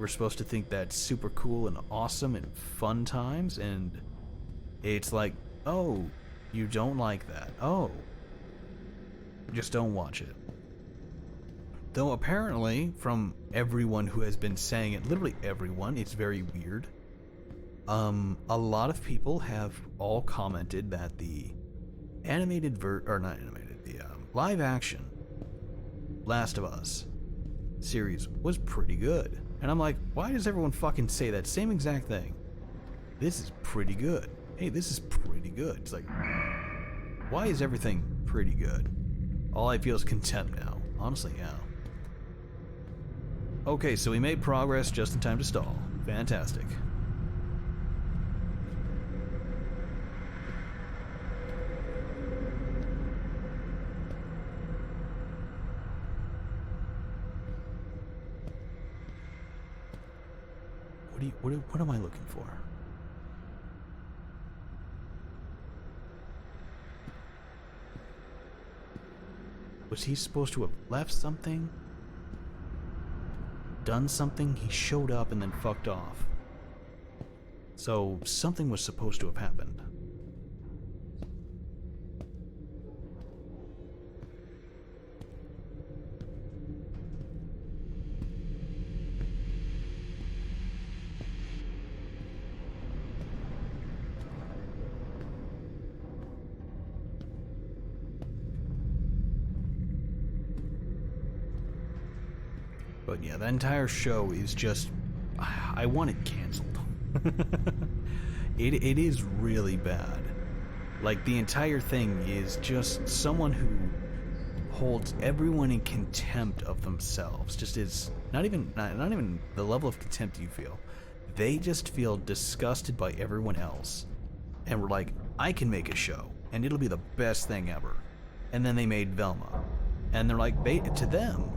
We're supposed to think that's super cool and awesome and fun times, and it's like, oh, you don't like that. Oh. Just don't watch it. Though apparently, from everyone who has been saying it, literally everyone, it's very weird. A lot of people have all commented that the live action Last of Us series was pretty good. And I'm like, why does everyone fucking say that same exact thing? This is pretty good. Hey, this is pretty good. It's like, why is everything pretty good? All I feel is contempt now. Honestly, yeah. Okay, so we made progress just in time to stall. Fantastic. What am I looking for? Was he supposed to have left something? Done something? He showed up and then fucked off. So something was supposed to have happened. But yeah, the entire show is just... I want it canceled. It is really bad. Like, the entire thing is just someone who holds everyone in contempt of themselves. Just is not even the level of contempt you feel. They just feel disgusted by everyone else. And we're like, I can make a show, and it'll be the best thing ever. And then they made Velma. And they're like, to them,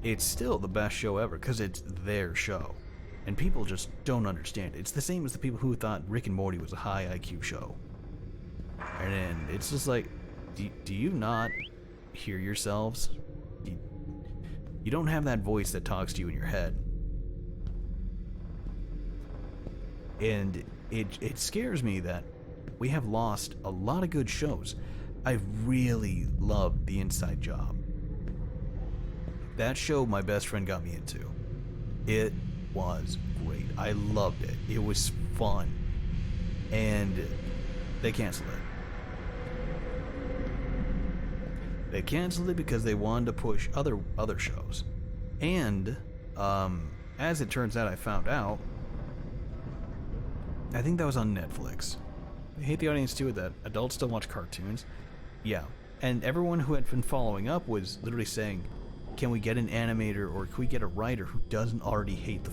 it's still the best show ever, because it's their show. And people just don't understand it. It's the same as the people who thought Rick and Morty was a high IQ show. And then it's just like, do you not hear yourselves? You don't have that voice that talks to you in your head. And it scares me that we have lost a lot of good shows. I really loved The Inside Job. That show my best friend got me into. It was great. I loved it. It was fun. And they canceled it. They canceled it because they wanted to push other shows. And as it turns out, I found out, I think that was on Netflix. I hate the audience too that adults still watch cartoons. Yeah. And everyone who had been following up was literally saying, can we get an animator or can we get a writer who doesn't already hate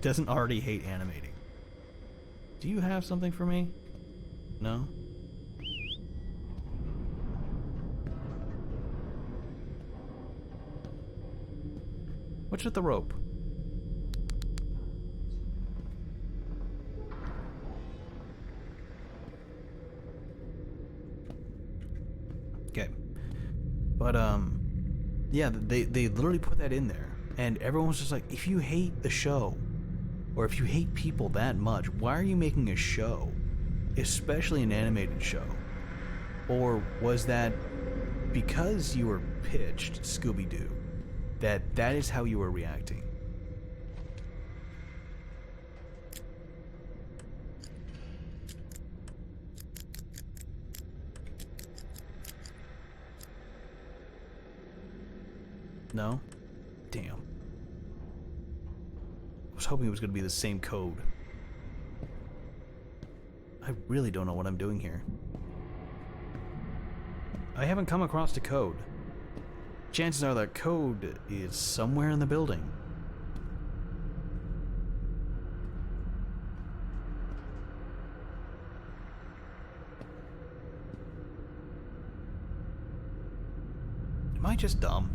doesn't already hate animating? Do you have something for me? No? What's with the rope? Okay. But yeah, they literally put that in there, and everyone was just like, if you hate the show, or if you hate people that much, why are you making a show, especially an animated show? Or was that because you were pitched Scooby-Doo, that is how you were reacting? No? Damn. I was hoping it was going to be the same code. I really don't know what I'm doing here. I haven't come across the code. Chances are that code is somewhere in the building. Am I just dumb?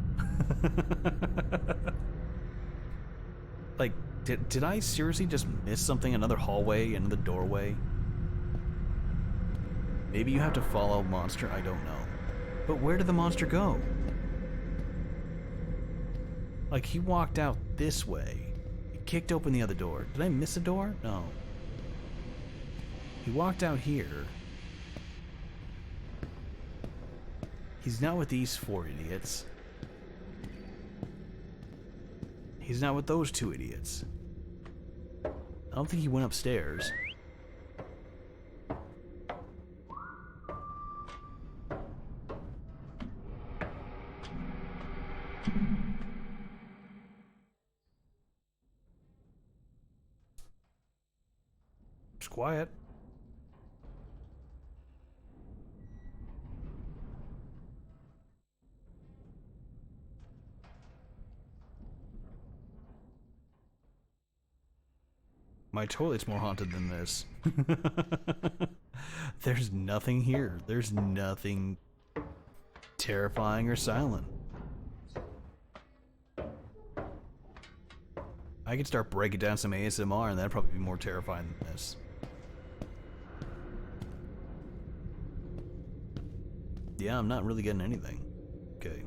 Like, did I seriously just miss something? Another hallway, another doorway? Maybe you have to follow monster, I don't know. But where did the monster go? Like, he walked out this way. He kicked open the other door. Did I miss a door? No. He walked out here. He's not with these four idiots. He's not with those two idiots. I don't think he went upstairs. It's quiet. My toilet's more haunted than this. There's nothing here. There's nothing terrifying or silent. I could start breaking down some ASMR and that'd probably be more terrifying than this. Yeah, I'm not really getting anything. Okay.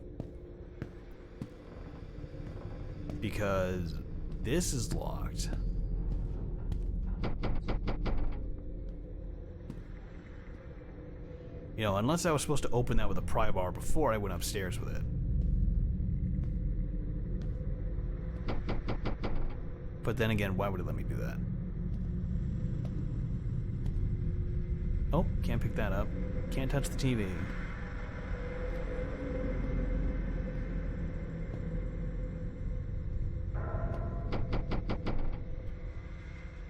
Because this is locked. You know, unless I was supposed to open that with a pry bar before I went upstairs with it. But then again, why would it let me do that? Oh, can't pick that up. Can't touch the TV.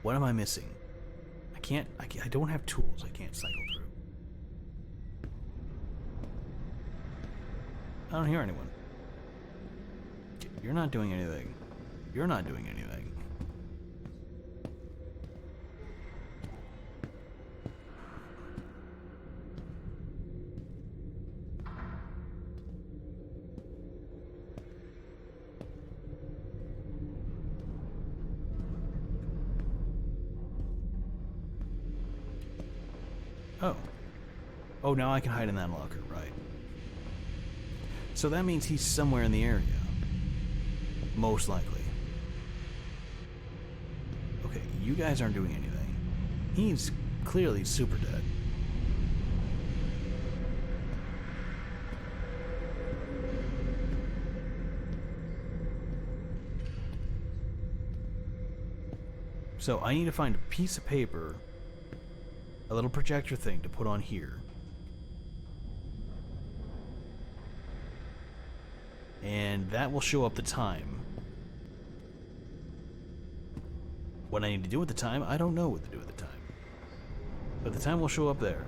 What am I missing? I don't have tools I can't cycle through. I don't hear anyone. You're not doing anything. You're not doing anything. Oh. Oh, now I can hide in that locker, right. So that means he's somewhere in the area. Most likely. Okay, you guys aren't doing anything. He's clearly super dead. So I need to find a piece of paper, a little projector thing to put on here. And that will show up the time. What I need to do with the time, I don't know what to do with the time. But the time will show up there.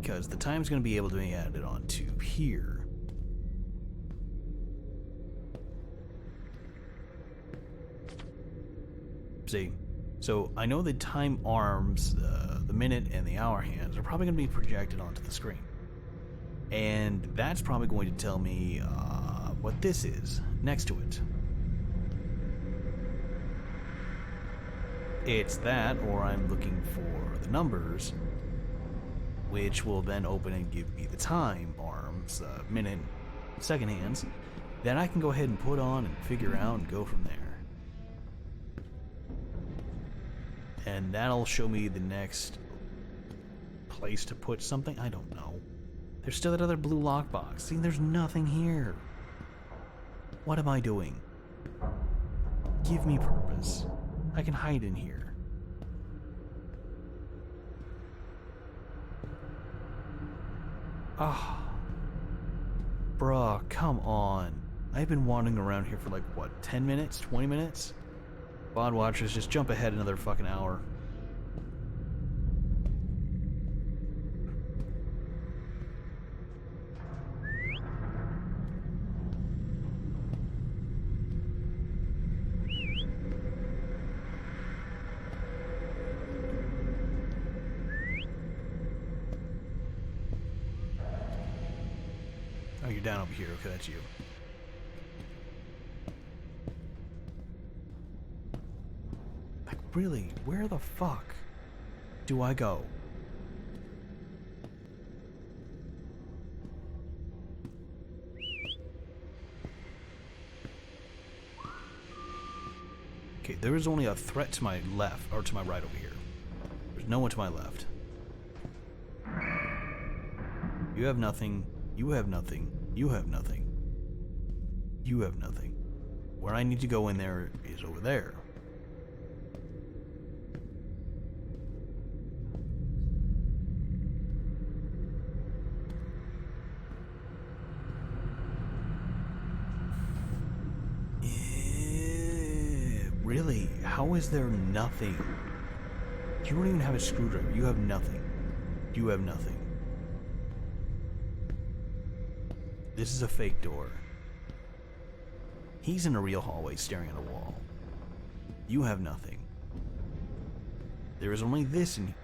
Because the time's going to be able to be added onto here. See? So I know the time arms, the minute and the hour hands are probably going to be projected onto the screen. And that's probably going to tell me what this is next to it. It's that, or I'm looking for the numbers, which will then open and give me the time arms, minute, second hands, that I can go ahead and put on and figure out and go from there. And that'll show me the next place to put something. I don't know. There's still that other blue lockbox. See, there's nothing here. What am I doing? Give me purpose. I can hide in here. Ah. Bruh, come on. I've been wandering around here for like, what, 10 minutes? 20 minutes? VOD watchers, just jump ahead another fucking hour. Oh, you're down over here. Okay, that's you. Really, where the fuck do I go? Okay, there is only a threat to my left, or to my right over here. There's no one to my left. You have nothing. You have nothing. You have nothing. You have nothing. Where I need to go in there is over there. Really? How is there nothing? You don't even have a screwdriver. You have nothing. You have nothing. This is a fake door. He's in a real hallway staring at a wall. You have nothing. There is only this in here.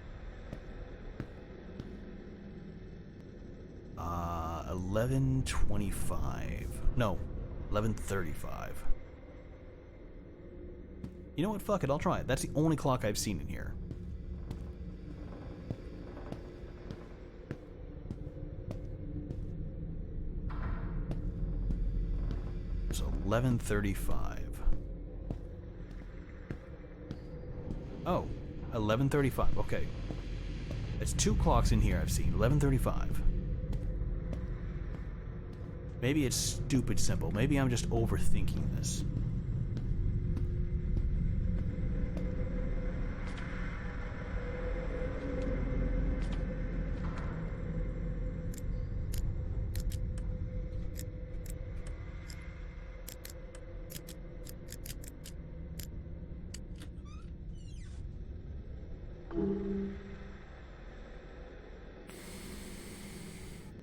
11:25. No, 11:35. You know what? Fuck it, I'll try it. That's the only clock I've seen in here. So 11:35. Oh, 11:35. Okay. It's 2 clocks in here I've seen. 11:35. Maybe it's stupid simple. Maybe I'm just overthinking this.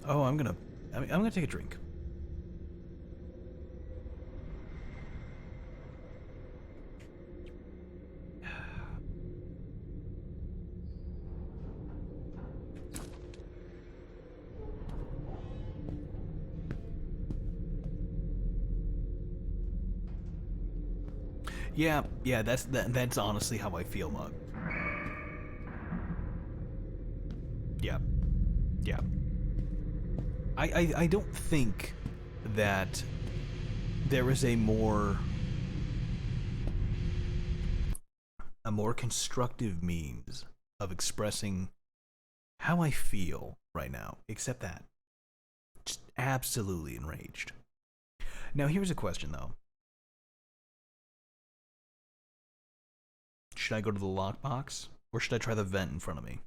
Oh, I'm gonna take a drink. Yeah, that's honestly how I feel, Mug. Yeah. Yeah. I don't think that there is a more constructive means of expressing how I feel right now, except that. Just absolutely enraged. Now here's a question though. Should I go to the lockbox, or should I try the vent in front of me?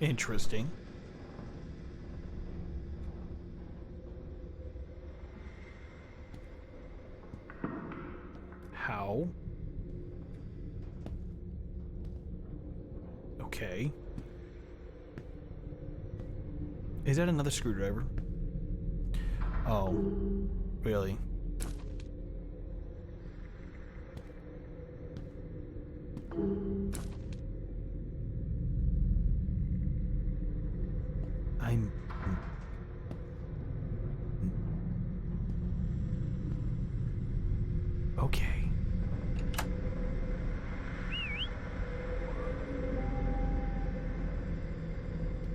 Interesting. How? Okay. Is that another screwdriver? Oh, really? I'm... Okay.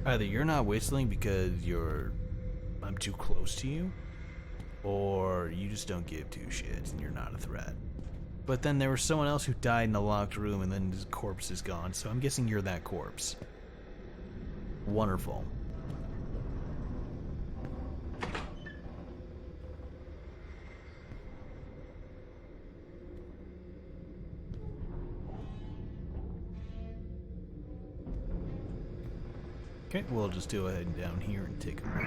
Either you're not whistling because I'm too close to you, or you just don't give two shits and you're not a threat. But then there was someone else who died in a locked room and then his corpse is gone, so I'm guessing you're that corpse. Wonderful. Okay, we'll just go ahead down here and take a look.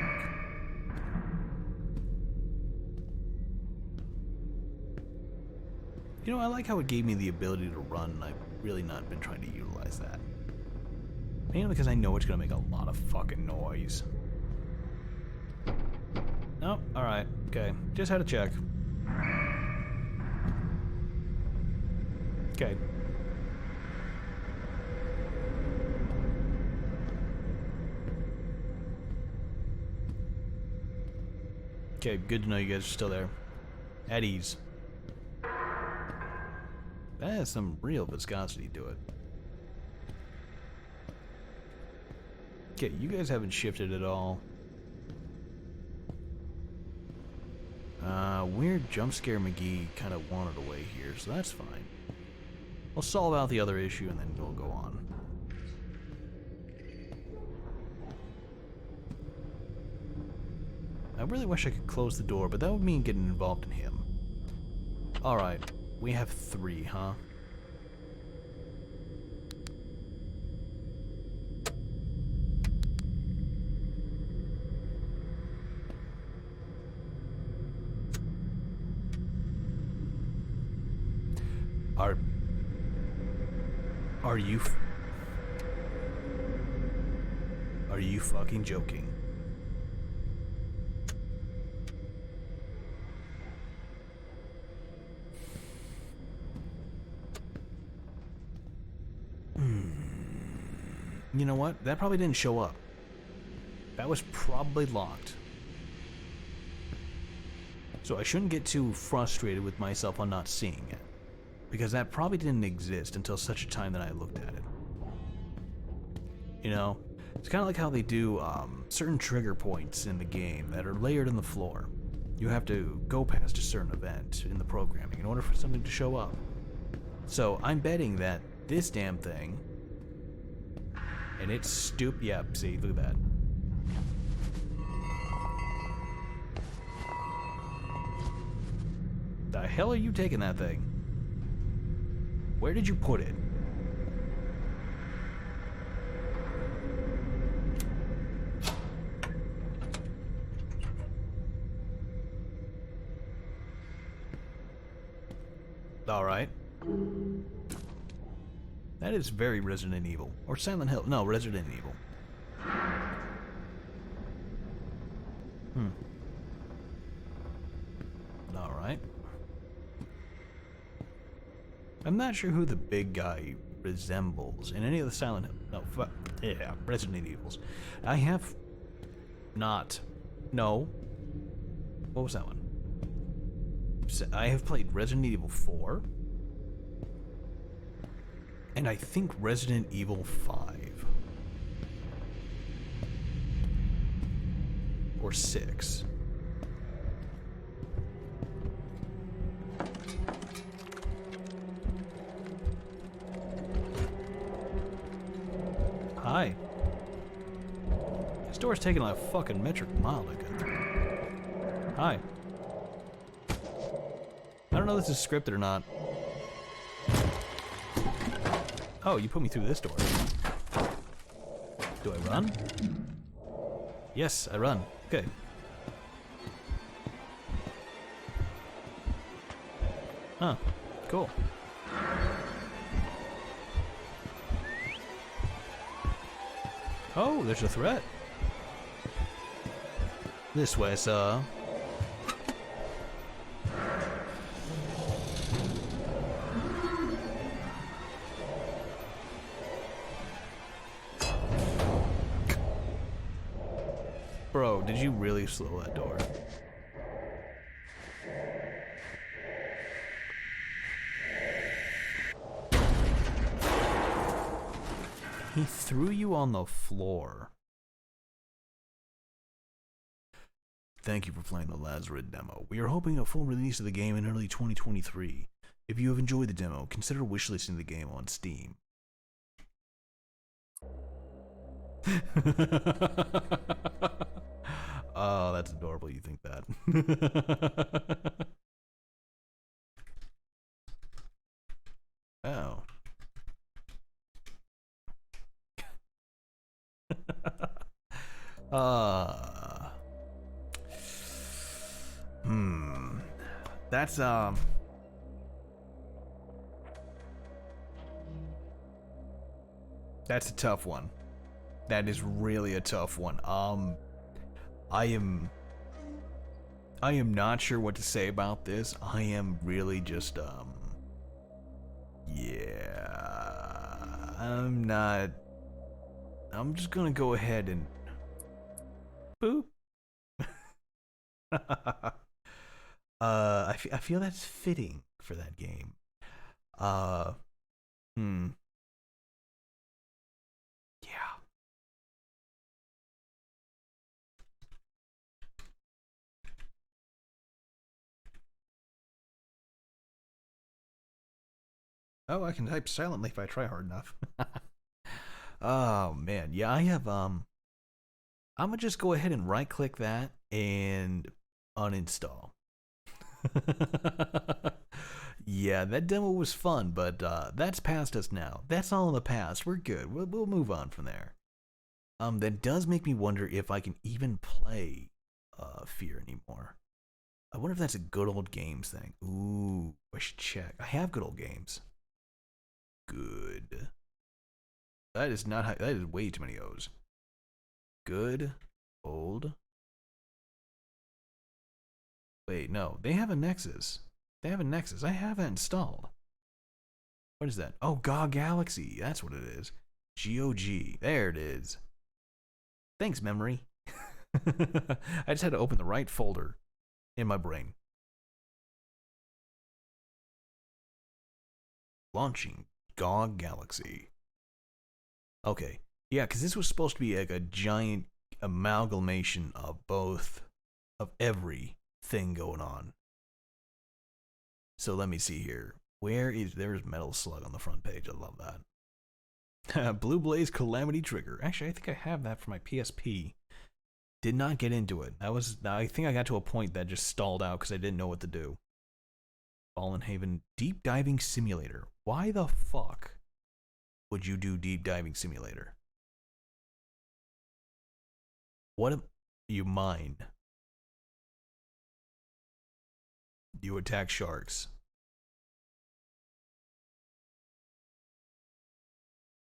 You know, I like how it gave me the ability to run, and I've really not been trying to utilize that. Mainly because I know it's gonna make a lot of fucking noise. Oh, alright, okay. Just had to check. Okay. Okay, good to know you guys are still there. At ease. That has some real viscosity to it. Okay, you guys haven't shifted at all. Weird jump scare McGee kind of wandered away here, so that's fine. We'll solve out the other issue and then we'll go on. I really wish I could close the door, but that would mean getting involved in him. Alright, we have 3, huh? Are you Are you fucking joking? You know what? That probably didn't show up. That was probably locked. So I shouldn't get too frustrated with myself on not seeing it, because that probably didn't exist until such a time that I looked at it. You know? It's kind of like how they do certain trigger points in the game that are layered in the floor. You have to go past a certain event in the programming in order for something to show up. So I'm betting that this damn thing, and it's stupid. Yeah, see, look at that. The hell are you taking that thing? Where did you put it? Alright. That is very Resident Evil. Or Silent Hill. No, Resident Evil. Alright. I'm not sure who the big guy resembles in any of the Silent Hill. No, yeah, Resident Evils. I have not. No. What was that one? I have played Resident Evil 4. And I think Resident Evil 5. Or 6. Hi. This door's taking a fucking metric mile to get through. Hi. I don't know if this is scripted or not. Oh, you put me through this door. Do I run? Yes, I run. Okay. Huh. Cool. Oh, there's a threat. This way, sir. Bro, did you really slow that door? He threw you on the floor. Thank you for playing the Lazaret Demo. We are hoping a full release of the game in early 2023. If you have enjoyed the demo, consider wishlisting the game on Steam. Oh, that's adorable. You think that. Oh. That's that's a tough one. That is really a tough one. I am not sure what to say about this. I am really just yeah. I'm just gonna go ahead and boop. I feel that's fitting for that game. Yeah. Oh, I can type silently if I try hard enough. Oh man, yeah, I have I'm gonna just go ahead and right click that and uninstall. Yeah, that demo was fun, but that's past us now. That's all in the past. We're good. We'll move on from there. That does make me wonder if I can even play Fear anymore. I wonder if that's a good old games thing. Ooh, I should check. I have good old games. Good. That is not how, that is way too many O's. good old. Wait, no, they have a Nexus. They have a Nexus. I have that installed. What is that? Oh, GOG Galaxy. That's what it is. GOG. There it is. Thanks, memory. I just had to open the right folder in my brain. Launching GOG Galaxy. Okay. Yeah, because this was supposed to be like a giant amalgamation of both, of everything going on. So let me see here. There's Metal Slug on the front page. I love that. Blue Blaze Calamity Trigger. Actually, I think I have that for my PSP. Did not get into it. I think I got to a point that just stalled out because I didn't know what to do. Fallen Haven Deep Diving Simulator. Why the fuck would you do Deep Diving Simulator? What am you mine? You attack sharks.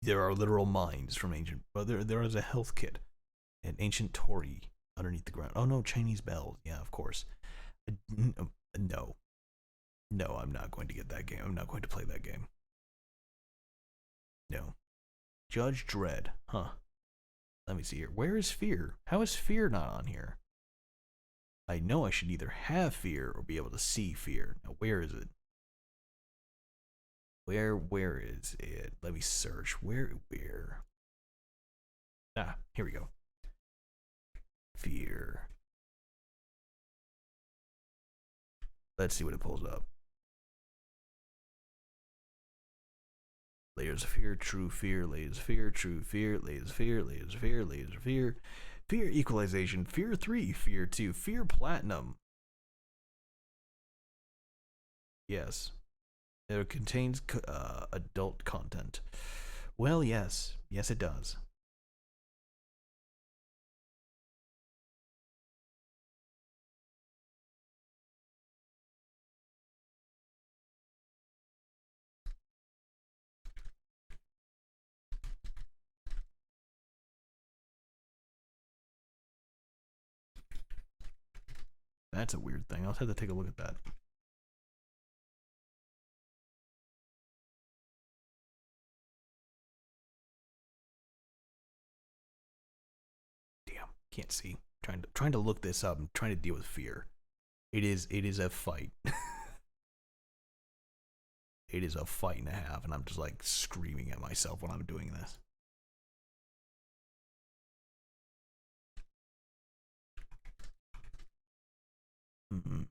There are literal mines from ancient. Well, there is a health kit, an ancient torii underneath the ground. Oh no, Chinese bells. Yeah, of course. No, I'm not going to get that game. I'm not going to play that game. No. Judge Dredd. Huh. Let me see here. Where is Fear? How is Fear not on here? I know I should either have Fear or be able to see Fear. Now, where is it? Where is it? Let me search. Where? Ah, here we go. Fear. Let's see what it pulls up. Layers of Fear, True Fear, Layers of Fear, True Fear, Layers of Fear, Layers of Fear, Layers of Fear, Fear Equalization, Fear 3, Fear 2, Fear Platinum. Yes. It contains adult content. Well, yes. Yes, it does. That's a weird thing. I'll have to take a look at that. Damn, can't see. Trying to look this up. I'm trying to deal with fear. It is a fight. It is a fight and a half, and I'm just like screaming at myself when I'm doing this. Mm-hmm.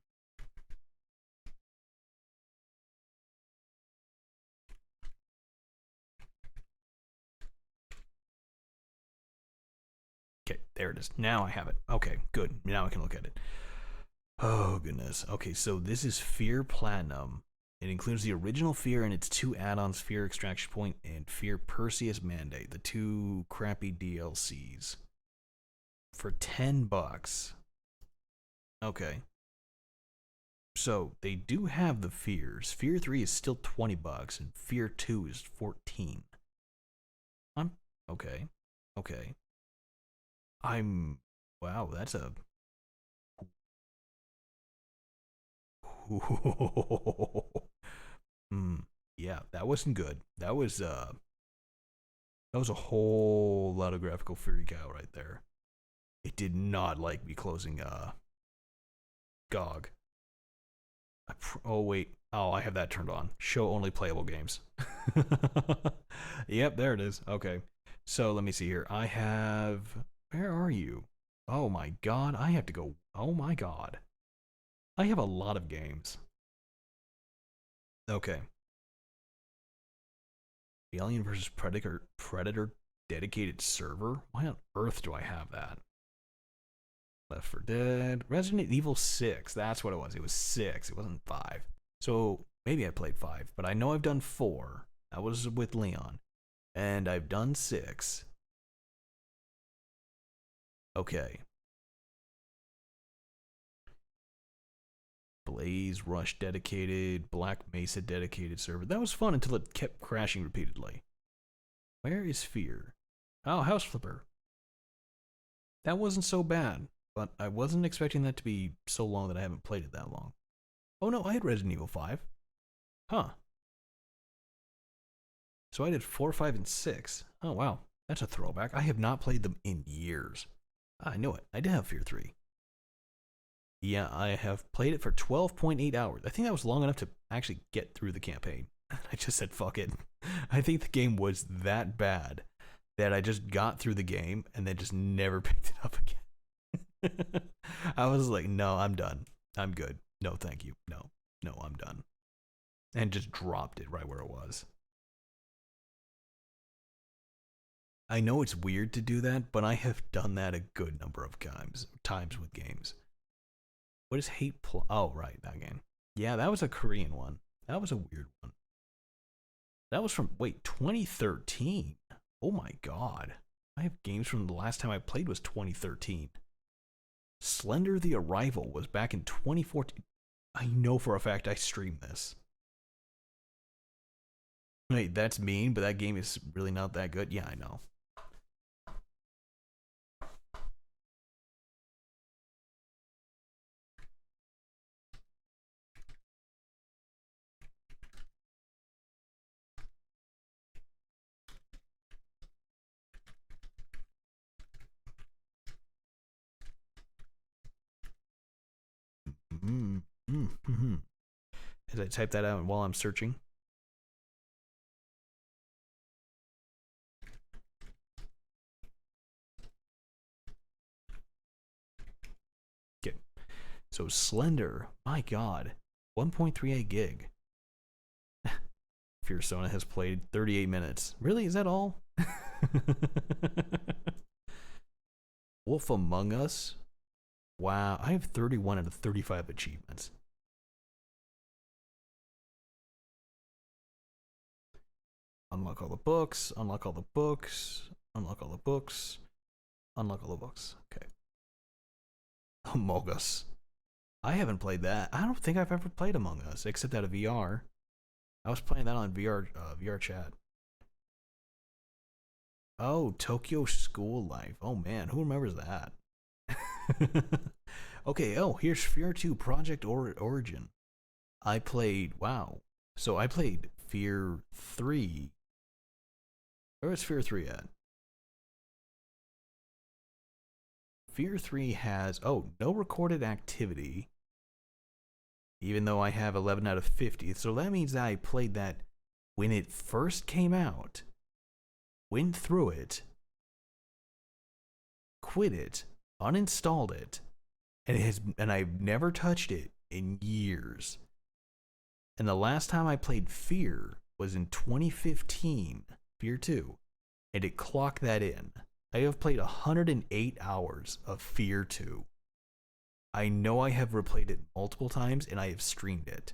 Okay, there it is. Now I have it. Okay, good. Now I can look at it. Oh, goodness. Okay, so this is Fear Platinum. It includes the original Fear and its 2 add-ons, Fear Extraction Point and Fear Perseus Mandate, the 2 crappy DLCs. For $10. Okay. So, they do have the Fears. Fear 3 is still $20, and Fear 2 is $14. Okay. Okay. Wow, that's a... Yeah, that wasn't good. That was a whole lot of graphical freak out right there. It did not like me closing GOG. Oh wait. Oh, I have that turned on. Show only playable games. Yep, there it is. Okay. So let me see here. I have... Where are you? Oh my god, I have to go... Oh my god. I have a lot of games. Okay. Alien vs. Predator dedicated server? Why on earth do I have that? Left 4 Dead. Resident Evil 6. That's what it was. It was 6. It wasn't 5. So maybe I played 5, but I know I've done 4. That was with Leon. And I've done 6. Okay. Blaze Rush dedicated, Black Mesa dedicated server. That was fun until it kept crashing repeatedly. Where is Fear? Oh, House Flipper. That wasn't so bad, but I wasn't expecting that to be so long that I haven't played it that long. Oh no, I had Resident Evil 5. Huh. So I did 4, 5, and 6. Oh wow, that's a throwback. I have not played them in years. I knew it. I did have Fear 3. Yeah, I have played it for 12.8 hours. I think that was long enough to actually get through the campaign. I just said, fuck it. I think the game was that bad that I just got through the game and then just never picked it up again. I was like, no, I'm done. I'm good. No, thank you. No, I'm done. And just dropped it right where it was. I know it's weird to do that, but I have done that a good number of times with games. What is Oh, right, that game. Yeah, that was a Korean one. That was a weird one. That was from, wait, 2013. Oh my god. I have games from the last time I played was 2013. Slender the Arrival was back in 2014. I know for a fact I streamed this. Wait, that's mean, but that game is really not that good. Yeah, I know. As I type that out while I'm searching. Okay. So Slender, my god, 1.38 gig. Fiersona has played 38 minutes. Really? Is that all? Wolf Among Us? Wow, I have 31 out of 35 achievements. Unlock all the books, unlock all the books, unlock all the books, unlock all the books. Okay. Among Us. I haven't played that. I don't think I've ever played Among Us, except out of VR. I was playing that on VR chat. Oh, Tokyo School Life. Oh man, who remembers that? Okay, oh, here's Fear 2 Project Origin. I played, wow. So I played Fear 3. Where was Fear 3 at? Fear 3 has, oh, no recorded activity. Even though I have 11 out of 50. So that means that I played that when it first came out, went through it, quit it, uninstalled it, and I've never touched it in years. And the last time I played Fear was in 2015, Fear 2, and it clocked that in. I have played 108 hours of Fear 2. I know I have replayed it multiple times, and I have streamed it.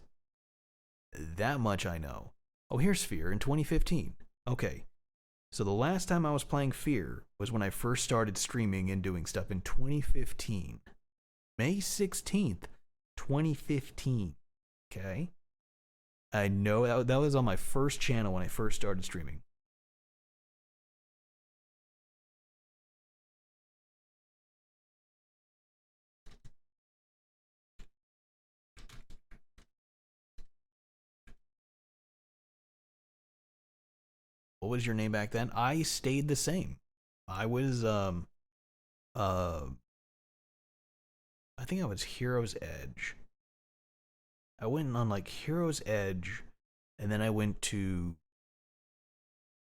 That much I know. Oh, here's Fear in 2015. Okay. So the last time I was playing Fear was when I first started streaming and doing stuff in 2015. May 16th, 2015. Okay? I know that was on my first channel when I first started streaming. What was your name back then? I stayed the same. I was I think I was Hero's Edge. I went on like Hero's Edge, and then I went to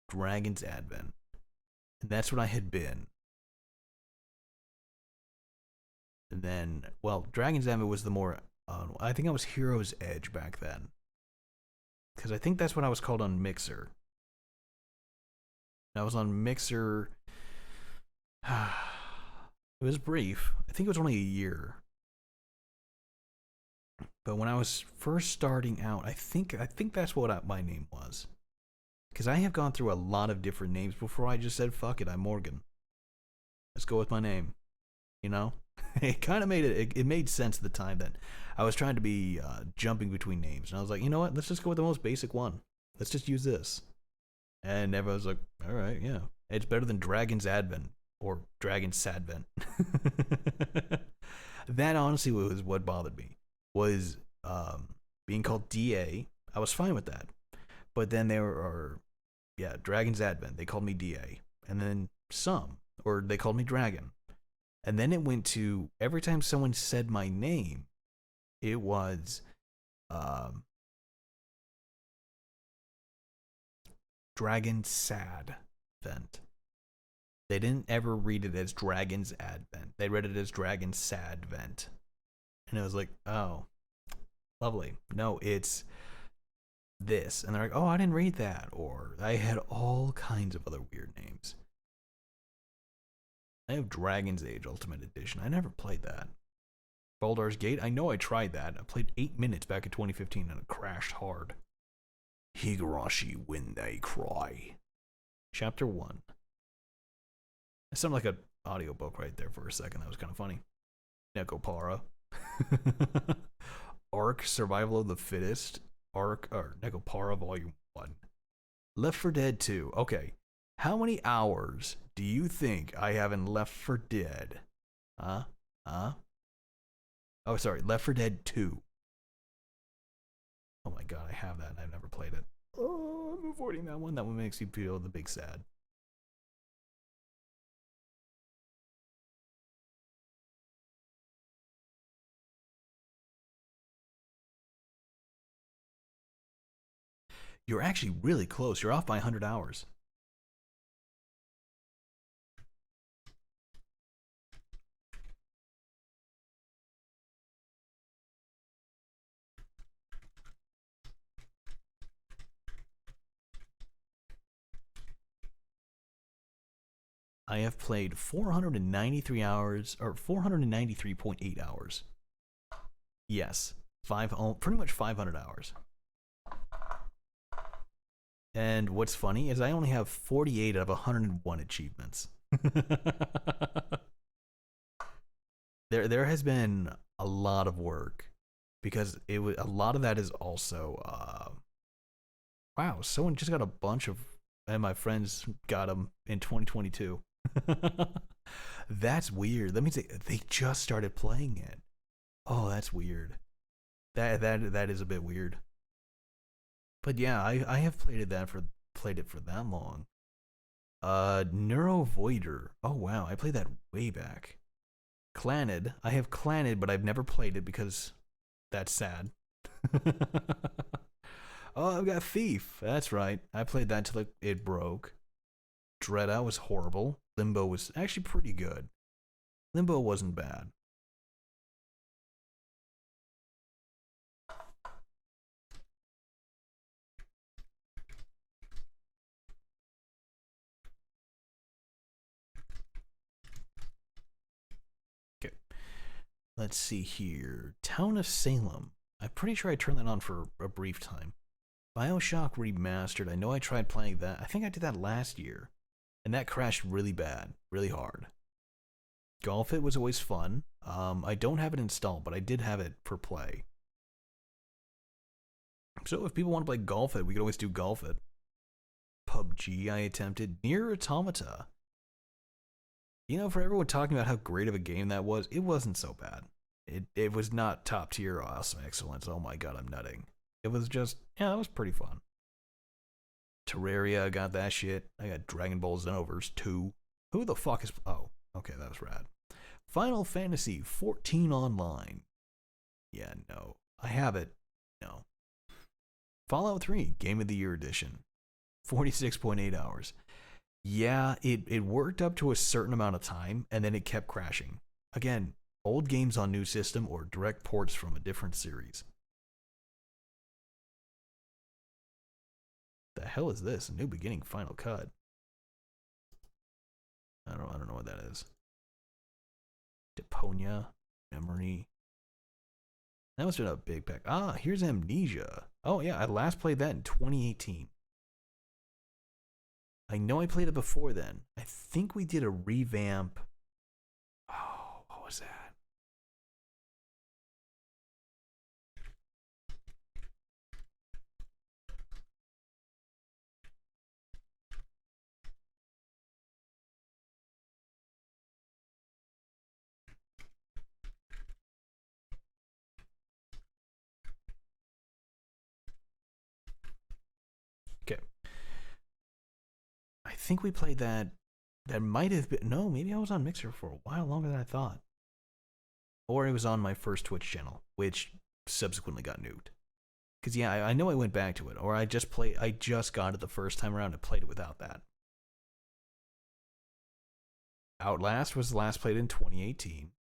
Dragon's Advent. And that's what I had been. And then, well, Dragon's Advent was the more, I think I was Hero's Edge back then. Because I think that's what I was called on Mixer. I was on Mixer. It was brief. I think it was only a year. But when I was first starting out, I think that's what my name was. Because I have gone through a lot of different names before I just said, fuck it, I'm Morgan. Let's go with my name. You know? It kind of it made sense at the time that I was trying to be jumping between names. And I was like, you know what? Let's just go with the most basic one. Let's just use this. And everyone's like, all right, yeah. It's better than Dragon's Advent. or Dragon's Sadvent. That honestly was what bothered me, was being called DA. I was fine with that. But then there are, yeah, Dragon's Advent. They called me DA. And then or they called me Dragon. And then it went to, every time someone said my name, it was Dragon Sad Vent. They didn't ever read it as Dragon's Advent. They read it as Dragon Sad Vent. And it was like, oh, lovely. No, it's this. And they're like, oh, I didn't read that. Or I had all kinds of other weird names. I have Dragon's Age Ultimate Edition. I never played that. Baldur's Gate, I know I tried that. I played 8 minutes back in 2015 and it crashed hard. Higurashi When They Cry. Chapter 1. It sounded like an audiobook right there for a second. That was kind of funny. Nekopara. Ark Survival of the Fittest. Ark, or Nekopara Volume 1. Left 4 Dead 2. Okay. How many hours do you think I have in Left 4 Dead? Huh? Oh, sorry. Left 4 Dead 2. Oh my god, I have that and I've never played it. Oh, I'm avoiding that one. That one makes you feel the big sad. You're actually really close. You're off by 100 hours. I have played 493 hours, or 493.8 hours. Yes, pretty much 500 hours. And what's funny is I only have 48 out of 101 achievements. There has been a lot of work, because a lot of that is also wow, someone just got a bunch of, and my friends got them in 2022. That's weird. That means they just started playing it. Oh, that's weird. That is a bit weird. But yeah, I have played it for that long. Neurovoider. Oh wow, I played that way back. Clannad. I have Clannad, but I've never played it because that's sad. Oh, I've got Thief. That's right. I played that till it broke. Dreadout was horrible. Limbo was actually pretty good. Limbo wasn't bad. Okay. Let's see here. Town of Salem. I'm pretty sure I turned that on for a brief time. BioShock Remastered. I know I tried playing that. I think I did that last year. And that crashed really bad. Really hard. Golf It was always fun. I don't have it installed, but I did have it for play. So if people want to play Golf It, we could always do Golf It. PUBG I attempted. Nier Automata. You know, for everyone talking about how great of a game that was, it wasn't so bad. It was not top tier awesome excellence. Oh my god, I'm nutting. It was just, yeah, it was pretty fun. Terraria, I got that shit. I got Dragon Ball Xenoverse 2. Who the fuck is... Oh, okay, that was rad. Final Fantasy 14 Online. Yeah, no. I have it. No. Fallout 3, Game of the Year Edition. 46.8 hours. Yeah, it worked up to a certain amount of time, and then it kept crashing. Again, old games on new system or direct ports from a different series. The hell is this? A New Beginning Final Cut. I don't know what that is. Deponia, Memory. That must have been a big pack. Ah, here's Amnesia. Oh yeah, I last played that in 2018. I know I played it before then. I think we did a revamp. Oh, what was that? think we played that. That might have been, no, maybe I was on Mixer for a while longer than I thought. Or it was on my first Twitch channel, which subsequently got nuked. Because yeah, I know I went back to it, or I just got it the first time around and played it without that. Outlast was last played in 2018.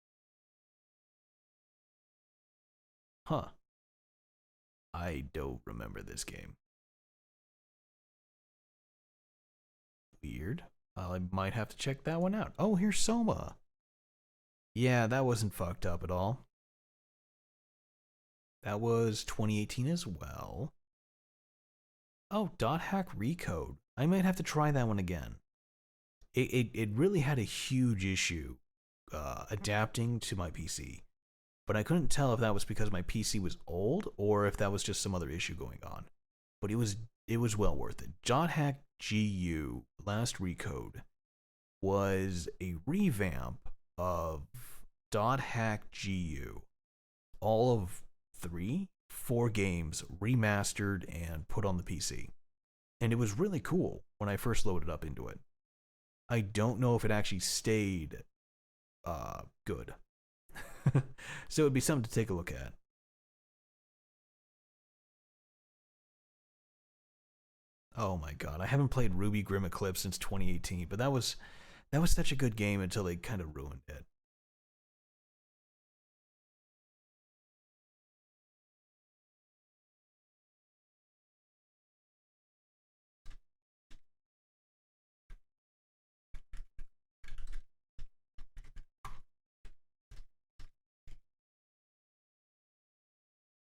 Huh. I don't remember this game. Weird. I might have to check that one out. Oh, here's Soma. Yeah, that wasn't fucked up at all. That was 2018 as well. Oh, Dot Hack Recode. I might have to try that one again. It really had a huge issue adapting to my PC. But I couldn't tell if that was because my PC was old or if that was just some other issue going on. But it was well worth it. Dot Hack GU Last Recode was a revamp of Dot Hack GU. All of 4 games remastered and put on the PC. And it was really cool when I first loaded up into it. I don't know if it actually stayed good. So it'd be something to take a look at. Oh my god, I haven't played Ruby Grim Eclipse since 2018, but that was such a good game until they kind of ruined it.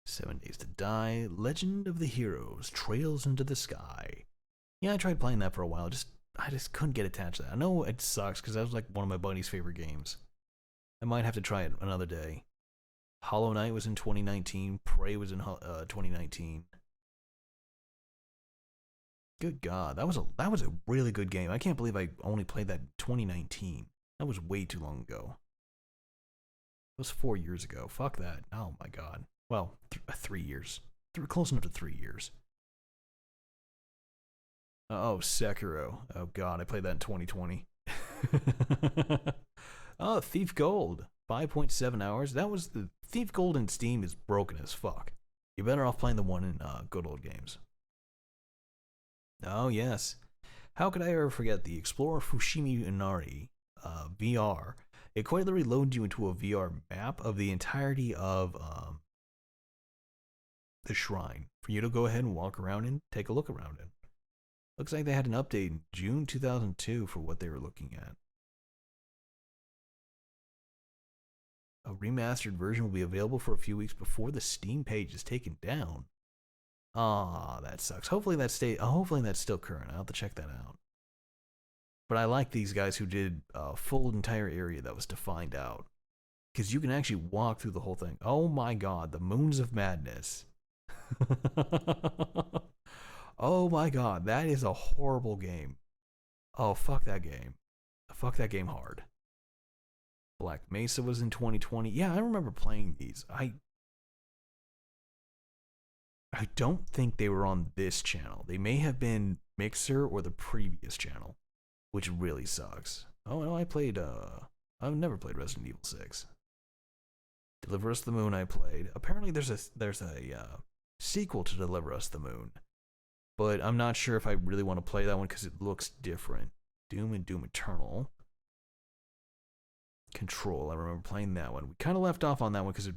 Seven Days to Die, Legend of the Heroes, Trails into the Sky. Yeah, I tried playing that for a while. I just couldn't get attached to that. I know it sucks because that was like one of my buddy's favorite games. I might have to try it another day. Hollow Knight was in 2019. Prey was in 2019. Good God, that was a really good game. I can't believe I only played that in 2019. That was way too long ago. It was 4 years ago. Fuck that. Oh my God. Well, 3 years. Close enough to 3 years. Oh, Sekiro. Oh God, I played that in 2020. Oh, Thief Gold. 5.7 hours. That was the Thief Gold in Steam is broken as fuck. You're better off playing the one in Good Old Games. Oh yes. How could I ever forget the Explorer Fushimi Inari VR? It quite literally loads you into a VR map of the entirety of the shrine for you to go ahead and walk around and take a look around it. Looks like they had an update in June 2002 for what they were looking at. A remastered version will be available for a few weeks before the Steam page is taken down. Ah, that sucks. Hopefully that's still current. I'll have to check that out. But I like these guys who did a full entire area that was defined out. Because you can actually walk through the whole thing. Oh my God, the Moons of Madness. Oh my God, that is a horrible game. Oh, fuck that game. Fuck that game hard. Black Mesa was in 2020. Yeah, I remember playing these. I don't think they were on this channel. They may have been Mixer or the previous channel, which really sucks. Oh no, I've never played Resident Evil 6. Deliver Us the Moon I played. Apparently there's a sequel to Deliver Us the Moon. But I'm not sure if I really want to play that one because it looks different. Doom and Doom Eternal. Control, I remember playing that one. We kind of left off on that one because it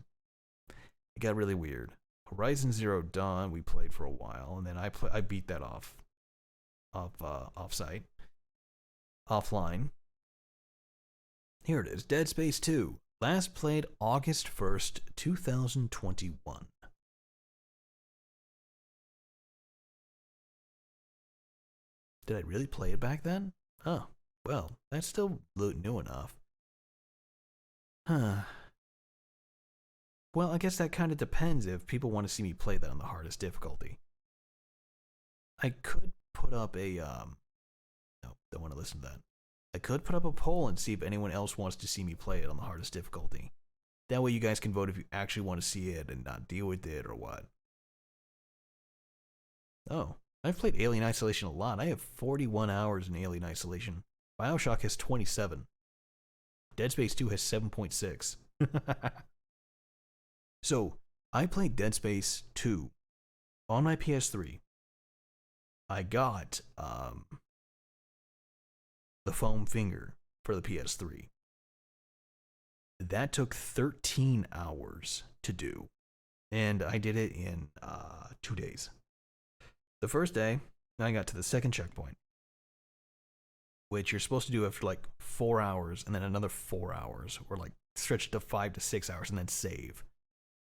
got really weird. Horizon Zero Dawn we played for a while, and then I beat that offsite. Offline. Here it is, Dead Space 2. Last played August 1st, 2021. Did I really play it back then? Oh, well, that's still new enough. Huh. Well, I guess that kind of depends if people want to see me play that on the hardest difficulty. I could put up a, no, don't want to listen to that. I could put up a poll and see if anyone else wants to see me play it on the hardest difficulty. That way you guys can vote if you actually want to see it and not deal with it or what. Oh, I've played Alien Isolation a lot. I have 41 hours in Alien Isolation. Bioshock has 27. Dead Space 2 has 7.6. So, I played Dead Space 2 on my PS3. I got the foam finger for the PS3. That took 13 hours to do, and I did it in 2 days. The first day, I got to the second checkpoint, which you're supposed to do after like 4 hours, and then another 4 hours, or like stretch to 5 to 6 hours, and then save.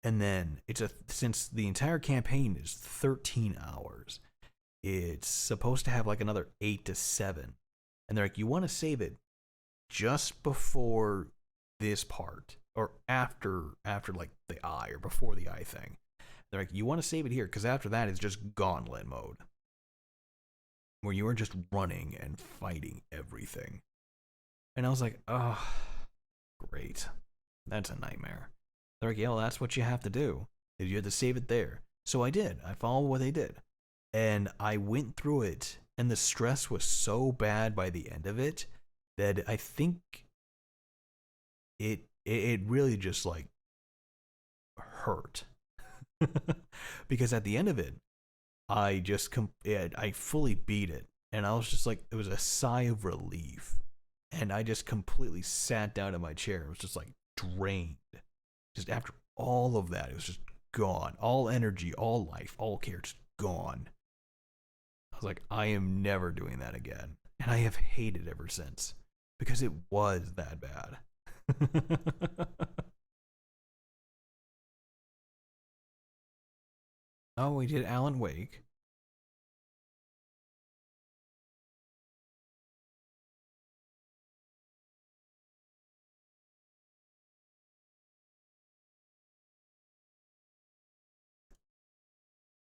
And then since the entire campaign is 13 hours, it's supposed to have like another 8 to 7. And they're like, you want to save it just before this part, or after like the eye, or before the eye thing. They're like, you want to save it here, because after that is just gauntlet mode, where you are just running and fighting everything. And I was like, oh, great. That's a nightmare. They're like, yeah, well, that's what you have to do. You have to save it there. So I did. I followed what they did. And I went through it, and the stress was so bad by the end of it that I think it really just like hurt. Because at the end of it, I fully beat it, and I was just like, it was a sigh of relief, and I just completely sat down in my chair. It was just like drained. Just after all of that, it was just gone. All energy, all life, all care, just gone. I was like, I am never doing that again, and I have hated it ever since, because it was that bad. Oh, we did Alan Wake.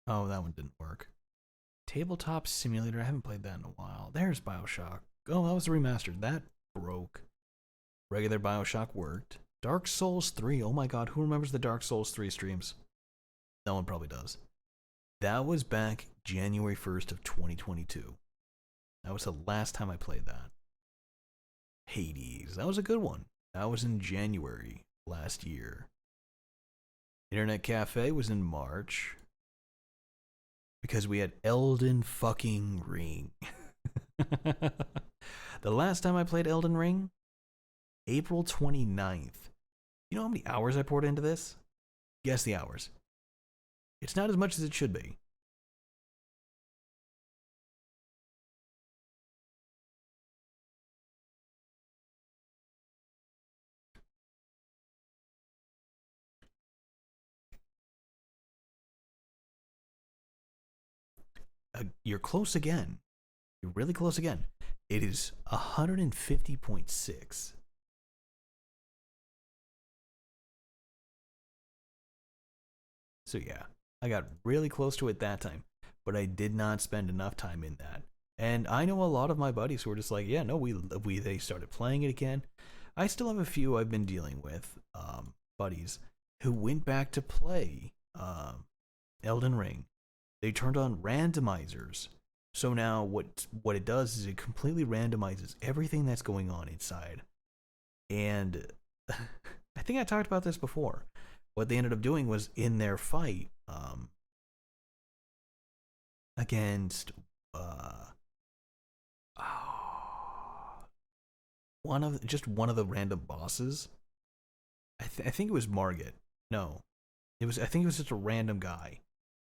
Oh, that one didn't work. Tabletop Simulator, I haven't played that in a while. There's Bioshock. Oh, that was the remastered. That broke. Regular Bioshock worked. Dark Souls 3, oh my god, who remembers the Dark Souls 3 streams? No one probably does. That was back January 1st of 2022. That was the last time I played that. Hades, that was a good one. That was in January last year. Internet Cafe was in March. Because we had Elden fucking Ring. The last time I played Elden Ring? April 29th. You know how many hours I poured into this? Guess the hours. It's not as much as it should be. You're close again. You're really close again. It is 150.6. So yeah, I got really close to it that time, but I did not spend enough time in that. And I know a lot of my buddies who were just like, yeah, no, they started playing it again. I still have a few I've been dealing with, buddies who went back to play Elden Ring. They turned on randomizers. So now what it does is it completely randomizes everything that's going on inside. And I think I talked about this before. What they ended up doing was in their fight against one of the random bosses. I think it was Margit. No, I think it was just a random guy,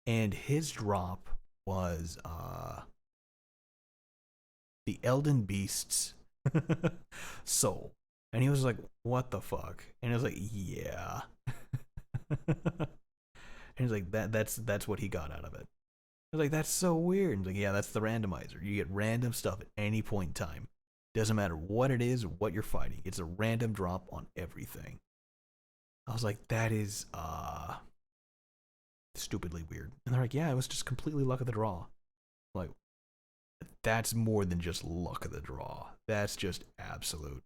and his drop was the Elden Beast's soul, and he was like, "What the fuck?" And he was like, "Yeah." And he's like, that's what he got out of it. I was like, that's so weird. And he's like, yeah, that's the randomizer. You get random stuff at any point in time. Doesn't matter what it is, what you're fighting. It's a random drop on everything. I was like, that is stupidly weird. And they're like, yeah, it was just completely luck of the draw. I'm like, that's more than just luck of the draw. That's just absolute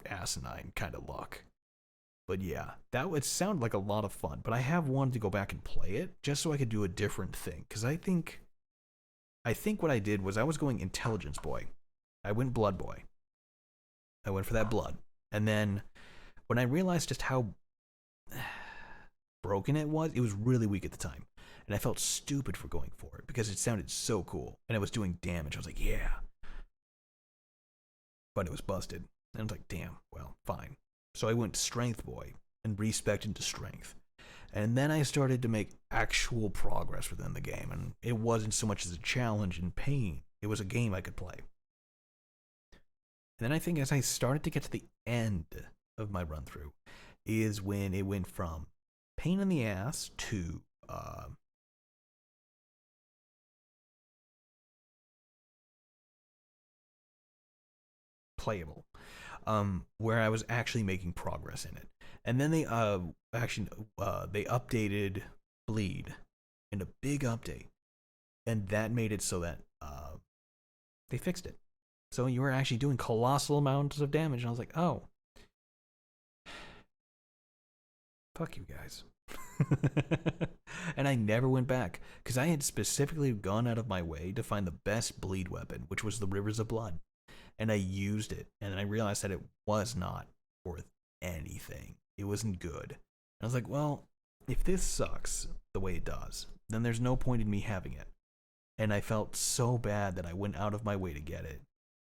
asinine kind of luck. But yeah, that would sound like a lot of fun. But I have wanted to go back and play it just so I could do a different thing. Because I think I think what I did was I was going intelligence boy. I went blood boy. I went for that blood. And then when I realized just how broken it was really weak at the time. And I felt stupid for going for it because it sounded so cool. And it was doing damage. I was like, yeah. But it was busted. And I was like, damn, well, fine. So I went strength boy and respec'd into strength. And then I started to make actual progress within the game. And it wasn't so much as a challenge and pain. It was a game I could play. And then I think as I started to get to the end of my run through is when it went from pain in the ass to playable, where I was actually making progress in it. And then they they updated bleed in a big update, and that made it so that they fixed it. So you were actually doing colossal amounts of damage, and I was like, oh, fuck you guys. And I never went back because I had specifically gone out of my way to find the best bleed weapon, which was the Rivers of Blood. And I used it, and I realized that it was not worth anything. It wasn't good. And I was like, well, if this sucks the way it does, then there's no point in me having it. And I felt so bad that I went out of my way to get it,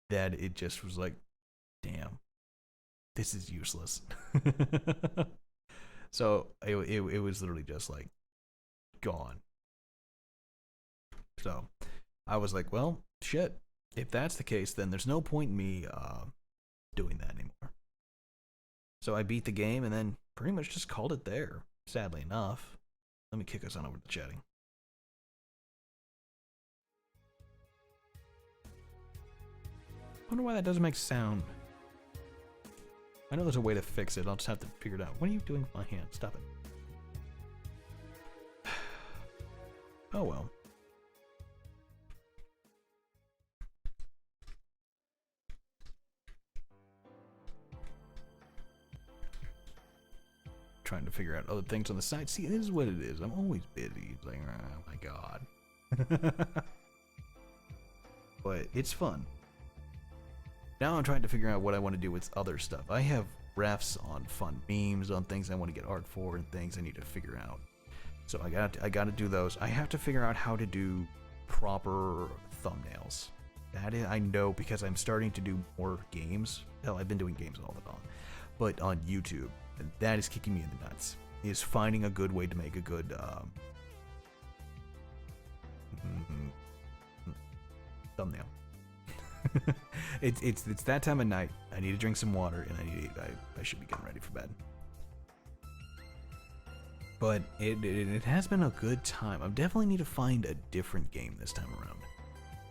that it just was like, damn, this is useless. So it was literally just like gone. So I was like, well, shit. If that's the case, then there's no point in me doing that anymore. So I beat the game and then pretty much just called it there, sadly enough. Let me kick us on over to chatting. I wonder why that doesn't make sound. I know there's a way to fix it. I'll just have to figure it out. What are you doing with my hand? Stop it. Oh well. Trying to figure out other things on the side. See, this is what it is. I'm always busy. It's like, oh my god. But it's fun. Now I'm trying to figure out what I want to do with other stuff. I have refs on fun memes, on things I want to get art for, and things I need to figure out. So I got to do those. I have to figure out how to do proper thumbnails. That is, I know, because I'm starting to do more games. Hell, I've been doing games all along, but on YouTube. And that is kicking me in the nuts, is finding a good way to make a good thumbnail. It's that time of night. I need to drink some water, and I should be getting ready for bed. But it has been a good time. I definitely need to find a different game this time around.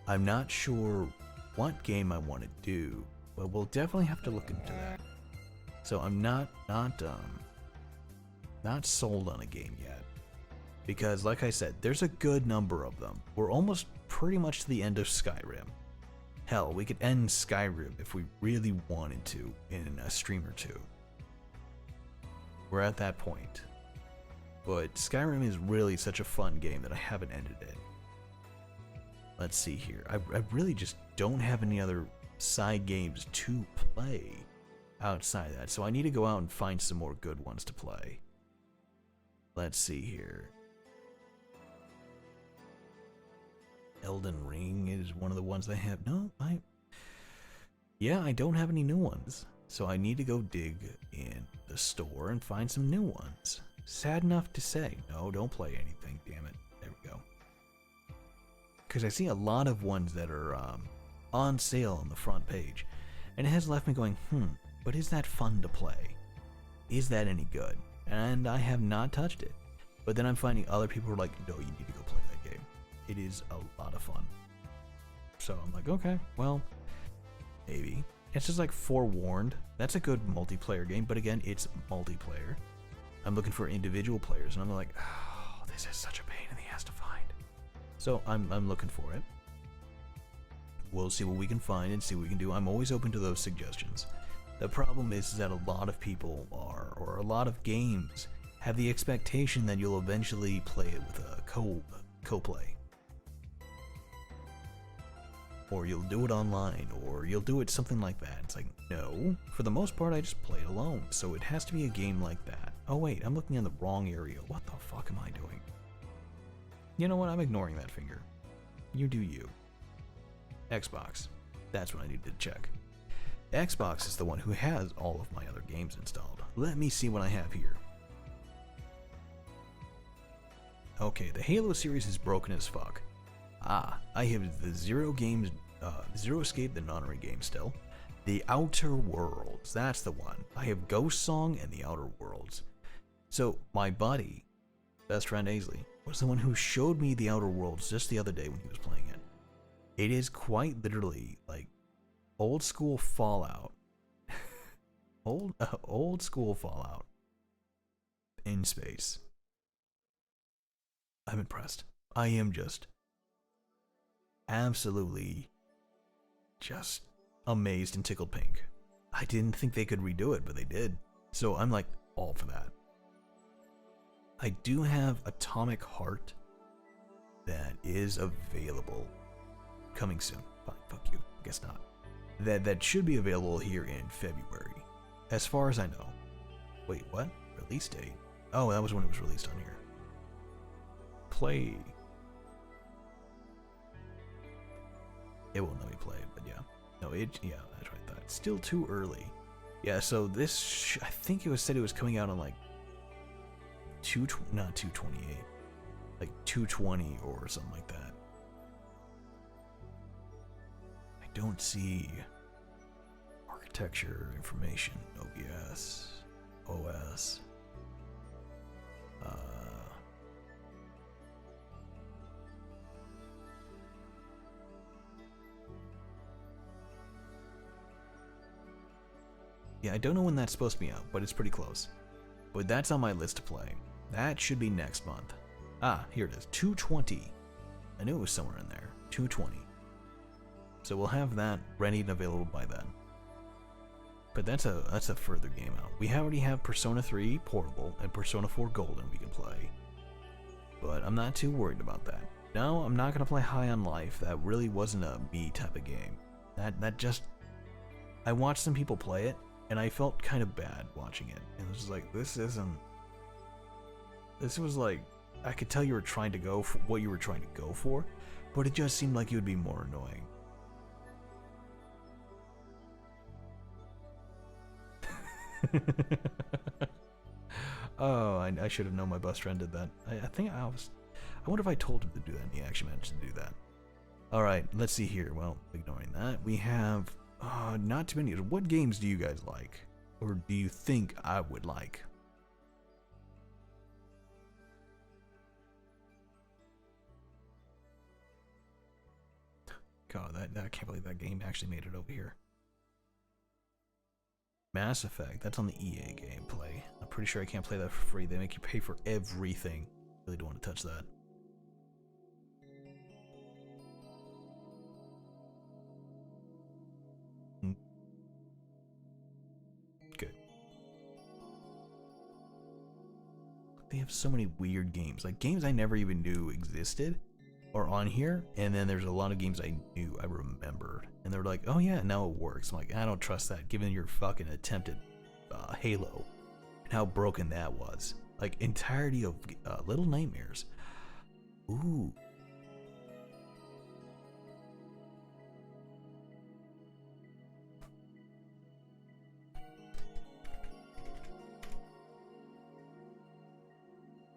I'm not sure what game I want to do, but we'll definitely have to look into that. So I'm not sold on a game yet, because like I said, there's a good number of them. We're almost pretty much to the end of Skyrim. Hell, we could end Skyrim if we really wanted to in a stream or two. We're at that point. But Skyrim is really such a fun game that I haven't ended it. Let's see here. I really just don't have any other side games to play outside of that, so I need to go out and find some more good ones to play. Let's see here. Elden Ring is one of the ones I have. No, I don't have any new ones, so I need to go dig in the store and find some new ones. Sad enough to say, no, don't play anything, damn it. There we go. Because I see a lot of ones that are on sale on the front page, and it has left me going, but is that fun to play? Is that any good? And I have not touched it. But then I'm finding other people who are like, no, you need to go play that game. It is a lot of fun. So I'm like, okay, well, maybe. It's just like Forewarned. That's a good multiplayer game, but again, it's multiplayer. I'm looking for individual players, and I'm like, oh, this is such a pain in the ass to find. So I'm looking for it. We'll see what we can find and see what we can do. I'm always open to those suggestions. The problem is that a lot of people are, or a lot of games have the expectation that you'll eventually play it with a co-play. or you'll do it online, or you'll do it something like that. It's like, no, for the most part I just play it alone, so it has to be a game like that. Oh wait, I'm looking in the wrong area. What the fuck am I doing? You know what, I'm ignoring that finger. You do you. Xbox. That's what I need to check. Xbox is the one who has all of my other games installed. Let me see what I have here. Okay, the Halo series is broken as fuck. Ah, I have the Zero Escape, the non-ring game still. The Outer Worlds, that's the one. I have Ghost Song and the Outer Worlds. So, my buddy, best friend Aisley, was the one who showed me the Outer Worlds just the other day when he was playing it. It is quite literally like old school Fallout. old school Fallout in space. I'm impressed. I am just absolutely just amazed and tickled pink. I didn't think they could redo it, but they did. So I'm like all for that. I do have Atomic Heart that is available coming soon. Fine, fuck you. Guess not. That should be available here in February, as far as I know. Wait, what? Release date? Oh, that was when it was released on here. Play. It won't let me play it, but yeah. No, yeah, that's right. That's still too early. Yeah, so this, I think it was said it was coming out on like not 228, like 220 or something like that. I don't see architecture information, OBS, OS. Yeah, I don't know when that's supposed to be out, but it's pretty close. But that's on my list to play. That should be next month. Ah, here it is, 220. I knew it was somewhere in there, 220. So we'll have that ready and available by then. But that's a further game out. We already have Persona 3 Portable and Persona 4 Golden we can play. But I'm not too worried about that. No, I'm not gonna play High on Life. That really wasn't a me type of game. That just, I watched some people play it, and I felt kind of bad watching it. And it was just like, this was like, I could tell you were trying to go for what you were trying to go for, but it just seemed like it would be more annoying. Oh, I should have known my best friend did that. I think I wonder if I told him to do that and he actually managed to do that. Alright, let's see here. Well, ignoring that, we have not too many. What games do you guys like? Or do you think I would like? God, I can't believe that game actually made it over here. Mass Effect, that's on the EA gameplay. I'm pretty sure I can't play that for free. They make you pay for everything. Really don't want to touch that. Good. They have so many weird games. Like games I never even knew existed are on here, and then there's a lot of games I remembered, and they're like, oh yeah, now it works. I'm like, I don't trust that given your fucking attempted Halo and how broken that was. Like entirety of Little Nightmares. Ooh.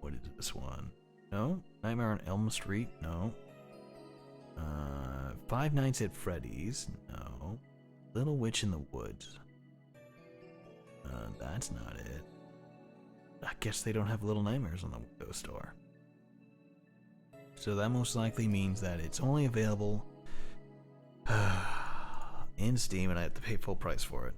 What is this one? No? Nightmare on Elm Street? No. Five Nights at Freddy's? No. Little Witch in the Woods? That's not it. I guess they don't have Little Nightmares on the Windows Store. So that most likely means that it's only available in Steam and I have to pay full price for it.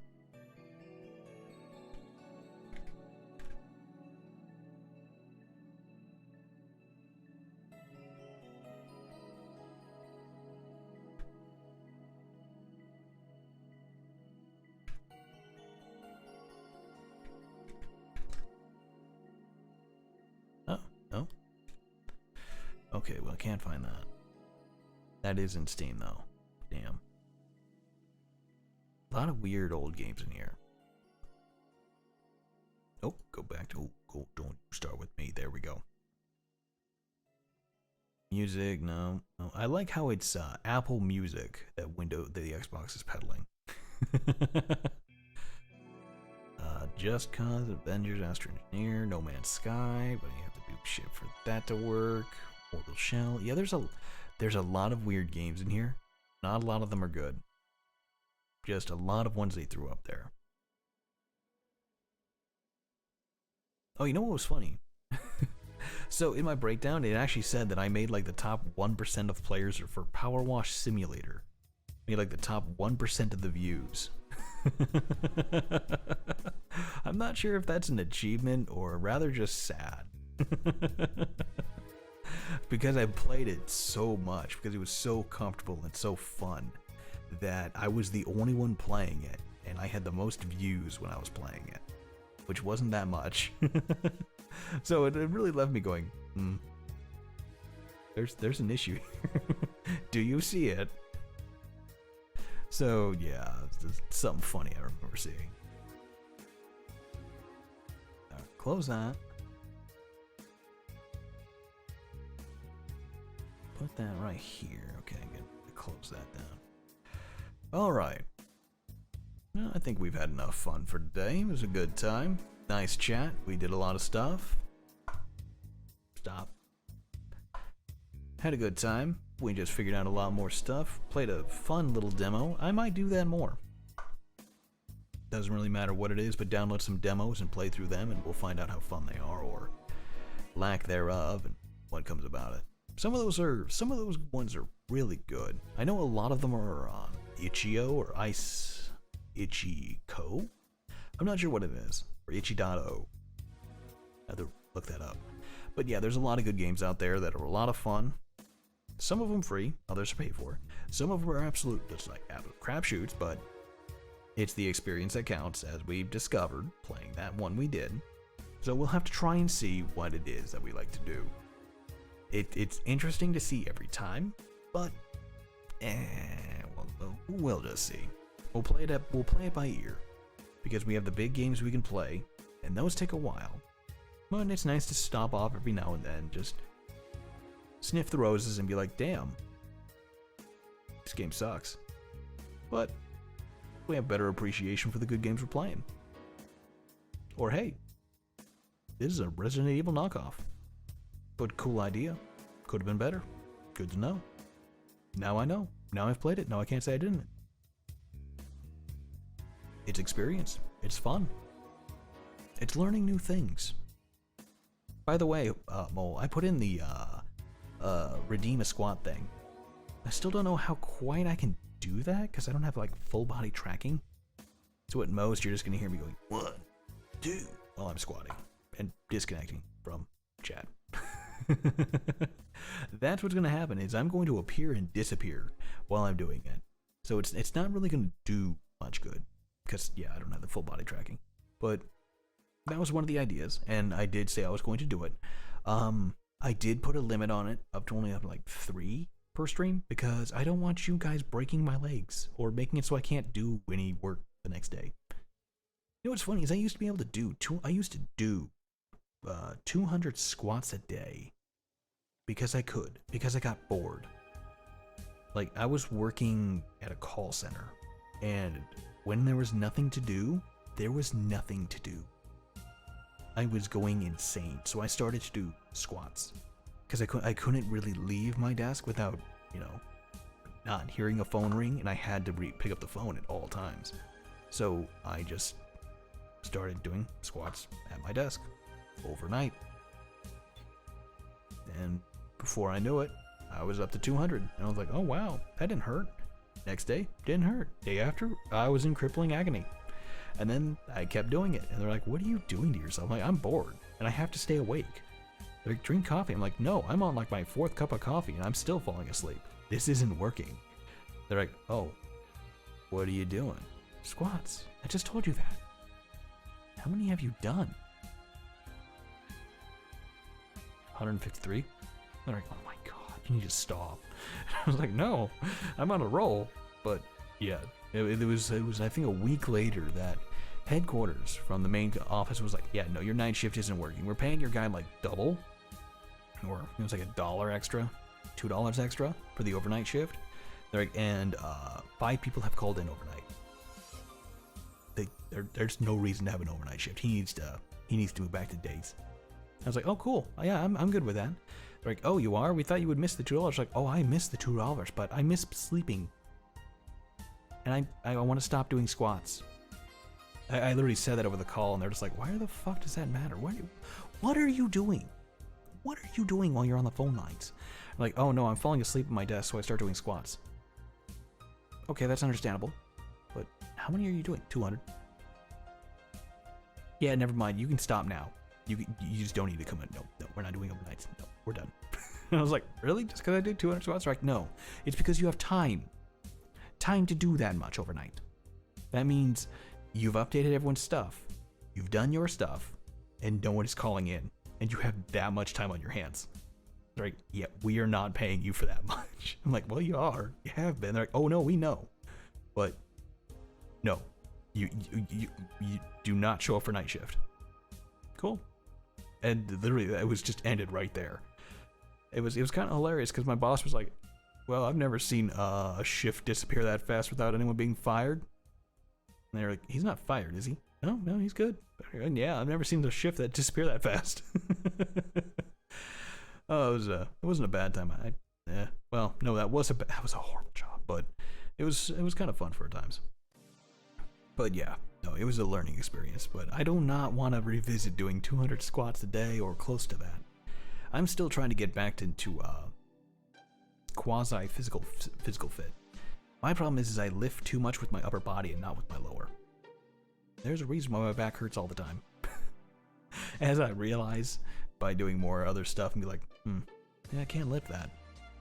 Okay, well, I can't find that. That is in Steam, though. Damn. lot of weird old games in here. Oh, go back to, don't start with me. There we go. Music, no. I like how it's Apple Music that the Xbox is peddling. Just Cause, Avengers, Astro Engineer, No Man's Sky, but you have to do shit for that to work. Mortal Shell. Yeah, there's a lot of weird games in here. Not a lot of them are good. Just a lot of ones they threw up there. Oh, you know what was funny? So in my breakdown, it actually said that I made like the top 1% of players for Power Wash Simulator. I made like the top 1% of the views. I'm not sure if that's an achievement or rather just sad. Because I played it so much, because it was so comfortable and so fun, that I was the only one playing it, and I had the most views when I was playing it, which wasn't that much. So it really left me going, there's an issue here. Do you see it? So yeah, it's something funny I remember seeing. Close that. Put that right here. Okay, I'm gonna close that down. Alright. Well, I think we've had enough fun for today. It was a good time. Nice chat. We did a lot of stuff. Stop. Had a good time. We just figured out a lot more stuff. Played a fun little demo. I might do that more. Doesn't really matter what it is, but download some demos and play through them, and we'll find out how fun they are, or lack thereof, and what comes about it. Some of those ones are really good. I know a lot of them are itch.io or Itchy.co. I'm not sure what it is, or itchy.o. I have to look that up. But yeah, there's a lot of good games out there that are a lot of fun. Some of them free, others are paid for. Some of them are absolute crapshoots, but it's the experience that counts, as we've discovered playing that one we did. So we'll have to try and see what it is that we like to do. It's interesting to see every time, but we'll just see. We'll play it by ear, because we have the big games we can play, and those take a while. But it's nice to stop off every now and then, just sniff the roses and be like, damn, this game sucks. But we have better appreciation for the good games we're playing. Or hey, this is a Resident Evil knockoff. But cool idea. Could have been better. Good to know. Now I know. Now I've played it. Now I can't say I didn't. It's experience. It's fun. It's learning new things. By the way, Mole, I put in the redeem a squat thing. I still don't know how quite I can do that, because I don't have like full body tracking. So at most you're just gonna hear me going 1, 2 while I'm squatting and disconnecting from chat. That's what's gonna happen, is I'm going to appear and disappear while I'm doing it. So it's not really gonna do much good, because yeah, I don't have the full body tracking. But that was one of the ideas, and I did say I was going to do it. I did put a limit on it up to only like 3 per stream, because I don't want you guys breaking my legs or making it so I can't do any work the next day. You know what's funny is I used to be able to do 200 squats a day because I got bored. Like, I was working at a call center, and when there was nothing to do, there was nothing to do. I was going insane, so I started to do squats, because I couldn't really leave my desk without, not hearing a phone ring, and I had to pick up the phone at all times. So I just started doing squats at my desk overnight, and before I knew it, I was up to 200, and I was like, oh wow, that didn't hurt. Next day, didn't hurt. Day after, I was in crippling agony. And then I kept doing it, and they're like, what are you doing to yourself? I'm like, I'm bored, and I have to stay awake. They're like, drink coffee. I'm like, no, I'm on like my 4th cup of coffee, and I'm still falling asleep. This isn't working. They're like, oh, what are you doing? Squats. I just told you that. How many have you done? 153? They're like, oh my god, you need to stop. And I was like, no, I'm on a roll. But yeah, It was I think a week later that headquarters from the main office was like, yeah, no, your night shift isn't working. We're paying your guy like double, or it was like $1 extra, $2 extra for the overnight shift. They're like, and 5 people have called in overnight. There's no reason to have an overnight shift. He needs to move back to days. I was like, oh cool, yeah, I'm good with that. They're like, oh, you are? We thought you would miss the $2. Like, oh, I miss the $2, but I miss sleeping. And I want to stop doing squats. I literally said that over the call, and they're just like, why the fuck does that matter? What are you doing? What are you doing while you're on the phone lines? I'm like, oh no, I'm falling asleep at my desk, so I start doing squats. Okay, that's understandable. But how many are you doing? 200? Yeah, never mind. You can stop now. You just don't need to come in. No, we're not doing overnights. No, we're done. And I was like, really? Just because I did 200 squats? They're like, no. It's because you have time. Time to do that much overnight. That means you've updated everyone's stuff. You've done your stuff. And no one is calling in. And you have that much time on your hands. They're like, yeah, we are not paying you for that much. I'm like, well, you are. You have been. They're like, oh, no, we know. But, no. You do not show up for night shift. Cool. And literally, it was just ended right there. It was kind of hilarious because my boss was like, well, I've never seen a shift disappear that fast without anyone being fired. And they're like, he's not fired, is he? No, he's good. And yeah, I've never seen a shift that disappear that fast. Oh, it wasn't a bad time. Well, no, that was a horrible job, but it was kind of fun for times. But yeah, no, it was a learning experience. But I do not want to revisit doing 200 squats a day or close to that. I'm still trying to get back into quasi physical fit. My problem is I lift too much with my upper body and not with my lower. There's a reason why my back hurts all the time. As I realize by doing more other stuff and be like, yeah, I can't lift that.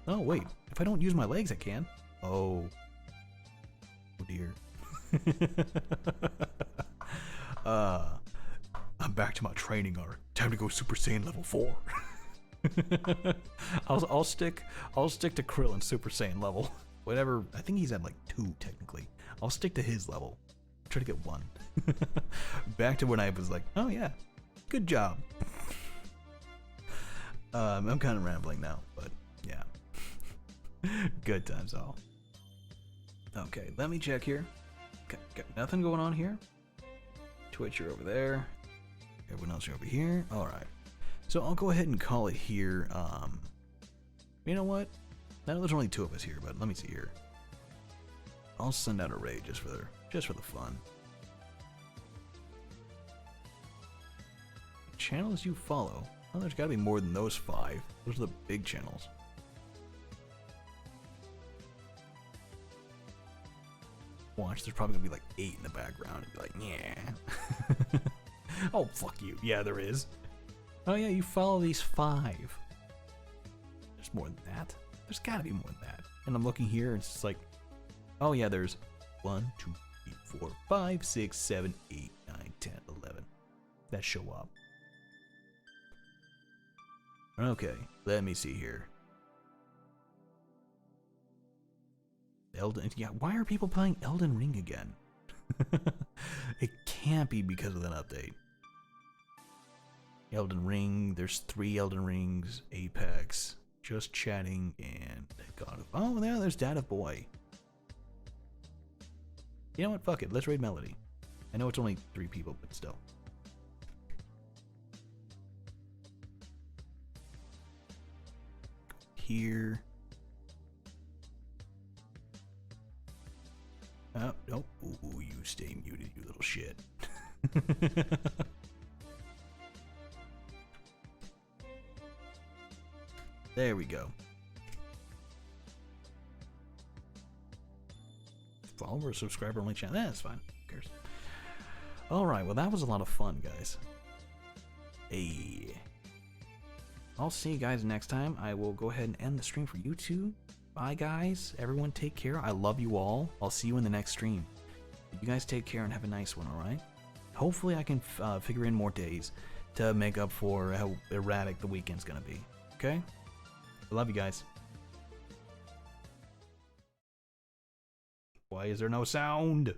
Oh wait, if I don't use my legs, I can. Oh dear. I'm back to my training arc. Time to go Super Saiyan level 4. I'll stick to Krillin Super Saiyan level. Whatever, I think he's at like 2 technically. I'll stick to his level. Try to get 1. Back to when I was like, oh yeah, good job. I'm kind of rambling now, but yeah. Good times all. Okay, let me check here. Got nothing going on here. Twitch, you're over there. Everyone else, you're over here. Alright. So I'll go ahead and call it here. You know what? I know there's only 2 of us here, but let me see here. I'll send out a raid just for the fun. Channels you follow. Well, there's gotta be more than those 5. Those are the big channels. Watch, there's probably gonna be like 8 in the background and be like, yeah. Oh, fuck you. Yeah, there is. Oh yeah, you follow these 5. There's more than that. There's gotta be more than that. And I'm looking here and it's just like, oh yeah, there's 1, 2, 3, 4, 5, 6, 7, 8, 9, 10, 11 that show up. Okay, let me see here. Elden, yeah, why are people playing Elden Ring again? It can't be because of that update. Elden Ring, there's 3 Elden Rings, Apex, Just Chatting, and God of... Oh, yeah, there's Dad of Boy. You know what? Fuck it. Let's raid Melody. I know it's only 3 people, but still. Here. Oh, nope. Ooh, you stay muted, you little shit. There we go. Follower, subscriber only channel. That's fine. Who cares? Alright, well that was a lot of fun, guys. Hey. I'll see you guys next time. I will go ahead and end the stream for YouTube. Bye, guys. Everyone take care. I love you all. I'll see you in the next stream. You guys take care and have a nice one, alright? Hopefully I can figure in more days to make up for how erratic the weekend's gonna be. Okay? I love you guys. Why Why is there no sound?